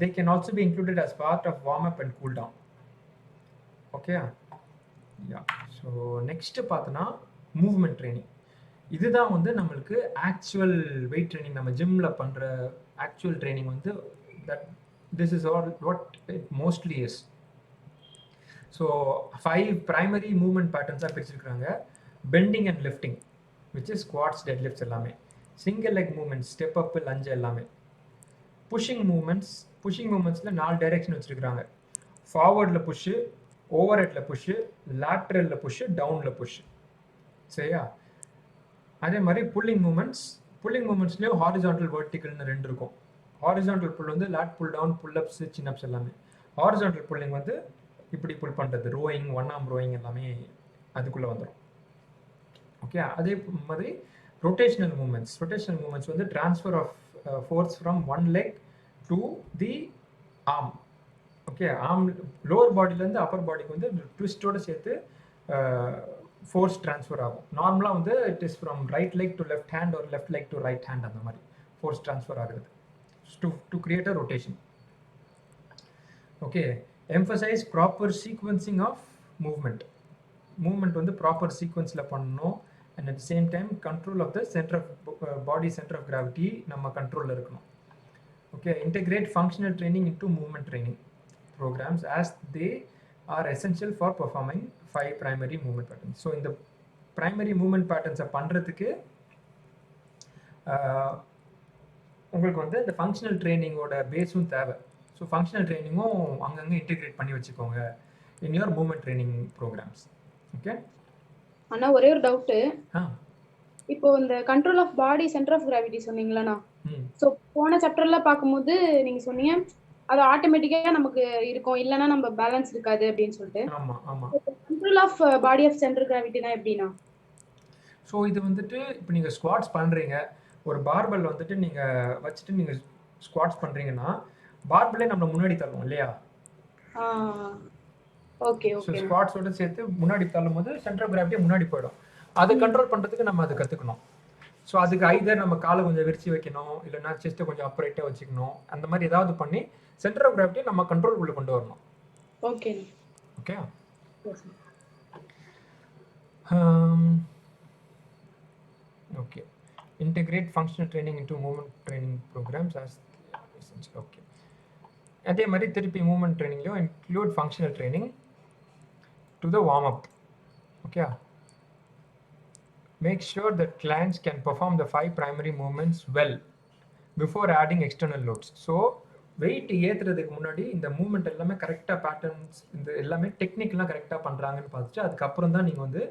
They can also be included as part of warm-up and cool-down. Okay. Yeah. So next பார்த்தனா movement training. இதுதான் வந்து நம்மளுக்கு actual weight training, நம்ம ஜிம்ல பண்ற actual training வந்து this is all what it mostly is. So 5 primary movement patterns are பிரிச்சிருக்காங்க. Bending and lifting, which is squats, dead lifts எல்லாமே. Single leg movements, step up, lunge எல்லாமே. Pushing மூமெண்ட்ஸில் 4 direction வச்சுருக்காங்க. ஃபார்வர்டில் புஷ்ஷு, ஓவர் ஹெட்டில் push, லேட்ரலில் push, டவுனில் push. சரியா? அதே மாதிரி புல்லிங் மூமெண்ட்ஸ்லேயும் ஹாரிசான்டல், வெர்டிக்கல்னு 2 இருக்கும். ஹாரிசான்டல் புல் வந்து லேட் புல் டவுன், புல் அப்ஸ், சின் அப்ஸ் எல்லாமே. ஹாரிசான்டல் புல்லிங் வந்து இப்படி புல் பண்ணுறது, ரோயிங், ஒன் ஆர்ம் ரோயிங் எல்லாமே அதுக்குள்ளே வந்துடும். ஓகே, அதே மாதிரி ரொட்டேஷனல் மூமெண்ட்ஸ் வந்து transfer of force from one leg to the arm. Okay, arm lower பாடியிலேருந்து அப்பர் பாடிக்கு வந்து ட்விஸ்டோடு சேர்த்து ஃபோர்ஸ் ட்ரான்ஸ்ஃபர் ஆகும். நார்மலாக வந்து it is from right leg to left hand, ஒரு left leg to right hand, அந்த மாதிரி ஃபோர்ஸ் ட்ரான்ஸ்ஃபர் ஆகுது to create a rotation. Okay, emphasize proper sequencing of movement வந்து ப்ராப்பர் சீக்வன்ஸில் பண்ணணும். And at the same time control of the center of body, centre of gravity நம்ம கண்ட்ரோலில் இருக்கணும். Okay, integrate functional training into movement training programs as they are essential for performing 5 primary movement patterns. So இந்த primary movement பேட்டர்ன்ஸை பண்ணுறதுக்கு உங்களுக்கு வந்து இந்த functional ட்ரைனிங்கோட பேஸும் தேவை. ஸோ ஃபங்க்ஷனல் ட்ரைனிங்கும் அங்கங்கே இன்டெகிரேட் பண்ணி வச்சுக்கோங்க in your movement training programs. Okay அண்ணா, ஒரே ஒரு டவுட்டு. இப்போ இந்த control of body, centre of gravity சொன்னீங்களா? ஸோ போன சாப்டர்ல பார்க்கும்போது நீங்க சொன்னீங்க அது ஆட்டோமேட்டிக்கா நமக்கு இருக்கும், இல்லைன்னா நம்ம பேலன்ஸ் இருக்காது அப்படின்னு சொல்லிட்டு. Control of body of centre கிராவிட்டினா எப்படின்னா? ஸோ இது வந்துட்டு இப்போ நீங்கள் ஸ்குவாட்ஸ் பண்ணுறீங்க, ஒரு பார்பல் வந்துட்டு நீங்கள் வச்சுட்டு நீங்கள் ஸ்குவாட்ஸ் பண்ணுறீங்கன்னா பார்பலே நம்ம முன்னாடி தள்ளுவோம் இல்லையா? ஓகே ஸோ ஸ்குவாட்ஸோட சேர்த்து முன்னாடி தள்ளும் போது சென்டர் ஆஃப் கிராவிட்டி முன்னாடி போயிடும். அதை கண்ட்ரோல் பண்ணுறதுக்கு நம்ம அதை கற்றுக்கணும். ஸோ அதுக்கு ஐதர் நம்ம காலை கொஞ்சம் விரிச்சு வைக்கணும், இல்லைன்னா செஸ்ட்டை கொஞ்சம் அப்ரைட்டாக வச்சுக்கணும். அந்த மாதிரி ஏதாவது பண்ணி சென்டர் ஆஃப் கிராவிட்டி நம்ம கண்ட்ரோல் கொண்டு வரணும். Okay okay okay integrate functional training into movement training programs as essential. Okay, அதே மாதிரி திருப்பி மூவ்மெண்ட் ட்ரைனிங்லையும் include functional training to the warm up. Okay, make sure that clients can perform the 5 primary movements well before adding external loads. So weight ஏற்றுறதுக்கு முன்னாடி இந்த movement எல்லாமே கரெக்டாக patterns இந்த எல்லாமே டெக்னிக்லாம் கரெக்டாக பண்ணுறாங்கன்னு பார்த்துட்டு அதுக்கப்புறம் தான் நீங்கள் வந்து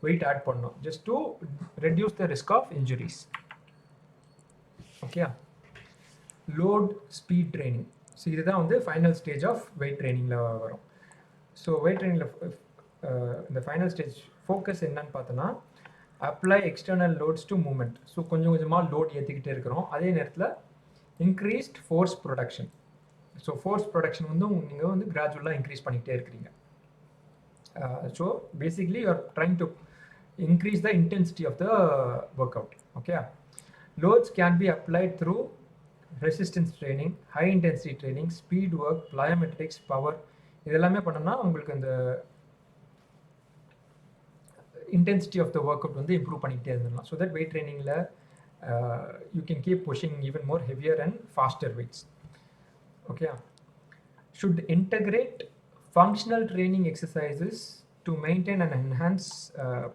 வெயிட் ஆட் பண்ணணும், just to reduce the risk of injuries. Okay, load speed training. So இதுதான் வந்து ஃபைனல் ஸ்டேஜ் ஆஃப் வெயிட் ட்ரைனிங்கில் வரும். ஸோ வெயிட் ட்ரைனிங்கில் இந்த ஃபைனல் ஸ்டேஜ் ஃபோக்கஸ் என்னன்னு பார்த்தோன்னா apply external loads to movement. So கொஞ்சம் கொஞ்சமாக லோட் ஏற்றிக்கிட்டே இருக்கிறோம், அதே நேரத்தில் increased force production. So force production வந்து நீங்கள் வந்து கிராஜுவலாக இன்க்ரீஸ் பண்ணிக்கிட்டே இருக்கிறீங்க. So basically you are trying to increase the intensity of the workout. Okay, loads can be applied through resistance training, high intensity training, speed work, plyometrics, power. இதெல்லாமே பண்ணோம்னா உங்களுக்கு அந்த intensity of the workout வந்து improve பண்ணிக்கிட்டே இருந்தலாம். So that weight trainingல you can keep pushing even more heavier and faster weights. Okay, should integrate functional training exercises to maintain and enhance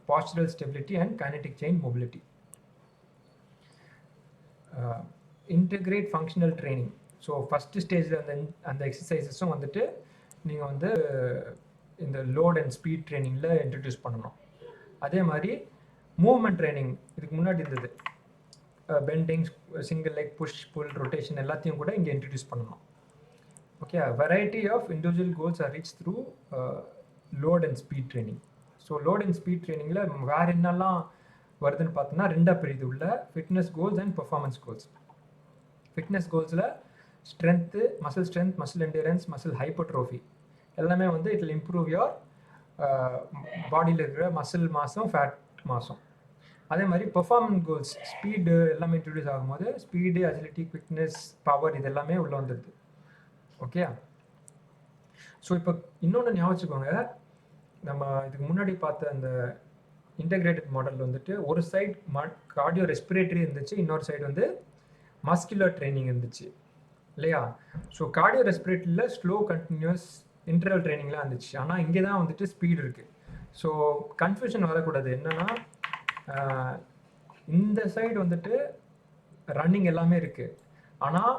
postural stability and kinetic chain mobility. Integrate functional training. So first stage அந்த எக்ஸசைசஸும் வந்துட்டு நீங்கள் வந்து இந்த load and speed ட்ரைனிங்கில் introduce பண்ணணும். அதே மாதிரி movement training இதுக்கு முன்னாடி இருந்தது, bending, single leg, push, pull, rotation எல்லாத்தையும் கூட இங்கே இன்ட்ரடியூஸ் பண்ணணும். Okay, variety of individual goals are reach through load and speed training. So load and speed ட்ரைனிங்கில் வேறு என்னெல்லாம் வருதுன்னு பார்த்தோன்னா ரெண்டாக பிரிது உள்ள fitness goals and performance goals. Fitness கோல்ஸில் strength, muscle strength, muscle endurance, muscle hypertrophy எல்லாமே வந்து இட் வில் இம்ப்ரூவ் யுவர் பாடியில் இருக்கிற மசில் மாஸும் ஃபேட் மாஸும். அதே மாதிரி பெர்ஃபார்மன்ஸ் கோல்ஸ், ஸ்பீடு எல்லாமே இன்ட்ரடியூஸ் ஆகும்போது ஸ்பீடு, அஜிலிட்டி, குவிக்னஸ், பவர் இது எல்லாமே உள்ளே வந்துடுது. ஓகே, ஸோ இப்போ இன்னொன்று ஞாபகம் வச்சுக்கோங்க, நம்ம இதுக்கு முன்னாடி பார்த்த அந்த இன்டெகிரேட்டட் மாடல் வந்துட்டு ஒரு சைடு கார்டியோ ரெஸ்பிரேட்டரி இருந்துச்சு, இன்னொரு சைடு வந்து மஸ்குலர் ட்ரைனிங் இருந்துச்சு இல்லையா? ஸோ கார்டியோ ரெஸ்பிரேட்டரியில் ஸ்லோ கண்டினியூஸ் இன்டர்வல் ட்ரைனிங்லாம் இருந்துச்சு, ஆனால் இங்கே தான் வந்துட்டு ஸ்பீடு இருக்குது. ஸோ கன்ஃபியூஷன் வரக்கூடாது. என்னென்னா இந்த சைடு வந்துட்டு ரன்னிங் எல்லாமே இருக்குது, ஆனால்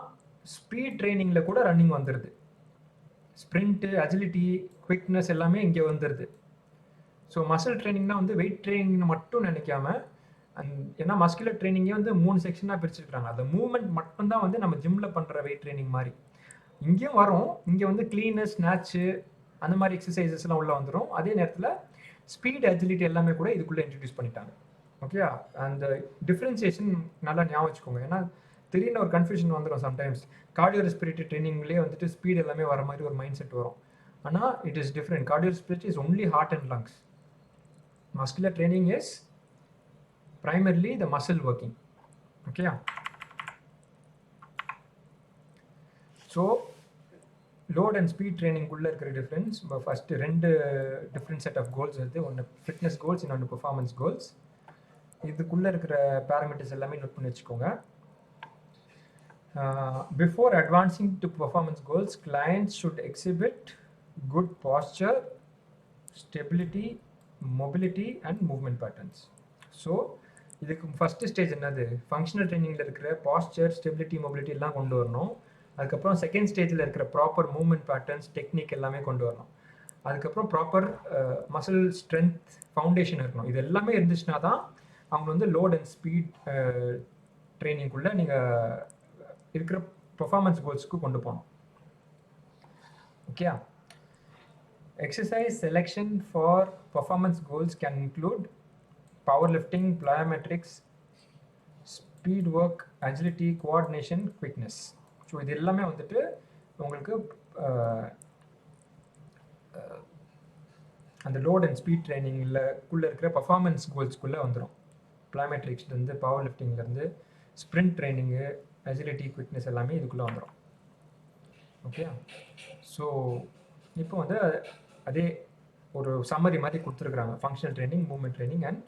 ஸ்பீட் ட்ரைனிங்கில் கூட ரன்னிங் வந்துடுது. ஸ்ப்ரிண்ட்டு, அஜிலிட்டி, குவிக்னஸ் எல்லாமே இங்கே வந்துடுது. ஸோ மசில் ட்ரைனிங்னா வந்து வெயிட் ட்ரைனிங் மட்டும் நினைக்காம, ஏன்னா மஸ்குலர் ட்ரைனிங்கே வந்து 3 செக்ஷனாக பிரிச்சுருக்காங்க. அந்த மூவ்மெண்ட் மட்டும்தான் வந்து நம்ம ஜிம்மில் பண்ணுற வெயிட் ட்ரைனிங் மாதிரி இங்கேயும் வரும். இங்கே வந்து க்ளீனஸ், ஸ்நாட்ச்சு அந்த மாதிரி எக்ஸசைசஸ்லாம் உள்ளே வந்துடும். அதே நேரத்தில் ஸ்பீட், அஜிலிட்டி எல்லாமே கூட இதுக்குள்ளே இன்ட்ரடியூஸ் பண்ணிட்டாங்க. ஓகே, அந்த டிஃப்ரென்சியேஷன் நல்லா ஞாபகம் வச்சுக்கோங்க. ஏன்னா திடீர்னு ஒரு கன்ஃபியூஷன் வந்துடும் சம்டைம்ஸ். கார்டியோ ரெஸ்பிரேட்டரி ட்ரைனிங்லேயே வந்துட்டு ஸ்பீட் எல்லாமே வர மாதிரி ஒரு மைண்ட் செட் வரும். ஆனால் it is different. Cardio respiratory is only heart and lungs. Muscular training is primarily the muscle working. Okay, so load and speed training குள்ள இருக்கிற டிஃபரன்ஸ் ஃபர்ஸ்ட் ரெண்டு டிஃப்ரெண்ட் செட் ஆஃப் கோல்ஸ் இருக்கு. ஒன்று fitness goals, இன்னொன்று performance goals. இதுக்குள்ள இருக்கிற parameters எல்லாமே note பண்ணி வச்சுக்கோங்க. Before advancing to performance goals, clients should exhibit good posture, stability, mobility and movement patterns. So இதுக்கு ஃபஸ்ட்டு ஸ்டேஜ் என்னது, ஃபங்க்ஷனல் ட்ரைனிங்கில் இருக்கிற பாஸ்சர், ஸ்டெபிலிட்டி, மொபிலிட்டி எல்லாம் கொண்டு வரணும். அதுக்கப்புறம் செகண்ட் ஸ்டேஜில் இருக்கிற ப்ராப்பர் மூவ்மெண்ட் பேட்டர்ன்ஸ், டெக்னிக் எல்லாமே கொண்டு வரணும். அதுக்கப்புறம் ப்ராப்பர் மசில் ஸ்ட்ரென்த் ஃபவுண்டேஷன் இருக்கணும். இது எல்லாமே இருந்துச்சுன்னா தான் அவங்க வந்து லோட் அண்ட் ஸ்பீட் ட்ரைனிங்குள்ளே நீங்கள் இருக்கிற பெர்ஃபார்மன்ஸ் கோல்ஸ்க்கு கொண்டு போகணும். Okay, exercise selection for performance goals can include powerlifting, plyometrics, speed work, agility, coordination, quickness. So இது எல்லாமே வந்துட்டு உங்களுக்கு அந்த லோட் அண்ட் ஸ்பீட் ட்ரைனிங்கில் இருக்கிற பர்ஃபார்மன்ஸ் கோல்ஸ்குள்ளே வந்துடும். பிளாயோமெட்ரிக்ஸ்லேருந்து, பவர் லிஃப்டிங்லேருந்து, ஸ்ப்ரிண்ட் ட்ரைனிங்கு, அஜிலிட்டி, குவிக்னஸ் எல்லாமே இதுக்குள்ளே வந்துடும். ஓகே, ஸோ இப்போ வந்து அதே ஒரு சம்மரி மாதிரி கொடுத்துருக்குறாங்க, functional training, movement training and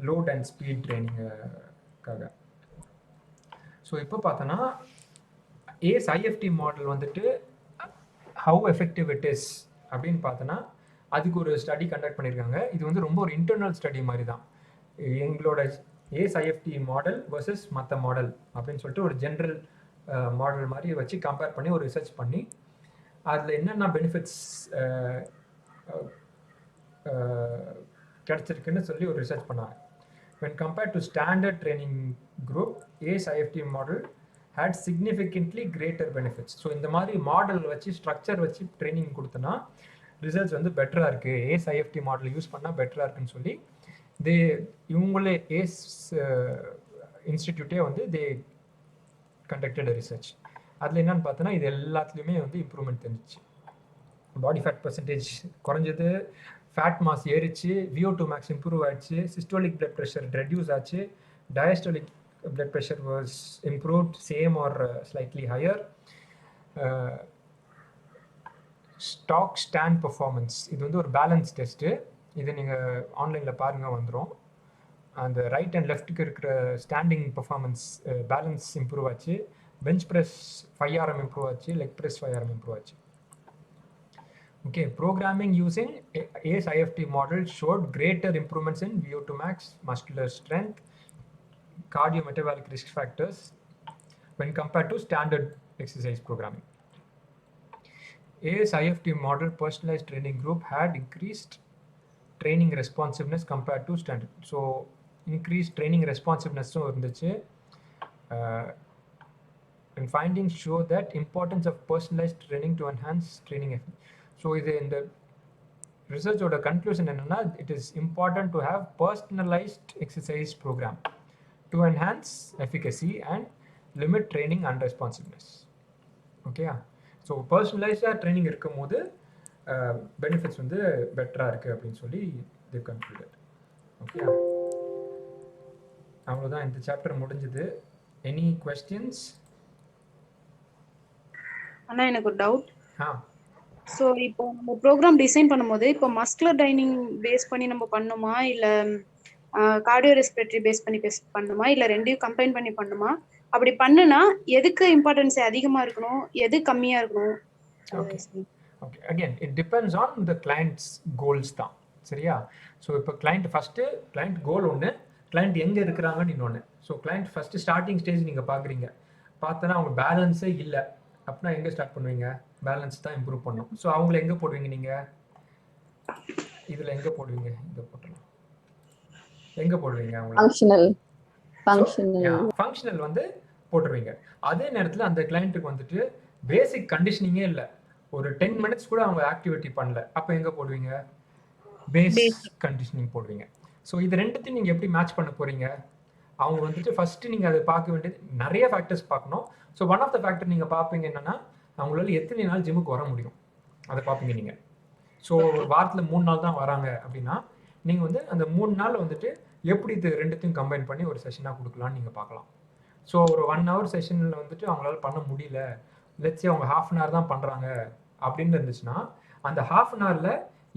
load and speed ட்ரைனிங்குக்காக. ஸோ இப்போ பார்த்தோன்னா ACE IFT மாடல் வந்துட்டு ஹவு எஃபெக்டிவ் இட் இஸ் அப்படின்னு பார்த்தோன்னா அதுக்கு ஒரு ஸ்டடி கண்டக்ட் பண்ணியிருக்காங்க. இது வந்து ரொம்ப ஒரு இன்டர்னல் ஸ்டடி மாதிரி தான். எங்களோட ACE IFT மாடல் வர்சஸ் மற்ற மாடல் அப்படின்னு சொல்லிட்டு ஒரு ஜென்ரல் மாடல் மாதிரி வச்சு கம்பேர் பண்ணி ஒரு ரிசர்ச் பண்ணி அதில் என்னென்ன பெனிஃபிட்ஸ் கிடைச்சிருக்குன்னு சொல்லி ஒரு ரிசர்ச் பண்ணாங்க. When compared to standard training group, ACE IFT model had significantly greater benefits. So இந்த மாதிரி மாடல் வச்சு ஸ்ட்ரக்சர் வச்சு ட்ரைனிங் கொடுத்தனா ரிசல்ட்ஸ் வந்து பெட்டராக இருக்குது, ACE IFT மாடல் யூஸ் பண்ணால் பெட்டராக இருக்குன்னு சொல்லி இவங்களே ACE இன்ஸ்டிடியூட்டே வந்து கண்டக்டட் ரிசர்ச். அதில் என்னன்னு பார்த்தோன்னா இது எல்லாத்துலேயுமே வந்து இம்ப்ரூவ்மெண்ட் தெரிஞ்சிச்சு. பாடி ஃபேட் பர்சன்டேஜ் குறைஞ்சது, ஃபேட் மாஸ் ஏறிச்சு, VO2 max இம்ப்ரூவ் ஆயிடுச்சு, சிஸ்டோலிக் பிளட் ப்ரெஷர் ரெடியூஸ் ஆச்சு, diastolic blood pressure was improved same or slightly higher. Stork stand performance இது வந்து ஒரு பேலன்ஸ் டெஸ்ட்டு, இது நீங்கள் ஆன்லைனில் பாருங்கள் வந்துடும். அந்த ரைட் அண்ட் லெஃப்ட்டுக்கு இருக்கிற ஸ்டாண்டிங் பர்ஃபார்மன்ஸ் பேலன்ஸ் இம்ப்ரூவ் ஆச்சு, பெஞ்ச் ப்ரெஸ் 5 RM இம்ப்ரூவ் ஆச்சு, லெக் ப்ரெஸ் 5 RM இம்ப்ரூவ் ஆச்சு. Okay, programming using ACE IFT model showed greater improvements in VO2 max, muscular strength, cardiometabolic risk factors when compared to standard exercise programming. ACE IFT model personalized training group had increased training responsiveness compared to standard. So, increased training responsiveness இருந்துச்சு. And findings show that importance of personalized training to enhance training efficiency. So இது இந்த ரிசர்ச்சோட conclusion என்னென்னா, it is important to have personalised exercise program to enhance efficacy and limit training and responsiveness. ஓகேயா? So பர்சனலைஸ்டாக training இருக்கும் போது benefits வந்து பெட்டராக இருக்குது அப்படின்னு சொல்லி இது கன்க்ளூடட். ஓகேயா? அவ்வளோதான், இந்த சாப்டர் முடிஞ்சது. Any questions? அண்ணா எனக்கு ஒரு டவுட். ஸோ இப்போ நம்ம ப்ரோக்ராம் டிசைன் பண்ணும்போது இப்போ மஸ்குலர் டைனிங் பேஸ் பண்ணி நம்ம பண்ணுமா, இல்லை கார்டியோ ரெஸ்பிரேட்டரி பேஸ் பண்ணி பண்ணுமா, இல்லை ரெண்டையும் கம்பைன் பண்ணி பண்ணுமா? அப்படி பண்ணுனா எதுக்கு இம்பார்ட்டன்ஸ் அதிகமாக இருக்கணும், எது கம்மியாக இருக்கணும்? Okay, again it depends on the clients goals தான். சரியா? ஸோ இப்போ கிளைண்ட் கோல் ஒன்று, கிளைண்ட் எங்கே இருக்கிறாங்கன்னு இன்னொன்று. So client first starting stage நீங்கள் பார்க்குறீங்க, பார்த்தோன்னா அவங்க பேலன்ஸே இல்லை அப்படின்னா எங்கே ஸ்டார்ட் பண்ணுவீங்க? பேலன்ஸ் தான் இம்ப்ரூவ் பண்ணும். ஸோ அவங்கள எங்கே போடுவீங்க? நீங்கள் இதில் எங்கே போடுவீங்க? இதை போட்டலாம், எங்கே போடுவீங்க அவங்கள? ஃபங்க்ஷனல் வந்து போட்டுருவீங்க. அதே நேரத்தில் அந்த கிளைண்ட்டுக்கு வந்துட்டு பேசிக் கண்டிஷனிங்கே இல்லை, ஒரு 10 minutes கூட அவங்க ஆக்டிவிட்டி பண்ணல, அப்போ எங்கே போடுவீங்க? பேசிக் கண்டிஷனிங் போடுவீங்க. ஸோ இது ரெண்டுத்தையும் நீங்கள் எப்படி மேட்ச் பண்ண போகிறீங்க? அவங்க வந்துட்டு ஃபஸ்ட்டு நீங்கள் அதை பார்க்க வேண்டியது நிறைய ஃபேக்டர்ஸ் பார்க்கணும். So one of the factor நீங்கள் பார்ப்பீங்க என்னென்னா, அவங்களால எத்தனை நாள் ஜிம்முக்கு வர முடியும் அதை பார்ப்பீங்க நீங்கள். ஸோ வாரத்தில் 3 நாள் தான் வராங்க அப்படின்னா நீங்கள் வந்து அந்த 3 நாள் வந்துட்டு எப்படி இது ரெண்டுத்தையும் கம்பைன் பண்ணி ஒரு செஷனாக கொடுக்கலான்னு நீங்கள் பார்க்கலாம். ஸோ ஒரு 1 hour செஷனில் வந்துட்டு அவங்களால பண்ண முடியல, லெட்ஸே அவங்க 1/2 an hour தான் பண்ணுறாங்க அப்படின்னு இருந்துச்சுன்னா, அந்த 1/2 an hourல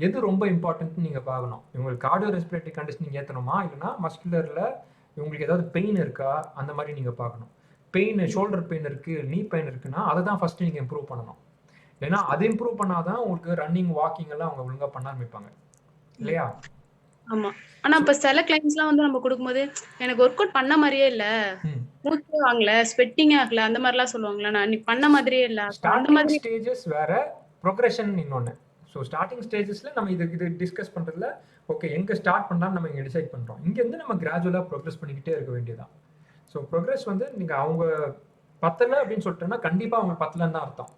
எது ரொம்ப இம்பார்ட்டன்ட்னு நீங்கள் பார்க்கணும். இவங்களுக்கு கார்டியோ ரெஸ்பிரேட்டரி கண்டிஷனிங் ஏற்றணுமா, இல்லைனா மஸ்குலரில் இவங்களுக்கு ஏதாவது பெயின் இருக்கா, அந்த மாதிரி நீங்கள் பார்க்கணும். பெயின், ஷோல்டர் பெயின் இருக்குது, நீ பெயின் இருக்குன்னா அதை தான் ஃபஸ்ட்டு நீங்கள் இம்ப்ரூவ் பண்ணணும். ஏன்னா அது இம்ப்ரூவ் பண்ணாதான் உங்களுக்கு ரன்னிங், வாக்கிங் எல்லாம் அவங்க ஒழுங்காக பண்ண ஆரம்பிப்பாங்க இல்லையா? ஆமா. ஆனா இப்ப சில கிளைண்ட்ஸ்லாம் வந்து நம்ம கொடுக்கும்போது எனக்கு ஒர்க் அவுட் பண்ண மாதிரியே இல்ல, மூச்சே வாங்கல, ஸ்வெட்டிங் ஆகல, அந்த மாதிரிலாம் சொல்லுவாங்களா? நான் நீ பண்ண மாதிரியே இல்ல. அந்த மாதிரி ஸ்டேஜஸ் வேற, ப்ரோக்ரஷன் இன்னொன்று. ஸோ ஸ்டார்டிங் ஸ்டேஜஸில் நம்ம இது டிஸ்கஸ் பண்ணுறதுல ஓகே எங்கே ஸ்டார்ட் பண்ணலாம் நம்ம இங்கே டிசைட் பண்ணுறோம். இங்கேருந்து நம்ம கிராஜுவலாக ப்ரோக்ரஸ் பண்ணிக்கிட்டே இருக்க வேண்டியதான். ஸோ ப்ரோக்ரஸ் வந்து நீங்கள் அவங்க பத்தலை அப்படின்னு சொல்லிட்டோன்னா கண்டிப்பாக அவங்க பத்தலைன்னு தான் அர்த்தம்.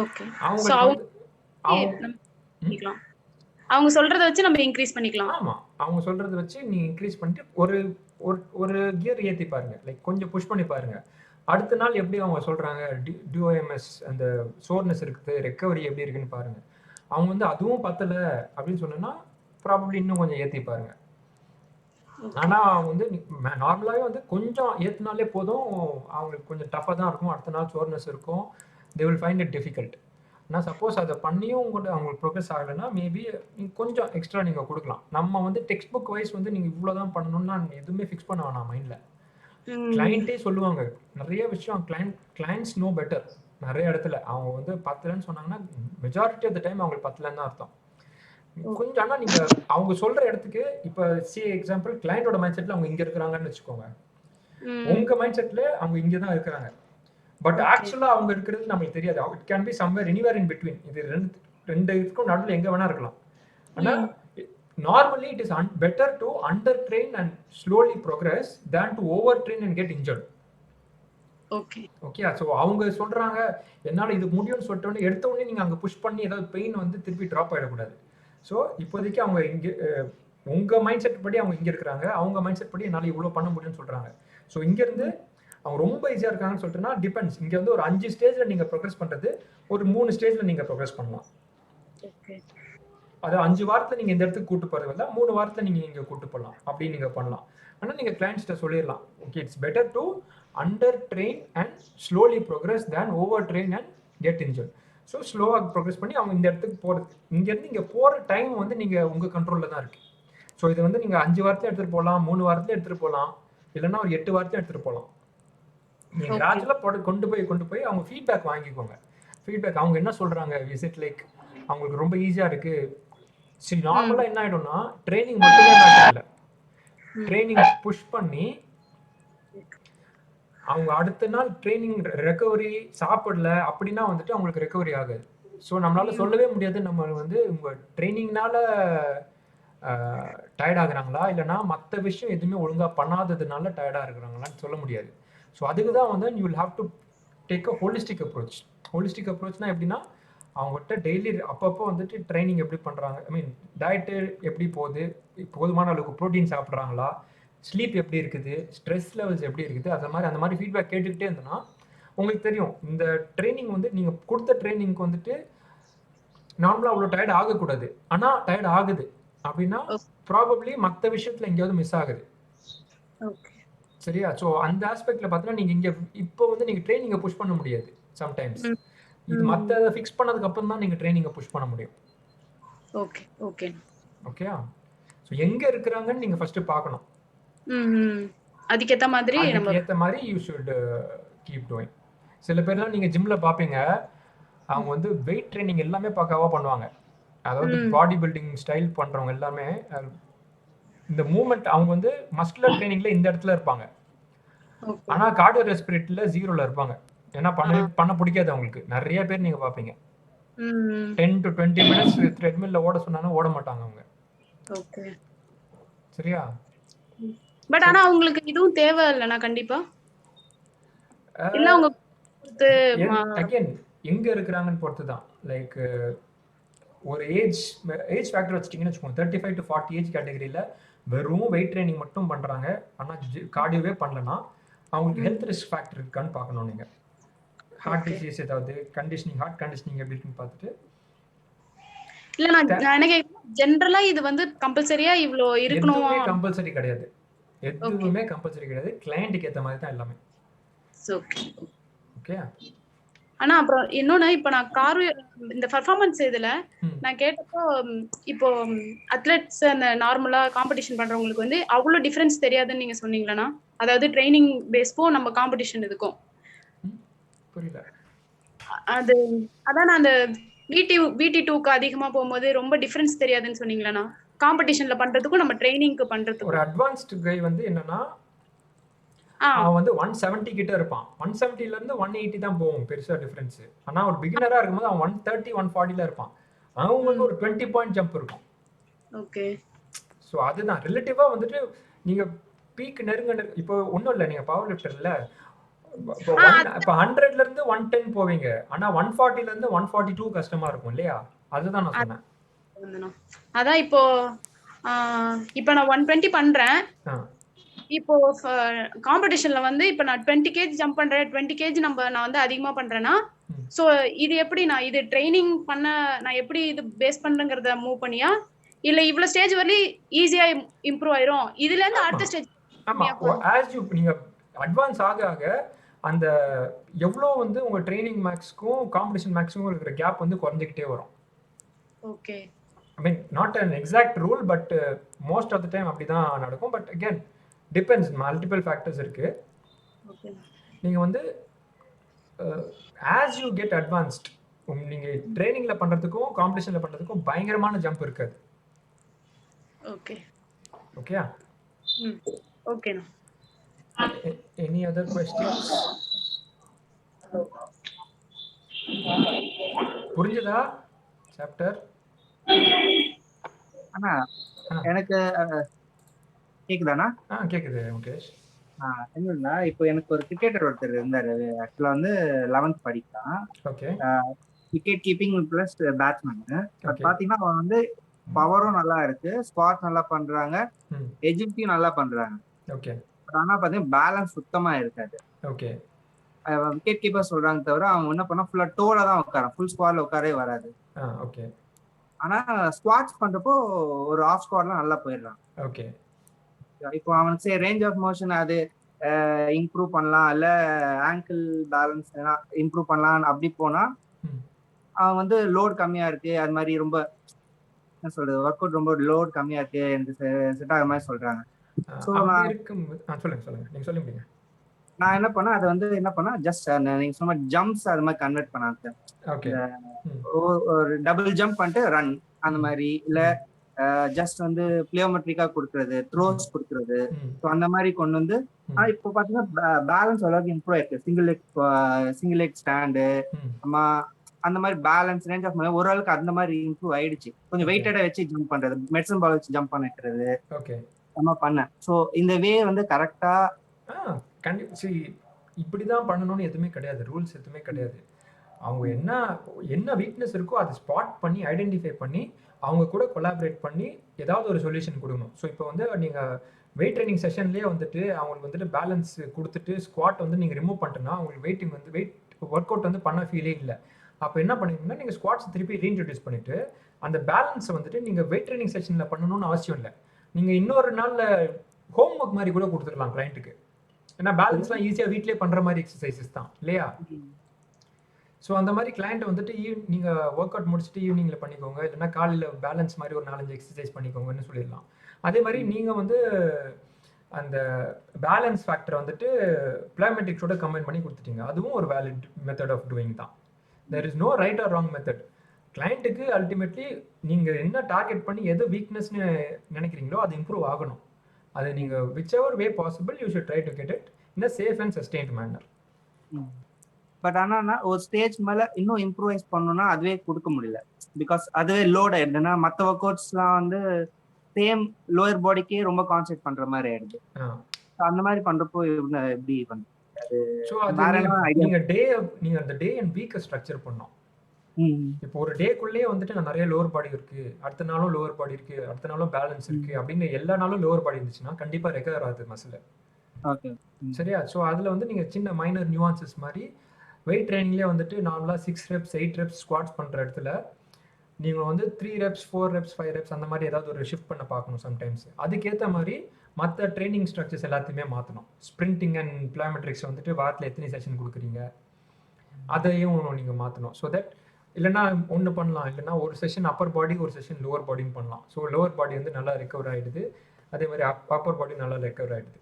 ஓகே, அவங்க சொல்றத வச்சு நம்ம இன்க்ரீஸ் பண்ணிக்கலாம். ஆமாம், அவங்க சொல்றத வச்சு நீ இன்க்ரீஸ் பண்ணிட்டு ஒரு கியர் ஏற்றி பாருங்க, லைக் கொஞ்சம் புஷ் பண்ணி பாருங்க. அடுத்த நாள் எப்படி அவங்க சொல்றாங்க, டிஓஎம்எஸ் அந்த சோர்னஸ் இருக்குது, ரெக்கவரி எப்படி இருக்குன்னு பாருங்க. அவங்க வந்து அதுவும் பத்தலை அப்படின்னு சொன்னா ப்ராபப்ளி இன்னும் கொஞ்சம் ஏற்றி பாருங்க. ஆனால் அவங்க வந்து நார்மலாகவே வந்து கொஞ்சம் ஏற்றினாலே போதும், அவங்களுக்கு கொஞ்சம் டஃபாக தான் இருக்கும், அடுத்த நாள் சோர்னஸ் இருக்கும், they will find it difficult. ஆனால் சப்போஸ் அதை பண்ணியும் கூட அவங்களுக்கு ப்ரோக்ரஸ் ஆகலைன்னா மேபி கொஞ்சம் எக்ஸ்ட்ரா நீங்கள் கொடுக்கலாம். நம்ம வந்து டெக்ஸ்ட் புக் வைஸ் வந்து நீங்கள் இவ்வளோ தான் பண்ணணும்னா எதுவுமே ஃபிக்ஸ் பண்ண வேணாம் மைண்டில். கிளைண்ட்டே சொல்லுவாங்க நிறைய விஷயம், கிளைண்ட்ஸ் நோ பெட்டர். நிறைய இடத்துல அவங்க வந்து பத்தலைன்னு சொன்னாங்கன்னா மெஜாரிட்டி ஆஃப் த டைம் அவங்களுக்கு பத்தலைன்னு தான் அர்த்தம். கொஞ்சம் ஆனால் நீங்கள் அவங்க சொல்கிற இடத்துக்கு இப்போ எக்ஸாம்பிள் கிளையண்டோட மைண்ட் செட்டில் அவங்க இங்கே இருக்கிறாங்கன்னு வச்சுக்கோங்க. உங்கள் மைண்ட் செட்டில் அவங்க இங்கே தான் இருக்கிறாங்க. பட் ஆக்சுவலாக அவங்க இருக்கிறது நம்மளுக்கு தெரியாது. It can be somewhere anywhere in between. இது ரெண்டு இதுக்கும் நடுவில் எங்கே வேணா இருக்கலாம். ஆனால் normally it is better to under train and slowly progress than to over train and get injured. Okay. So அவங்க சொல்கிறாங்க என்னால் இது முடியும்னு சொல்லிட்டோன்னே எடுத்தோடனே நீங்கள் அங்கே புஷ் பண்ணி ஏதாவது பெயின் வந்து திருப்பி ட்ராப் ஆகிடக்கூடாது. ஸோ இப்போதைக்கு அவங்க இங்கே உங்கள் மைண்ட் செட் படி அவங்க இங்கே இருக்கிறாங்க, அவங்க மைண்ட் செட் படி என்னால் இவ்வளோ பண்ண முடியும்னு சொல்கிறாங்க. ஸோ இங்கேருந்து அவங்க ரொம்ப ஈஸியாக இருக்காங்கன்னு சொல்லிட்டுனா டிபெண்ட்ஸ். இங்கே வந்து ஒரு 5 ஸ்டேஜில் நீங்கள் ப்ரோக்ரஸ் பண்ணுறது ஒரு 3 ஸ்டேஜில் நீங்கள் ப்ரோக்ரஸ் பண்ணலாம். அது 5 வாரத்தில் நீங்கள் இந்த இடத்துக்கு கூட்டு போகிறது இல்லை, 3 வாரத்தில் நீங்கள் இங்கே கூட்டு போகலாம், அப்படின்னு நீங்கள் பண்ணலாம். ஆனால் நீங்கள் கிளைண்ட்ஸ்கிட்ட சொல்லிடலாம், okay it's better to under train and slowly progress than over train and get injured. So ஸ்லோவாக ப்ரோக்ரஸ் பண்ணி அவங்க இந்த இடத்துக்கு போகிறது, இங்கேருந்து இங்கே போகிற டைம் வந்து நீங்கள் உங்கள் கண்ட்ரோலில் தான் இருக்குது. ஸோ இது வந்து நீங்கள் 5 வாரத்தில் எடுத்துகிட்டு போகலாம், 3 வாரத்தில் எடுத்துகிட்டு போகலாம், இல்லைன்னா ஒரு 8 வாரத்தில் எடுத்துகிட்டு போகலாம். நீங்கள் கிராஜுவலாக கொண்டு போய் அவங்க ஃபீட்பேக் வாங்கிக்கோங்க. ஃபீட்பேக் அவங்க என்ன சொல்கிறாங்க, விசிட் லைக் அவங்களுக்கு ரொம்ப ஈஸியாக இருக்குது. சரி நார்மலாக என்ன ஆகிடும்னா ட்ரைனிங் மட்டுமே மேட்டர் இல்லை, ட்ரைனிங் புஷ் பண்ணி அவங்க அடுத்த நாள் ட்ரைனிங் ரெக்கவரி சாப்பிடல அப்படின்னா வந்துட்டு அவங்களுக்கு ரெக்கவரி ஆகாது. ஸோ நம்மளால சொல்லவே முடியாது நம்ம வந்து உங்கள் ட்ரைனிங்னால டயர்ட் ஆகுறாங்களா இல்லைனா மற்ற விஷயம் எதுவுமே ஒழுங்காக பண்ணாததுனால டயர்டாக இருக்கிறாங்களான்னு சொல்ல முடியாது. ஸோ அதுக்கு தான் வந்து you will have to take a holistic approach. Holistic அப்ரோச்னா எப்படின்னா அவங்ககிட்ட டெய்லி அப்பப்போ வந்துட்டு ட்ரைனிங் எப்படி பண்ணுறாங்க, ஐ மீன் டயட்டு எப்படி போகுது, போதுமான அளவுக்கு ப்ரோட்டீன் சாப்பிட்றாங்களா, ஸ்லீப் எப்படி இருக்குது, ஸ்ட்ரெஸ் லெவல்ஸ் எப்படி இருக்குது, அந்த மாதிரி ஃபீட்பேக் கேட்டுக்கிட்டே இருந்தோன்னா உங்களுக்கு தெரியும் இந்த ட்ரைனிங் வந்து நீங்கள் கொடுத்த ட்ரைனிங்க்கு வந்துட்டு நார்மலாக அவ்வளோ டயர்ட் ஆகக்கூடாது, ஆனால் டயர்ட் ஆகுது அப்படின்னா ப்ராபப்ளி மற்ற விஷயத்தில் எங்கேயாவது மிஸ் ஆகுது. சரியா? ஸோ அந்த ஆஸ்பெக்டில் பார்த்தீங்கன்னா நீங்கள் இங்கே இப்போ வந்து நீங்கள் ட்ரைனிங்கை புஷ் பண்ண முடியாது சம்டைம்ஸ். இது மற்ற ஃபிக்ஸ் பண்ணதுக்கு அப்புறம் தான் நீங்கள் ட்ரைனிங்கை புஷ் பண்ண முடியும். ஓகே ஓகே ஓகேயா? ஸோ எங்கே இருக்கிறாங்கன்னு நீங்கள் ஃபர்ஸ்ட் பார்க்கணும். அதுக்கேற்ற மாதிரி யூ ஷுட் கீப் டூயிங். சில பேர்லாம் நீங்கள் ஜிம்மில் பார்ப்பீங்க, அவங்க வந்து வெயிட் ட்ரைனிங் எல்லாமே பக்காவாக பண்ணுவாங்க. அதாவது பாடி பில்டிங் ஸ்டைல் பண்ணுறவங்க எல்லாமே இந்த மூமெண்ட் அவங்க வந்து மஸ்குலர் ட்ரைனிங்கில் இந்த இடத்துல இருப்பாங்க, ஆனால் கார்டியோ ரெஸ்பிரேட்டரியில் 0ல இருப்பாங்க. ஏன்னா பண்ண பிடிக்காது அவங்களுக்கு. நிறைய பேர் நீங்கள் பார்ப்பீங்க 10 to 20 minutes த்ரெட்மில்ல ஓட சொன்னாலும் ஓட மாட்டாங்க அவங்க. சரியா? பட் ஆனா அவங்களுக்கு இதுவும் தேவை இல்லைனா கண்டிப்பா இல்ல அவங்க அகைன் எங்க இருக்கிறாங்கன்னு பொறுத்து தான். லைக் ஒரு ஏஜ் ஃபேக்டர் வச்சிட்டிங்கன்னு வச்சுக்கோங்க, 35 to 40 ஏஜ் கேட்டகரியில் வெறும் வெயிட் ட்ரைனிங் மட்டும் பண்ணுறாங்க, ஆனால் கார்டியோவே பண்ணலன்னா அவங்களுக்கு ஹெல்த் ரிஸ்க் ஃபேக்டர் இருக்கான்னு பார்க்கணும். நீங்கள் ஹார்ட் டிசீஸ் ஏதாவது கண்டிஷனிங், ஹார்ட் கண்டிஷனிங் எப்படி இருக்குன்னு பார்த்துட்டு. இல்ல நான் எனக்கு ஜெனரலா இது வந்து கம்பல்சரியா இவ்ளோ இருக்கணும். எதுவுமே கம்பல்சரி கிடையாது, எதுவுமே கம்பல்சரி கிடையாது. கிளையண்ட்டுக்கு ஏற்ற மாதிரி தான் எல்லாமே. ஓகே. ஆனா அப்புறம் இன்னொன்னு, இப்ப நான் இந்த பெர்ஃபார்மன்ஸ் இதுல நான் கேட்டப்போ, இப்போ அத்லெட்ஸ் அந்த நார்மலா காம்படிஷன் பண்றவங்களுக்கு வந்து அவ்வளவு டிஃபரன்ஸ் தெரியாதுன்னு நீங்க சொன்னீங்களா? அதாவது ட்ரைனிங் பேஸ்க்கும் நம்ம காம்படிஷன் இதுக்கும் புரியல. அதான் அந்த VT2க்கு அதிகமா போகும்போது ரொம்ப டிஃபரன்ஸ் தெரியாதுன்னு சொன்னீங்களா? காம்படிஷன்ல பண்றதுக்கும் நம்ம ட்ரைனிங்க்கு பண்றதுக்கும். ஒரு அட்வான்ஸ்ட் கை வந்து என்னன்னா அவன் வந்து 170 கிட்ட இருப்பான். 170ல இருந்து 180 தான் போகும், பெருசா டிஃபரன்ஸ். ஆனா ஒரு பிகினரா இருக்கும்போது அவன் 130 140ல இருப்பான். அவங்களுக்கு ஒரு 20 பாயிண்ட் ஜம்ப் இருக்கும். ஓகே. ஸோ அதுதான் ரிலேட்டிவா வந்துட்டு நீங்க பீக் நெருங்க. இப்போ ஒன்றும் இல்லை, நீங்க பவர் லிஃப்டர்ல இப்போ 100ல இருந்து 110 போவீங்க, ஆனா 140ல இருந்து 142 கஷ்டமா இருக்கும் இல்லையா? அதுதான் நான் சொன்னேன். அதான் இப்போ நான் 120 பண்றேன். இப்போ காம்படிஷன்ல வந்து இப்போ நான் 20 kg ஜம்ப் பண்றேன், 20 kg நான் வந்து அதிகமா பண்றேன்னா, சோ இது எப்படி நான் இது ட்ரைனிங் பண்ண நான் எப்படி இது பேஸ் பண்றேங்கறத மூவ் பண்ணியா, இல்ல இவ்வளவு ஸ்டேஜ் வரை ஈஸியா இம்ப்ரூவ் ஆயிரும், இதுல இருந்து அடுத்த ஸ்டேஜ்? ஆமா, as you நீங்க அட்வான்ஸ் ஆக அந்த எவ்வளோ வந்து உங்க ட்ரைனிங் மேக்ஸ்க்கும் காம்படிஷன் மேக்ஸ்க்கும் இருக்கிற கேப் வந்து குறைஞ்சிக்கிட்டே வரும். Okay. I mean not an exact rule, but most of the time அப்படிதான் நடக்கும். But again depends, multiple factors இருக்கு. நீங்க வந்து as you get advanced, நீங்க ட்ரைனிங்ல பண்றதுக்கும் காம்படிஷன்ல பண்றதுக்கும் பயங்கரமான ஜம்ப் இருக்காது. ஓகே. ஓகேயா? ஓகேண்ணா. Any other questions? புரிஞ்சதா சாப்டர்? அண்ணா எனக்கு கேக்குதாண்ணா? கேக்குது முகேஷ். என்னன்னா இப்போ எனக்கு ஒரு கிரிக்கெட்டர் ஒருத்தர் இருந்தாரு. ஆக்சுவலா வந்து 11th படிக்கிறான். Okay. Wicket keeping plus batsman. But பாத்தீங்கன்னா அவன் வந்து பவரும் நல்லா இருக்கு, ஸ்குவாட் நல்லா பண்றாங்க, எஜிப்டியும் நல்லா பண்றாங்க. ஓகே. பட் ஆனா பாத்தீங்கன்னா பேலன்ஸ் சுத்தமா இருக்காது. ஓகே. விக்கெட் கீப்பர் சொல்றாங்க தவிர அவன் என்ன பண்ணா ஃபுல்லா டோல தான் உட்காரான், ஃபுல் ஸ்குவாட்ல உட்காரவே வராது. ஓகே. ஆனா ஸ்குவாட்ஸ் பண்றப்போ ஒரு ஆஃப் ஸ்குவாட்ல நல்லா போயிடுறான். ஓகே. இப்போ அவனுக்கு ரேஞ்ச் ஆஃப் மோஷன் அது இம்ப்ரூவ் பண்ணலாம், இல்ல ஆங்கிள் பேலன்ஸ் இம்ப்ரூவ் பண்ணலாம் அப்படி போனா அவன் வந்து லோட் கம்மியா இருக்கு, அது மாதிரி ரொம்ப என்ன சொல்றது ஒர்க் அவுட் ரொம்ப லோட் கம்மியா இருக்கு எனக்கு செட் ஆகிற மாதிரி சொல்றாங்க. ஸோ சொல்லுங்க. நான் என்ன பண்ணேன், அதை வந்து என்ன பண்ணா ஜஸ்ட் நீங்க சொன்ன ஜம்ப்ஸ் அது மாதிரி கன்வெர்ட் பண்ணாங்க. ஒரு டபுள் ஜம்ப் பண்ணிட்டு ரன் அந்த மாதிரி, இல்ல ஜஸ்ட் வந்து பிளியோமெட்ரிக்கா கொடுக்கறது, த்ரோஸ் கொடுக்கறது, அந்த மாதிரி கொண்டு வந்து இப்போ பாத்தீங்கன்னா பேலன்ஸ் அளவுக்கு இம்ப்ரூவ் ஆயிருக்கு. சிங்கிள் லெக் ஸ்டாண்டு அந்த மாதிரி பேலன்ஸ் ரேஞ்ச் ஆஃப் ஓரளவுக்கு அந்த மாதிரி இம்ப்ரூவ் ஆயிடுச்சு. கொஞ்சம் வெயிட்டடா வச்சு ஜம்ப் பண்றது, மெடிசன் பால் வச்சு ஜம்ப் பண்ணிக்கிறது நம்ம பண்ணேன். ஸோ இந்த வே வந்து கரெக்டா இப்படிதான் பண்ணணும்னு எதுவுமே கிடையாது, ரூல்ஸ் எதுவுமே கிடையாது. அவங்க என்ன வீக்னஸ் இருக்கோ அதை ஸ்பாட் பண்ணி ஐடென்டிஃபை பண்ணி அவங்க கூட கொலாபரேட் பண்ணி ஏதாவது ஒரு சொல்யூஷன் கொடுக்கணும். ஸோ இப்போ வந்து நீங்கள் வெயிட் ட்ரைனிங் செஷன்லேயே வந்துட்டு அவங்களுக்கு வந்துட்டு பேலன்ஸ் கொடுத்துட்டு ஸ்குவாட் வந்து நீங்கள் ரிமூவ் பண்ணிட்டோன்னா அவங்களுக்கு வெயிட் ஒர்க் அவுட் வந்து பண்ண ஃபீலே இல்லை. அப்போ என்ன பண்ணிங்கன்னா நீங்கள் ஸ்குவாட்ஸ் திருப்பி ரீஇன்ட்ரடியூஸ் பண்ணிவிட்டு அந்த பேலன்ஸை வந்துட்டு நீங்கள் வெயிட் ட்ரைனிங் செஷனில் பண்ணணும்னு அவசியம் இல்லை. நீங்கள் இன்னொரு நாளில் ஹோம் ஒர்க் மாதிரி கூட கொடுத்துடலாம் கிளைண்ட்டுக்கு. ஏன்னா பேலன்ஸ்லாம் ஈஸியாக வீட்லேயே பண்ணுற மாதிரி எக்ஸசைசஸ் தான் இல்லையா? ஸோ அந்த மாதிரி கிளைண்ட்டை வந்துட்டு நீங்கள் ஒர்க் அவுட் முடிச்சுட்டு ஈவினிங்கில் பண்ணிக்கோங்க, இல்லைன்னா காலையில் பேலன்ஸ் மாதிரி ஒரு 4-5 எக்ஸசைஸ் பண்ணிக்கோங்கன்னு சொல்லிடலாம். அதே மாதிரி நீங்கள் வந்து அந்த பேலன்ஸ் ஃபேக்டரை வந்துட்டு பிளயோமெட்ரிக்ஸோட கம்பைன் பண்ணி கொடுத்துட்டீங்க, அதுவும் ஒரு வேலிட் மெத்தட் ஆஃப் டூயிங் தான். There is no right or wrong method. கிளைண்ட்டுக்கு அல்டிமேட்லி நீங்கள் என்ன டார்கெட் பண்ணி எது வீக்னஸ்னு நினைக்கிறீங்களோ அது இம்ப்ரூவ் ஆகணும். அது நீங்கள் whichever way possible you should try to get it in a safe and sustained manner. But ஆனா ஒரு ஸ்டேஜ் மேல இன்னும் இம்ப்ரூவைஸ் பண்ணணும்னா அதுவே கொடுக்க முடியல. பிகாஸ் அதுவே லோட் ஆயிடுதுன்னா மற்ற ஒர்க் அவுட்ஸ்லாம் வந்து சேம் லோயர் பாடிக்கே ரொம்ப கான்சென்ட்ரேட் பண்ற மாதிரி ஆயிடுது. அந்த மாதிரி பண்றப்போ எப்படி பண்றது? ஸோ அது நீங்கள் அந்த டே அண்ட் வீக்கை ஸ்ட்ரக்சர் பண்ணோம். இப்போ ஒரு டேக்குள்ளேயே வந்துட்டு நான் நிறைய லோவர் பாடி இருக்கு, அடுத்த நாளும் லோவர் பாடி இருக்கு, அடுத்த நாளும் பேலன்ஸ் இருக்கு அப்படின்னு எல்லா நாளும் லோவர் பாடி இருந்துச்சுன்னா கண்டிப்பா ரெக்கவர் ஆகுது மசில். சரியா? ஸோ அதில் வந்து நீங்கள் சின்ன மைனர் நியூவான்சஸ் மாதிரி வெயிட் ட்ரைனிங்லேயே வந்துட்டு நார்மலாக 6 reps 8 reps ஸ்குவாட்ஸ் பண்ணுற இடத்துல நீங்கள் வந்து 3 reps 4 reps 5 reps அந்த மாதிரி ஏதாவது ஒரு ஷிஃப்ட் பண்ண பார்க்கணும் சம்டைம்ஸ். அதுக்கேற்ற மாதிரி மற்ற ட்ரைனிங் ஸ்ட்ரக்சர்ஸ் எல்லாத்தையுமே மாற்றணும். ஸ்ப்ரிண்டிங் அண்ட் பிளயோமெட்ரிக்ஸ் வந்துட்டு வாரத்தில் எத்தனை செஷன் கொடுக்குறீங்க அதையும் நீங்கள் மாற்றணும். ஸோ தட் இல்லைனா ஒன்று பண்ணலாம், இல்லைனா ஒரு செஷன் அப்பர் பாடி ஒரு செஷன் லோவர் பாடின்னு பண்ணலாம். ஸோ லோவர் பாடி வந்து நல்லா ரெக்கவர் ஆகிடுது, அதே மாதிரி அப்பர் பாடி நல்லா ரெக்கவர் ஆகிடுது.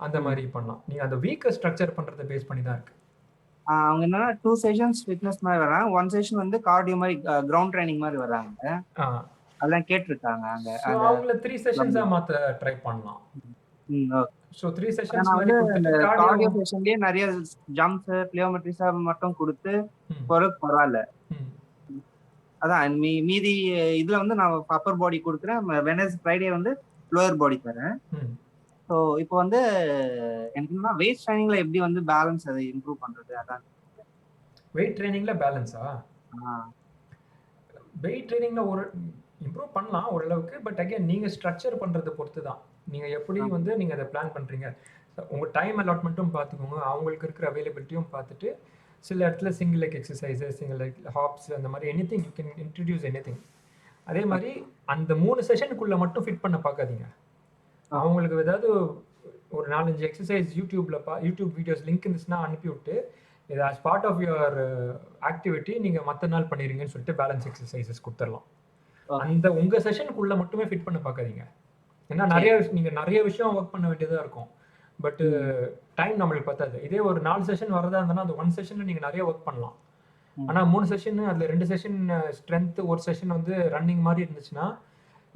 அந்த மாதிரி பண்ணலாம். நீங்கள் அந்த வீக்கை ஸ்ட்ரக்சர் பண்ணுறதை பேஸ் பண்ணி தான் இருக்குது. அவங்க என்னன்னா 2 செஷன்ஸ் ஃபிட்னஸ் மாதிரி வராங்க, 1 செஷன் வந்து கார்டியோ மாதிரி கிரவுண்ட் ட்ரைனிங் மாதிரி வராங்க. அதெல்லாம் கேட்டிருக்காங்க அங்க. அவங்கள 3 செஷன்ஸா மாத்த ட்ரை பண்ணலாம். சோ 3 செஷன்ஸ் மாதிரி கொடுத்துட்டு கார்டியோ செஷன்லயே நிறைய ஜம்ப்ஸ் பிளியோமெட்ரிஸ் மட்டும் கொடுத்து பொறுக்கு பரவாயில்ல. அதான் மீதி இதுல வந்து நான் அப்பர் பாடி கொடுக்குறேன், வெனஸ்டே ஃப்ரைடே வந்து லோயர் பாடி தரேன். ஸோ இப்போ வந்து எனக்கு என்னன்னா வெயிட் ட்ரைனிங்ல எப்படி வந்து பேலன்ஸ் அதை இம்ப்ரூவ் பண்றது? அதான் வெயிட் ட்ரைனிங்ல பேலன்ஸா? வெயிட் ட்ரைனிங்ல ஒரு இம்ப்ரூவ் பண்ணலாம் ஓரளவுக்கு. பட் அகைன் நீங்கள் ஸ்ட்ரக்சர் பண்ணுறதை பொறுத்து தான். நீங்கள் எப்படி வந்து நீங்கள் அதை பிளான் பண்ணுறீங்க, உங்கள் டைம் அலாட்மெண்ட்டும் பார்த்துக்கோங்க, அவங்களுக்கு இருக்கிற அவைலபிலிட்டியும் பார்த்துட்டு சில இடத்துல single leg exercises, single leg hops, அந்த மாதிரி anything you can introduce anything. அதே மாதிரி அந்த 3 செஷனுக்குள்ளே மட்டும் ஃபிட் பண்ண பார்க்காதீங்க. அவங்களுக்கு ஏதாவது ஒரு 4-5 எக்ஸசைஸ் யூடியூப் வீடியோஸ் லிங்க் இருந்துச்சுன்னா அனுப்பிவிட்டு இது as part of your activity நீங்கள் மற்ற நாள் பண்ணிடுங்கன்னு சொல்லிட்டு பேலன்ஸ் எக்ஸசைசஸ் கொடுத்துடலாம். அந்த உங்கள் செஷனுக்குள்ளே மட்டுமே ஃபிட் பண்ண பார்க்காதீங்க. ஏன்னா நீங்கள் நிறைய விஷயம் ஒர்க் பண்ண வேண்டியதாக இருக்கும், பட் டைம் நம்மளுக்கு பத்தாது. இதே ஒரு 4 செஷன் வரதா இருந்ததுன்னா அந்த 1 செஷனில் நீங்கள் நிறைய ஒர்க் பண்ணலாம். ஆனால் 3 செஷன் அதில் 2 செஷன் ஸ்ட்ரென்த், ஒரு செஷன் வந்து ரன்னிங் மாதிரி இருந்துச்சுன்னா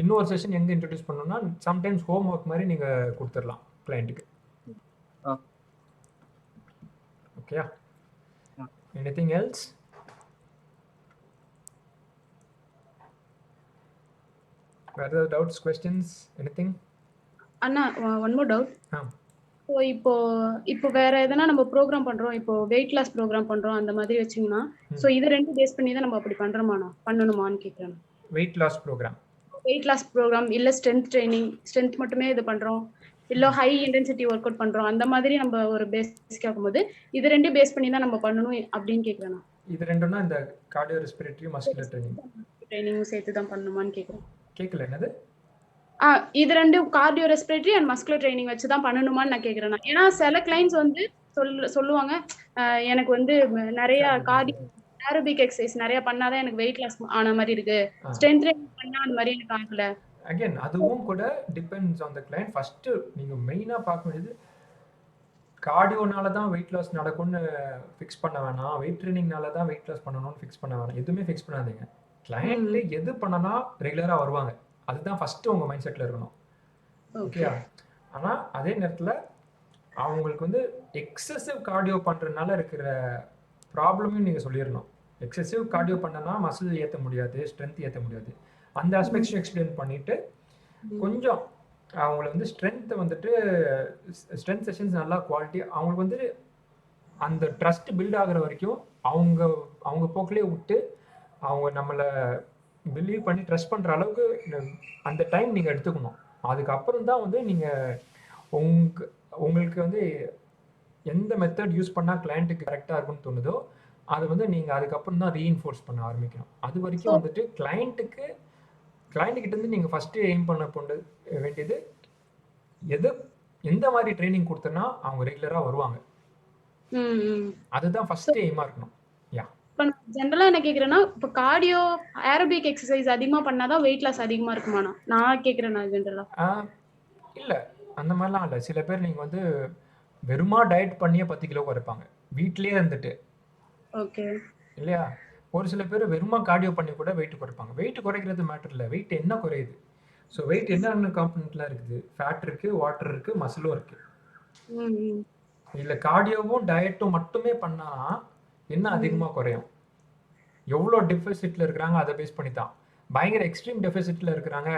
இன்னொரு செஷன் எங்கே இன்ட்ரடியூஸ் பண்ணணும்னா சம்டைம்ஸ் ஹோம் ஒர்க் மாதிரி நீங்கள் கொடுத்துடலாம் கிளைண்ட்டுக்கு. ஓகேயா? Anything else? வேற ஏதாவது டவுட்ஸ், கொஸ்டின்ஸ், எனிதிங்? அண்ணா ஒன் மோர் டவுட். ஸோ இப்போ வேற எதனா நம்ம ப்ரோக்ராம் பண்றோம், இப்போ வெயிட் லாஸ் ப்ரோக்ராம் பண்றோம் அந்த மாதிரி வச்சிங்கன்னா, ஸோ இது 2 பேஸ் பண்ணி தான் நம்ம அப்படி பண்றோமாண்ணா, பண்ணணுமான்னு கேட்குறேன். Weight loss program, weight loss program இல்லை ஸ்ட்ரென்த் ட்ரைனிங், ஸ்ட்ரென்த் மட்டுமே இது பண்றோம், இல்லை ஹை இன்டென்சிட்டி ஒர்க் அவுட் பண்றோம், அந்த மாதிரி நம்ம ஒரு பேசிக் ஆகும்போது இது 2 பேஸ் பண்ணி தான் நம்ம பண்ணணும் அப்படின்னு கேட்குறேன். இது ரெண்டும்னா இந்த கார்டியோ ரெஸ்பிரேட்டரி மஸ்குலர் ட்ரைனிங் சேர்த்து தான் பண்ணணுமான்னு கேட்குறேன். கேட்கல என்னது? இது 2 cardio respiratory and muscular training வச்சு தான் பண்ணணுமான்னு நான் கேட்குறேன். ஏன்னா சில கிளைண்ட்ஸ் வந்து சொல்லுவாங்க, எனக்கு வந்து நிறைய கார்டியோ ஏரோபிக் எக்ஸசைஸ் நிறைய பண்ணாதான் எனக்கு வெயிட் லாஸ் ஆன மாதிரி இருக்கு, ஸ்ட்ரென்த் ட்ரைனிங் பண்ணா அந்த மாதிரி எனக்கு ஆகல. அகைன் அதுவும் கூட depends on the client. First நீங்க மெயினா பார்க்க வேண்டியது கார்டியோனால தான் வெயிட் லாஸ் நடக்கும்னு ஃபிக்ஸ் பண்ண வேணாம், வெயிட் ட்ரைனிங்னால தான் வெயிட் லாஸ் பண்ணணும்னு ஃபிக்ஸ் பண்ண வேணாம். எதுவுமே ஃபிக்ஸ் பண்ணாதீங்க. கிளைண்ட் எது பண்ணனா ரெகுலரா வருவாங்க, அதுதான் ஃபர்ஸ்ட் உங்க மைண்ட் செட்ல இருக்கணும். ஓகேயா? ஆனா அதே நேரத்துல அவங்களுக்கு வந்து எக்ஸசிவ் கார்டியோ பண்றதுனால இருக்கிற ப்ராப்ளமையும் நீங்க சொல்லிடணும். எக்ஸசிவ் கார்டியோ பண்ணனா மசில் ஏற்ற முடியாது, ஸ்ட்ரென்த் ஏற்ற முடியாது, அந்த ஆஸ்பெக்ட்ஸும் எக்ஸ்பிளைன் பண்ணிட்டு கொஞ்சம் அவங்கள வந்து ஸ்ட்ரென்த்தை வந்துட்டு ஸ்ட்ரென்த் செஷன்ஸ் நல்லா குவாலிட்டி அவங்களுக்கு வந்து அந்த ட்ரஸ்ட் பில்ட் ஆகிற வரைக்கும் அவங்க போக்கிலே விட்டு அவங்க நம்மளை பிலீவ் பண்ணி ட்ரஸ்ட் பண்ணுற அளவுக்கு அந்த டைம் நீங்கள் எடுத்துக்கணும். அதுக்கப்புறம் தான் வந்து நீங்கள் உங்களுக்கு வந்து எந்த மெத்தட் யூஸ் பண்ணால் கிளைண்ட்டுக்கு கரெக்டாக இருக்கும்னு தோணுதோ அது வந்து நீங்கள் அதுக்கப்புறம் தான் ரீஇன்ஃபோர்ஸ் பண்ண ஆரம்பிக்கணும். அது வரைக்கும் வந்துட்டு கிளைண்ட்டுக்கிட்ட இருந்து நீங்கள் ஃபஸ்ட்டு எய்ம் பண்ண வேண்டியது எந்த மாதிரி ட்ரைனிங் கொடுத்தனா அவங்க ரெகுலராக வருவாங்க, அதுதான் ஃபர்ஸ்ட் எய்மாக இருக்கணும். இப்போ ஜென்ரலா என்ன கேக்குறேன்னா, இப்போ கார்டியோ ஏரோபிக் எக்ஸசைஸ் அதிகமா பண்ணாதான் வெயிட் லாஸ் அதிகமா இருக்குமாண்ணா நான் கேக்குறேன். நான் ஜென்ரலா இல்லை அந்த மாதிரிலாம் இல்லை. சில பேர் நீங்கள் வந்து வெறுமா டயட் பண்ணியே 10 கிலோ குறைப்பாங்க வீட்லேயே இருந்துட்டு. ஓகே இல்லையா? ஒரு சில பேர் வெறுமா கார்டியோ பண்ணி கூட வெயிட் குறைப்பாங்க. வெயிட் குறைக்கிறது மேட்டர் இல்லை, வெயிட் என்ன குறையுது. ஸோ வெயிட் என்னென்ன காம்பனண்ட்லாம் இருக்குது, ஃபேட் இருக்கு, வாட்டர் இருக்கு, மசிலும் இருக்கு. இல்லை கார்டியோவும் டயட்டும் மட்டுமே பண்ணா என்ன அதிகமாக குறையும்? எவ்வளோ டெஃபிசிட்ல இருக்கிறாங்க அதை பேஸ் பண்ணி தான். பயங்கர எக்ஸ்ட்ரீம் டெஃபிசிட்ல இருக்கிறாங்க,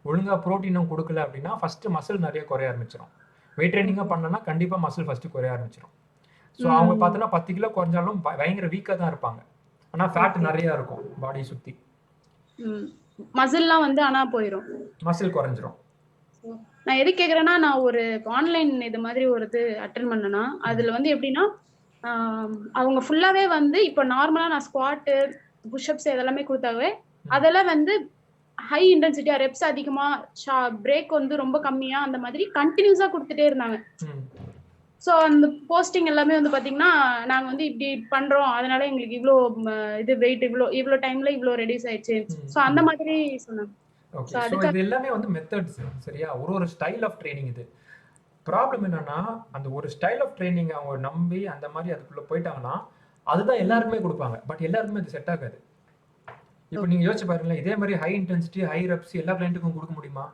ஒழுங்காக ப்ரோட்டீனும் கொடுக்கல அப்படின்னா ஃபர்ஸ்ட் மசில் நிறைய குறைய ஆரம்பிச்சிடும். வெயிட் ட்ரைனிங்காக பண்ணனா கண்டிப்பாக மசில் ஃபர்ஸ்ட் குறைய ஆரம்பிச்சிடும். ஸோ அவங்க பார்த்தோன்னா 10 கிலோ குறைஞ்சாலும் பயங்கர வீக்காக தான் இருப்பாங்க, ஆனால் ஃபேட் நிறைய இருக்கும் பாடி சுற்றி. மசில்லாம் வந்து ஆனால் போயிடும், மசில் குறைஞ்சிரும். நான் எது கேட்குறேன்னா, நான் ஒரு ஆன்லைன் இது மாதிரி ஒரு இது அட்டென்ட் பண்ணேன்னா அதில் வந்து எப்படின்னா அவங்க ஃபுல்லாவே வந்து இப்போ நார்மலா நான் ஸ்குவாட்டு புஷ்அப்ஸ் இதெல்லாமே கொடுத்தாவே அதெல்லாம் வந்து ஹை இன்டென்சிட்டியா ரெப்ஸ் அதிகமா பிரேக் வந்து ரொம்ப கம்மியா அந்த மாதிரி கண்டினியூஸா கொடுத்துட்டே இருந்தாங்க. ஸோ அந்த போஸ்டிங் எல்லாமே வந்து பாத்தீங்கன்னா நாங்க வந்து இப்படி பண்றோம் அதனால எங்களுக்கு இவ்வளோ இது வெயிட் இவ்வளோ டைம்ல இவ்வளோ ரெடியூஸ் ஆயிடுச்சு. ஸோ அந்த மாதிரி சொன்னாங்க. ஓகே, ஸோ இது எல்லாமே வந்து மெத்தட்ஸ் சரியா, ஒரு ஸ்டைல் ஆஃப் ட்ரைனிங். இது ப்ராப்ளம் என்னன்னா அந்த ஒரு ஸ்டைல் ஆஃப் ட்ரைனிங் அவங்க நம்பி அந்த மாதிரி அதுக்குள்ள போயிட்டாங்கன்னா அதுதான் எல்லாருக்குமே கொடுப்பாங்க, பட் எல்லாருக்குமே அது செட் ஆகாது. இப்போ நீங்க யோசிச்சு பாருங்களேன், இதே மாதிரி ஹை இன்டென்சிட்டி ஹை ரெப்ஸ் எல்லா கிளைண்ட்டுக்கும் கொடுக்க முடியுமா?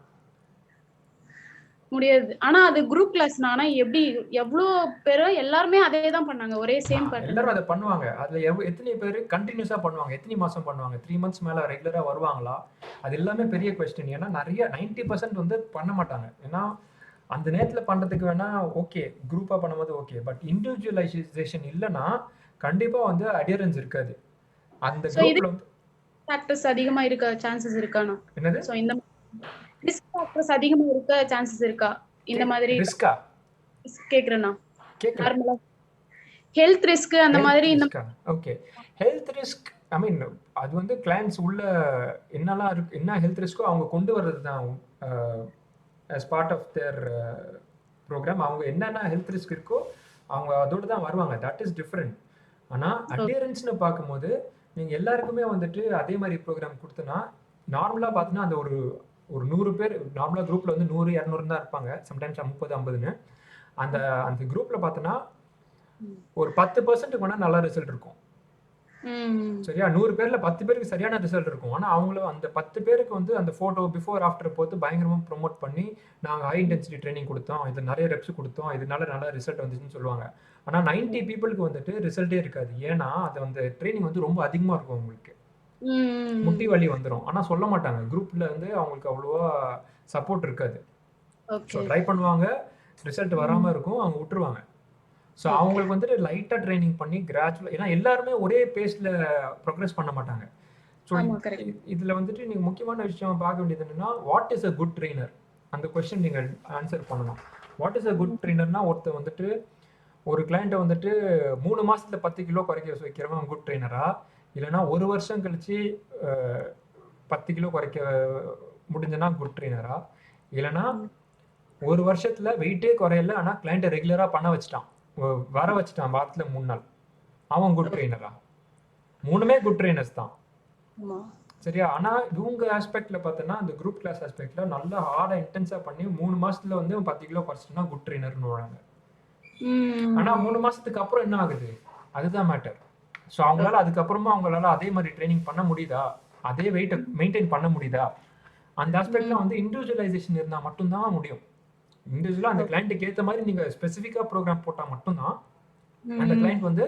முடியாது. ஆனா அது குரூப் கிளாஸ். ஆனா எப்படி எவ்வளோ பேர் எல்லாருமே அதே தான் பண்ணாங்க, ஒரே சேம் பேட்டர்ன். எல்லாரும் அதை பண்ணுவாங்க. அதுல எத்தனை பேர் கண்டினியூஸா பண்ணுவாங்க, எத்தனை மாசம் பண்ணுவாங்க, 3 months மேல ரெகுலரா வருவாங்களா? அது எல்லாமே பெரிய கொஸ்டின். ஏன்னா நிறைய 90% வந்து பண்ண மாட்டாங்க. ஏன்னா அந்த நேரத்துல பண்றதுக்கு வேணா ஓகே, குரூப்பா பண்ணும்போது ஓகே, பட் இண்டிவிஜுவலைசேஷன் இல்லைன்னா கண்டிப்பா வந்து அடியரன்ஸ் இருக்காது. அந்த குரூப்ல ஃபேக்டர்ஸ் அதிகமா இருக்க சான்சஸ் இருக்கானா? என்னது? சோ இந்த ரிஸ்க் ஃபேக்டர்ஸ் அதிகமா இருக்க சான்சஸ் இருக்கா இந்த மாதிரி? ரிஸ்கா கேக்குறேனா? கேக்கல. நார்மலா ஹெல்த் ரிஸ்க் அந்த மாதிரி இந்த ஓகே, ஹெல்த் ரிஸ்க் ஐ மீன் அது வந்து கிளையண்ட்ஸ் உள்ள என்னெல்லாம் இருக்கு, என்ன ஹெல்த் ரிஸ்க்கோ அவங்க கொண்டு வர்றது தான் as part of their program. அவங்க என்னென்ன ஹெல்த் ரிஸ்க் இருக்கோ அவங்க அதோடு தான் வருவாங்க, தட் இஸ் டிஃப்ரெண்ட். ஆனால் அடியரன்ஸ்னு பார்க்கும்போது நீங்கள் எல்லாருக்குமே வந்துட்டு அதே மாதிரி ப்ரோக்ராம் கொடுத்தனா நார்மலாக பார்த்தீங்கன்னா அந்த ஒரு 100 பேர் நார்மலாக குரூப்பில் வந்து 100-200 தான் இருப்பாங்க, சம்டைம்ஸ் 30-50ன்னு. அந்த குரூப்பில் பார்த்தோன்னா ஒரு 10% வேணால் நல்ல ரிசல்ட் இருக்கும். சரியா? 100 பேர்ல 10 பேருக்கு சரியான ரிசல்ட் இருக்கும். ஆனா அவங்கள அந்த 10 பேருக்கு வந்து அந்த போட்டோ பிஃபோர் ஆஃப்டர் போட்டு பயங்கரமா ப்ரோமோட் பண்ணி நாங்க ஹை இன்டென்சிட்டி ட்ரைனிங் கொடுத்தோம், இது நிறைய ரெப்ஸ் கொடுத்தோம், இதனால நல்ல ரிசல்ட் வந்துச்சுன்னு சொல்லுவாங்க. ஆனா 90 பீப்புளுக்கு வந்துட்டு ரிசல்ட்டே இருக்காது. ஏன்னா அது அந்த ட்ரைனிங் வந்து ரொம்ப அதிகமா இருக்கும் உங்களுக்கு. முட்டி வலி வந்துடும். ஆனா சொல்ல மாட்டாங்க. குரூப்ல வந்து அவங்களுக்கு அவ்வளோவா சப்போர்ட் இருக்காது. ஸோ ட்ரை பண்ணுவாங்க, ரிசல்ட் வராம இருக்கும், அவங்க விட்டுருவாங்க. ஸோ அவங்களுக்கு வந்துட்டு லைட்டாக ட்ரைனிங் பண்ணி கிராஜுவலாக, ஏன்னா எல்லாருமே ஒரே பேஸில் ப்ரோக்ரஸ் பண்ண மாட்டாங்க. ஸோ இதில் வந்துட்டு நீங்கள் முக்கியமான விஷயம் பார்க்க வேண்டியது என்னென்னா, what is a good trainer? அந்த கொஸ்டின் நீங்கள் ஆன்சர் பண்ணணும். வாட் இஸ் அ குட் ட்ரெயினர்னா, ஒருத்தர் வந்துட்டு ஒரு கிளைண்ட்டை வந்துட்டு 3 மாதத்தில் 10 கிலோ குறைக்க வைக்கிறவன் குட் ட்ரெயினரா, இல்லைனா 1 வருஷம் கழிச்சு 10 கிலோ குறைக்க முடிஞ்சனா குட் ட்ரெயினரா, இல்லைனா 1 வருஷத்துல வெயிட்டே குறையல, ஆனா கிளைண்ட்டை ரெகுலரா பண்ண வச்சுட்டான், வர வச்சுட்டான் வாரத்துல 3 நாள், அவன் குட் ட்ரெயினரா? 3மே குட் ட்ரெயினர்ஸ் தான். சரியா? ஆனா இவங்க ஆஸ்பெக்ட்ல பார்த்தோன்னா, அந்த குரூப் கிளாஸ் ஆஸ்பெக்ட்ல நல்லா ஹார்டா இன்டென்ஸா பண்ணி 3 மாசத்துல வந்து 10 கிலோ குறைச்சிட்டா குட் ட்ரெயினர்னு வராங்க. ஆனா 3 மாசத்துக்கு அப்புறம் என்ன ஆகுது? அதுதான் மேட்டர். ஸோ அவங்களால அதுக்கப்புறமா அவங்களால அதே மாதிரி ட்ரைனிங் பண்ண முடியுதா, அதே வெயிட்டை மெயின்டைன் பண்ண முடியுதா? அந்த ஆஸ்பெக்ட்லாம் வந்து இண்டிவிஜுவலைசேஷன் இருந்தால் மட்டும்தான் முடியும். இண்டிவிஜுவலாக அந்த கிளைண்ட்டுக்கு ஏற்ற மாதிரி நீங்கள் ஸ்பெசிஃபிக்காக ப்ரோக்ராம் போட்டால் மட்டும்தான் அந்த கிளைண்ட் வந்து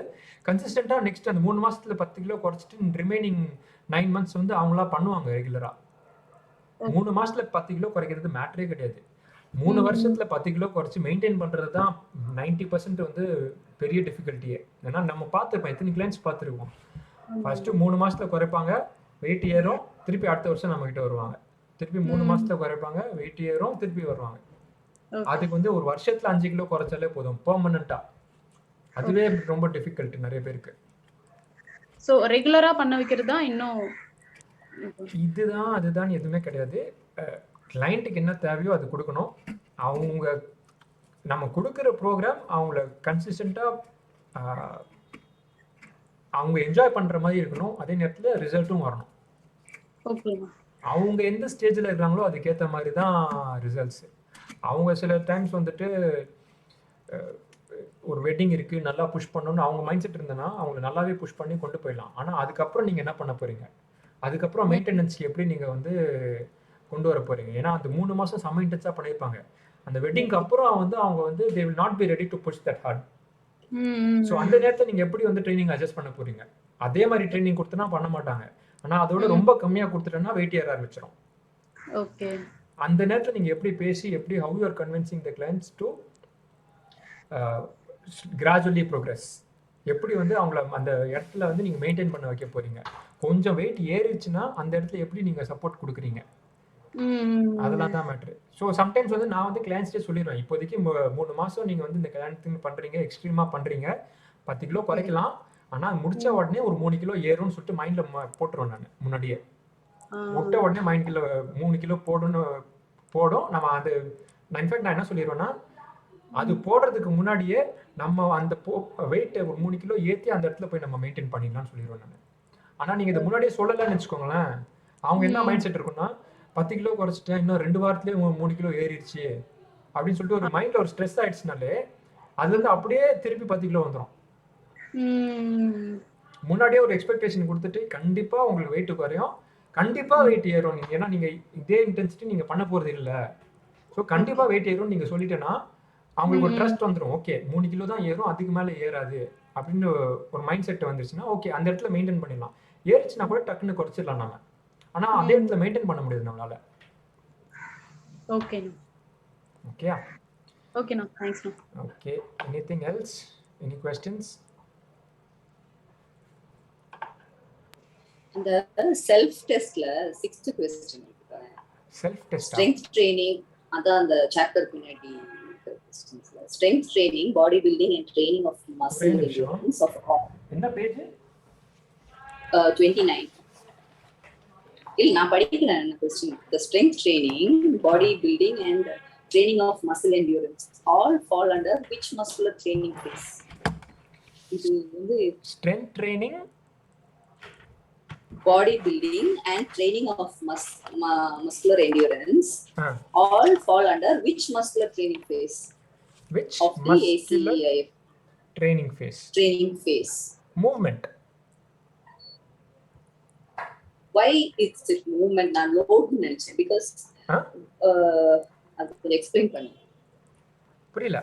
கன்சிஸ்டண்டாக நெக்ஸ்ட் அந்த 3 மாசத்துல 10 கிலோ குறைச்சிட்டு ரிமைனிங் 9 months வந்து அவங்களா பண்ணுவாங்க ரெகுலராக. 3 மாசத்துல 10 கிலோ குறைக்கிறது மேட்டரே கிடையாது. 3 வருஷத்துல 10 கிலோ குறைச்சி மெயின்டைன் பண்ணுறது தான் 90% வந்து பெரிய டிஃபிகல்ட்டியே. ஏன்னா நம்ம பார்த்துருப்போம், எத்தனை கிளைண்ட்ஸ் பார்த்துருக்கோம். ஃபர்ஸ்ட்டு 3 மாசத்துல குறைப்பாங்க, வெயிட் ஏறும், திருப்பி அடுத்த வருஷம் நம்ம கிட்ட வருவாங்க. திருப்பி 3 மாசத்துல குறைப்பாங்க, வெயிட் ஏறும், திருப்பி வருவாங்க. அதுக்கு வந்து ஒரு வருஷத்துல 5 கிலோ குறைச்சாலே போதும் பெர்மனண்டா. அதுவே ரொம்ப டிஃபிகல்ட் நிறைய பேருக்கு. சோ ரெகுலரா பண்ண வைக்கிறது தான் இன்னும். இதுதான் அதுதான் எதுவுமே கிடையாது. கிளைண்ட்டுக்கு என்ன தேவையோ அது கொடுக்கணும். அவங்க நம்ம கொடுக்குற ப்ரோக்ராம் அவங்கள கன்சிஸ்டண்டாக அவங்க என்ஜாய் பண்ணுற மாதிரி இருக்கணும். அதே நேரத்தில் ரிசல்ட்டும் வரணும். அவங்க எந்த ஸ்டேஜில் இருக்கிறாங்களோ அதுக்கேற்ற மாதிரி தான் ரிசல்ட்ஸு. அவங்க சில டைம்ஸ் வந்துட்டு ஒரு வெட்டிங் இருக்குது, நல்லா புஷ் பண்ணணும்னு அவங்க மைண்ட் செட் இருந்ததுன்னா அவங்களை நல்லாவே புஷ் பண்ணி கொண்டு போயிடலாம். ஆனால் அதுக்கப்புறம் நீங்கள் என்ன பண்ண போகிறீங்க, அதுக்கப்புறம் மெயின்டெனன்ஸ்க்கு எப்படி நீங்கள் வந்து கொண்டு வர போகிறீங்க? ஏன்னா அந்த 3 மாதம் செம்ம இன்டென்ஸாக பண்ணியிருப்பாங்க. அந்த வெட்டிங்க்கு அப்புறம் வந்து அவங்க வந்து they will not be ready to push that hard. So அந்த நேரத்தில் நீங்கள் எப்படி வந்து ட்ரைனிங் அட்ஜஸ்ட் பண்ண போகிறீங்க? அதே மாதிரி ட்ரைனிங் கொடுத்தனா பண்ண மாட்டாங்க. ஆனால் அதோட ரொம்ப கம்மியாக கொடுத்துட்டேன்னா வெயிட் ஏற ஆரம்பிச்சிடும். அந்த நேரத்தில் நீங்கள் எப்படி பேசி, எப்படி how you are convincing the clients to gradually progress, எப்படி வந்து அவங்கள அந்த இடத்துல வந்து நீங்கள் மெயின்டைன் பண்ண வைக்க போகிறீங்க? கொஞ்சம் வெயிட் ஏறிச்சுன்னா அந்த இடத்துல எப்படி நீங்கள் சப்போர்ட் கொடுக்குறீங்க? அதெல்லாம் தான் மேட்ரு. ஸோ சம்டைம்ஸ் வந்து நான் வந்து கிளைண்ட்ஸ்டே சொல்லிடுவேன், இப்போதைக்கு 3 மாதம் நீங்கள் வந்து இந்த கிளைண்ட் பண்ணுறீங்க, எக்ஸ்ட்ரீமாக பண்ணுறீங்க, 10 கிலோ குறைக்கலாம், ஆனால் முடிச்ச உடனே ஒரு 3 கிலோ ஏறும்னு சொல்லிட்டு மைண்டில் போட்டுருவேன் நான் முன்னாடியே. விட்ட உடனே மைண்ட் கிலோ 3 கிலோ போடும். நம்ம அது இன்ஃபேக்ட் நான் என்ன சொல்லிடுவேன்னா, அது போடுறதுக்கு முன்னாடியே நம்ம அந்த வெயிட்டை ஒரு 3 கிலோ ஏற்றி அந்த இடத்துல போய் நம்ம மெயின்டைன் பண்ணிடலாம்னு சொல்லிடுவேன் நான். ஆனால் நீங்கள் இதை முன்னாடியே சொல்லலைன்னு வச்சுக்கோங்களேன், அவங்க என்ன மைண்ட் செட் இருக்குன்னா, 10 கிலோ குறைச்சிட்டேன், இன்னும் 2 வாரத்துலேயே 3 கிலோ ஏறிடுச்சு அப்படின்னு சொல்லிட்டு ஒரு மைண்டில் ஒரு ஸ்ட்ரெஸ் ஆயிடுச்சுனாலே அது வந்து அப்படியே திருப்பி 10 கிலோ வந்துடும். முன்னாடியே ஒரு எக்ஸ்பெக்டேஷன் கொடுத்துட்டு கண்டிப்பாக உங்களுக்கு வெயிட் குறையும், கண்டிப்பாக வெயிட் ஏறும். நீங்கள் ஏன்னா நீங்கள் இதே இன்டென்சிட்டி நீங்கள் பண்ண போகிறது இல்லை, ஸோ கண்டிப்பாக வெயிட் ஏறும் நீங்கள் சொல்லிட்டேன்னா அவங்களுக்கு ஒரு ட்ரஸ்ட் வந்துடும். ஓகே 3 கிலோ தான் ஏறும், அதுக்கு மேலே ஏறாது அப்படின்னு ஒரு மைண்ட் செட் வந்துருச்சுன்னா ஓகே அந்த இடத்துல மெயின்டைன் பண்ணிடலாம். ஏறிச்சுன்னா கூட டக்குன்னு குறைச்சிடலாம் நாம. ஆனால் அதே இடத்துல மெயின்டைன் பண்ண முடியாது நம்மளால. ஓகேண்ணா. ஓகேயா? ஓகேண்ணா, தேங்க்ஸ்ண்ணா. Okay, anything else? Any questions? அந்த செல்ஃப் டெஸ்ட்ல 6th क्वेश्चन இருக்கு. செல்ஃப் டெஸ்ட் ஸ்ட்ரெங்த் ட்ரெய்னிங், அதான் அந்த சாப்டர் பின்னாடி क्वेश्चंஸ்ல strength training, body building and training of muscle endurance of என்ன பேஜ்? 29. இல்ல நான் படிக்கிறேன் அந்த question. The strength training, body building and training of muscle endurance all fall under which muscular training phase? இது வந்து strength training, body building and training of muscular endurance all fall under which muscular training phase? Which of the ACE training phase? Training phase. Movement. why it's a movement நான் லோட்னு நினைச்சேன் because அது கொஞ்சம் explain பண்ணு. புரியல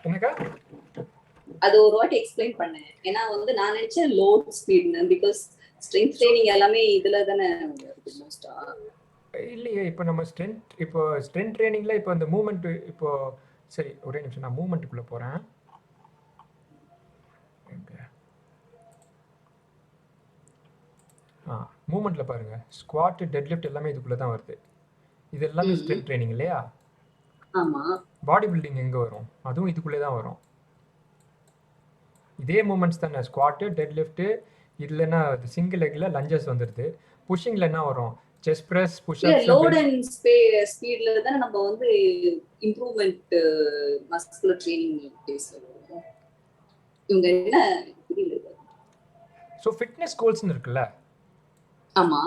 என்னக்கா? அது ஒரு வாட்டி எக்ஸ்பிளைன் பண்ணேன். ஏன்னா வந்து நான் நினைச்சேன் லோட் ஸ்பீட்னு பிகாஸ் ஸ்ட்ரென்த் ட்ரைனிங் எல்லாமே இதுல தானே மோஸ்டா. இல்லையே, இப்போ நம்ம ஸ்ட்ரென்த் ட்ரைனிங்ல இப்போ அந்த மூவ்மெண்ட் இப்போ சரி ஒரே நிமிஷம் நான் மூவ்மெண்ட்டுக்குள்ள போறேன். மூவ்மெண்ட்ல பாருங்க, ஸ்குவாட் டெட்லிஃப்ட் எல்லாமே இதுக்குள்ள தான் வருது. இது எல்லாமே ஸ்ட்ரென்த் ட்ரைனிங் இல்லையா? ஆமா. பாடி பில்டிங் எங்க வரும்? அதுவும் இதுக்குள்ளே தான் வரும். இதே மூமெண்ட்ஸ் தானே, ஸ்குவாட் டெட்லிஃப்ட் இல்லைன்னா சிங்கிள் லெக்ல லஞ்சஸ் வந்துடுது. புஷிங்ல என்ன வரும்? Chest press, push ups. Load and ஸ்பீட்ல தான் நம்ம வந்து இம்ப்ரூவ்மென்ட் மஸ்குலர் ட்ரைனிங் பேஸ்ல வரும். இவங்க என்ன புரியல. சோ ஃபிட்னஸ் கோல்ஸ்னு இருக்குல்ல? ஆமா.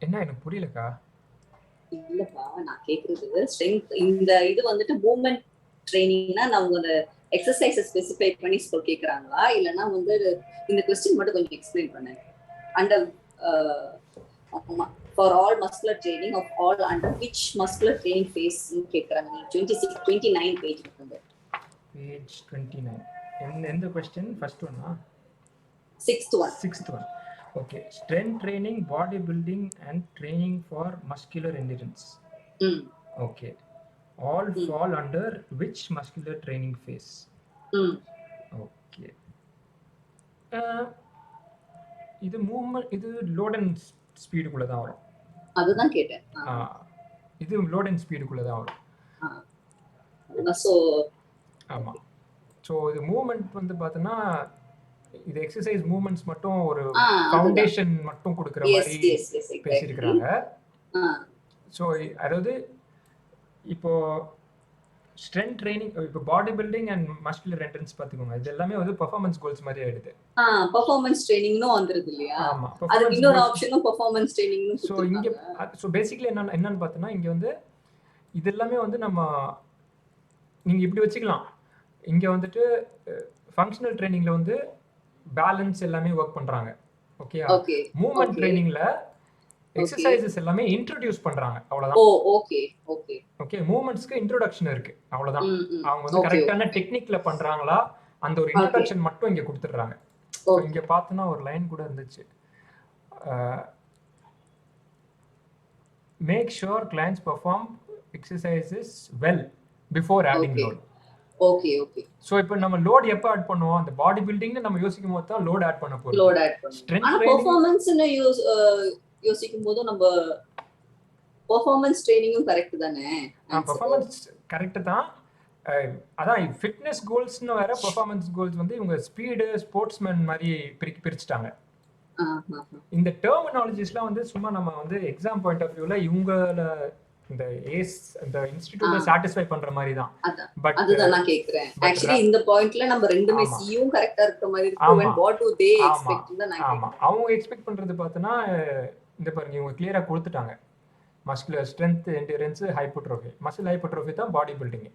என்ன எனக்கு புரியலக்கா. இல்லப்பா நான் கேக்குறது ஸ்ட்ரெங்த் இந்த இது வந்துட்டு மூவ்மெண்ட் ட்ரைனிங்னா நான் உங்க எக்ஸசைஸ் ஸ்பெசிஃபை பண்ணி கேக்குறாங்களா இல்லனா வந்து இந்த क्वेश्चन மட்டும் கொஞ்சம் எக்ஸ்பிளைன் பண்ணேன். Under for all muscular training of all under which muscular training phase கேக்குறாங்க. 29 பேஜ் இருக்கு. பேஜ் 29 எந்த क्वेश्चन? ஃபர்ஸ்ட் ஒன்னா? 6th one. Okay, strength training, bodybuilding and training for muscular endurance. Okay, all fall under which muscular training phase? Okay, இது movement, இது load and ஸ்பீடுக்குள்ள தான் வரும். அதுதான் கேட்டேன். இது லோட் அண்ட் ஸ்பீடுக்குள்ள தான் வரும். சோ ஆமா. சோ இது மூவ்மெண்ட் வந்து பார்த்தனா இது எக்ஸசைஸ் மூவ்மெண்ட்ஸ் மட்டும் ஒரு ஃபவுண்டேஷன் மட்டும் கொடுக்குற மாதிரி பேசியிருக்காங்க. ஸோ அதாவது இப்போ ஸ்ட்ரென்த் ட்ரைனிங், இப்போ பாடி பில்டிங் அண்ட் மஸ்குலர் என்ட்ரன்ஸ் பார்த்துக்கோங்க, இது எல்லாமே வந்து பெர்ஃபார்மன்ஸ் கோல்ஸ் மாதிரி ஆயிடுது. பெர்ஃபார்மன்ஸ் ட்ரைனிங்னு வந்துருது இல்லையா? ஆமா, அதுக்கு இன்னொரு ஆப்ஷனும் பெர்ஃபார்மன்ஸ் ட்ரைனிங்னு. ஸோ இங்க பேசிக்கலி என்னன்னு பார்த்தோன்னா, இங்க வந்து இது எல்லாமே வந்து நம்ம நீங்க இப்படி வச்சுக்கலாம். இங்க வந்துட்டு ஃபங்க்ஷனல் ட்ரைனிங்ல வந்து பேலன்ஸ் எல்லாமே வர்க் பண்றாங்க. ஓகேயா? மூவ்மெண்ட் ட்ரைனிங்ல எக்ஸசைசஸ் எல்லாமே இன்ட்ரோடியூஸ் பண்றாங்க, அவ்வளவுதான். ஓகே, மூவ்மெண்ட்ஸ்க்கு இன்ட்ரோடக்ஷன் இருக்கு, அவ்வளவுதான். அவங்க வந்து கரெக்டான டெக்னிக்ல பண்றாங்களா அந்த ஒரு இன்ட்ரோடக்ஷன் மட்டும் இங்க கொடுத்துடுறாங்க. இங்க பார்த்தோன்னா ஒரு லைன் கூட இருந்துச்சு, make sure clients perform exercises well before adding load. Okay. So இப்போ நம்ம லோட் எப்ப ஆட் பண்ணுவோம்? அந்த பாடி பில்டிங்ல நம்ம யோசிக்கும் போது தான் லோட் ஆட் பண்ண போறோம். லோட் ஆட் பண்ணுவோம். ஸ்ட்ரென்த் ஆனா பெர்ஃபார்மன்ஸ்னு யோசிக்கும் போது நம்ம பெர்ஃபார்மன்ஸ் ட்ரைனிங்கும் கரெக்ட் தானே? பெர்ஃபார்மன்ஸ் கரெக்ட் தான். அதான் ஃபிட்னஸ் கோல்ஸ்னு வேற, பெர்ஃபார்மன்ஸ் கோல்ஸ் வந்து இவங்க ஸ்பீடு ஸ்போர்ட்ஸ்மேன் மாதிரி பிரிச்சுட்டாங்க. இந்த டெர்மினாலஜிஸ்லாம் வந்து சும்மா நம்ம வந்து எக்ஸாம் பாயிண்ட் ஆஃப் வியூல இவங்கள இந்த ஏஸ் இந்த இன்ஸ்டிடியூட்டை சாட்டிஸ்ஃபை பண்ற மாதிரி தான். பட் அதுதான் நான் கேக்குறேன். एक्चुअली இந்த பாயிண்ட்ல நம்ம ரெண்டுமே சியும் கரெக்ட்டா இருக்க மாதிரி இருக்கு. when what do they expect தான் நான் கேக்குறேன். ஆமா, அவங்க எக்ஸ்பெக்ட் பண்றது பார்த்தனா இந்த பாருங்க, இவங்க கிளியரா கொடுத்துட்டாங்க. Muscular strength, endurance, hypertrophy. Muscle hypertrophy தான் body building.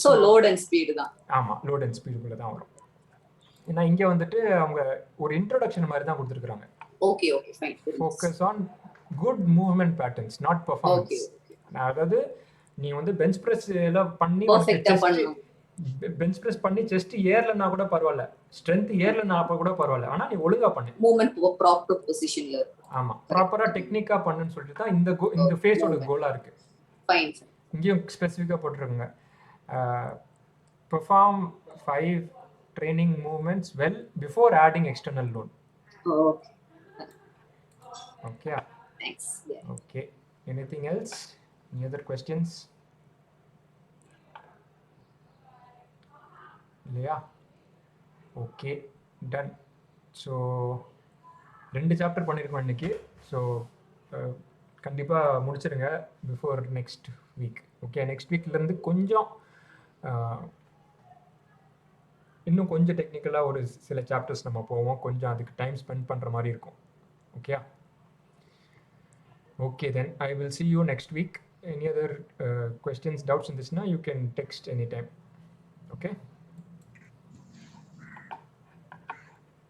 So load and speed தான். ஆமா, லோட் அண்ட் ஸ்பீடுக்குள்ள தான் வரும். ஏன்னா இங்க வந்துட்டு அவங்க ஒரு இன்ட்ரோடக்ஷன் மாதிரி தான் கொடுத்துருக்காங்க. Okay fine. Focus on good movement patterns, not performance. அதாவது நீ வந்து பெஞ்ச் பிரஸ் எல்லாம் பண்ணி பெஞ்ச் பிரஸ் பண்ணி செஸ்ட் ஏர்லனா கூட பரவாயில்ல, ஸ்ட்ரென்த் ஏர்லனா கூட பரவாயில்ல, ஆனா நீ ஒழுங்கா பண்ணு, மூவ்மெண்ட் ப்ராப்பர் பொசிஷன்ல. ஆமா, ப்ராப்பரா டெக்னிக்கா பண்ணுன்னு சொல்லிட்டு தான் இந்த ஃபேஸோட கோலா இருக்கு. ஃபைன். இங்கேயும் ஸ்பெசிஃபிக்கா போட்டுருக்காங்க, perform 5 training movements well before adding external load. Okay. Thanks. Yeah. Okay. Anything else? Any other questions? Yeah. Okay. Done. So, 2 chapter பண்ணிருக்கோம் இன்னைக்கு. ஸோ கண்டிப்பாக முடிச்சிடுங்க before next week. Okay, next வீக்லேருந்து கொஞ்சம் இன்னும் கொஞ்சம் டெக்னிக்கலாக ஒரு சில சாப்டர்ஸ் நம்ம போவோம், கொஞ்சம் அதுக்கு டைம் ஸ்பெண்ட் பண்ணுற மாதிரி இருக்கும். Okay, then I will see you next week. any other questions, doubts in this now, you can text anytime. Okay.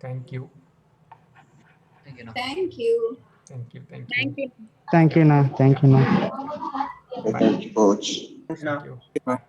Thank you. Thank you. Thank you. Thank you. Thank you. Thank you. Thank you, na. Thank you, na. Thank you, coach. Thank you. Bye.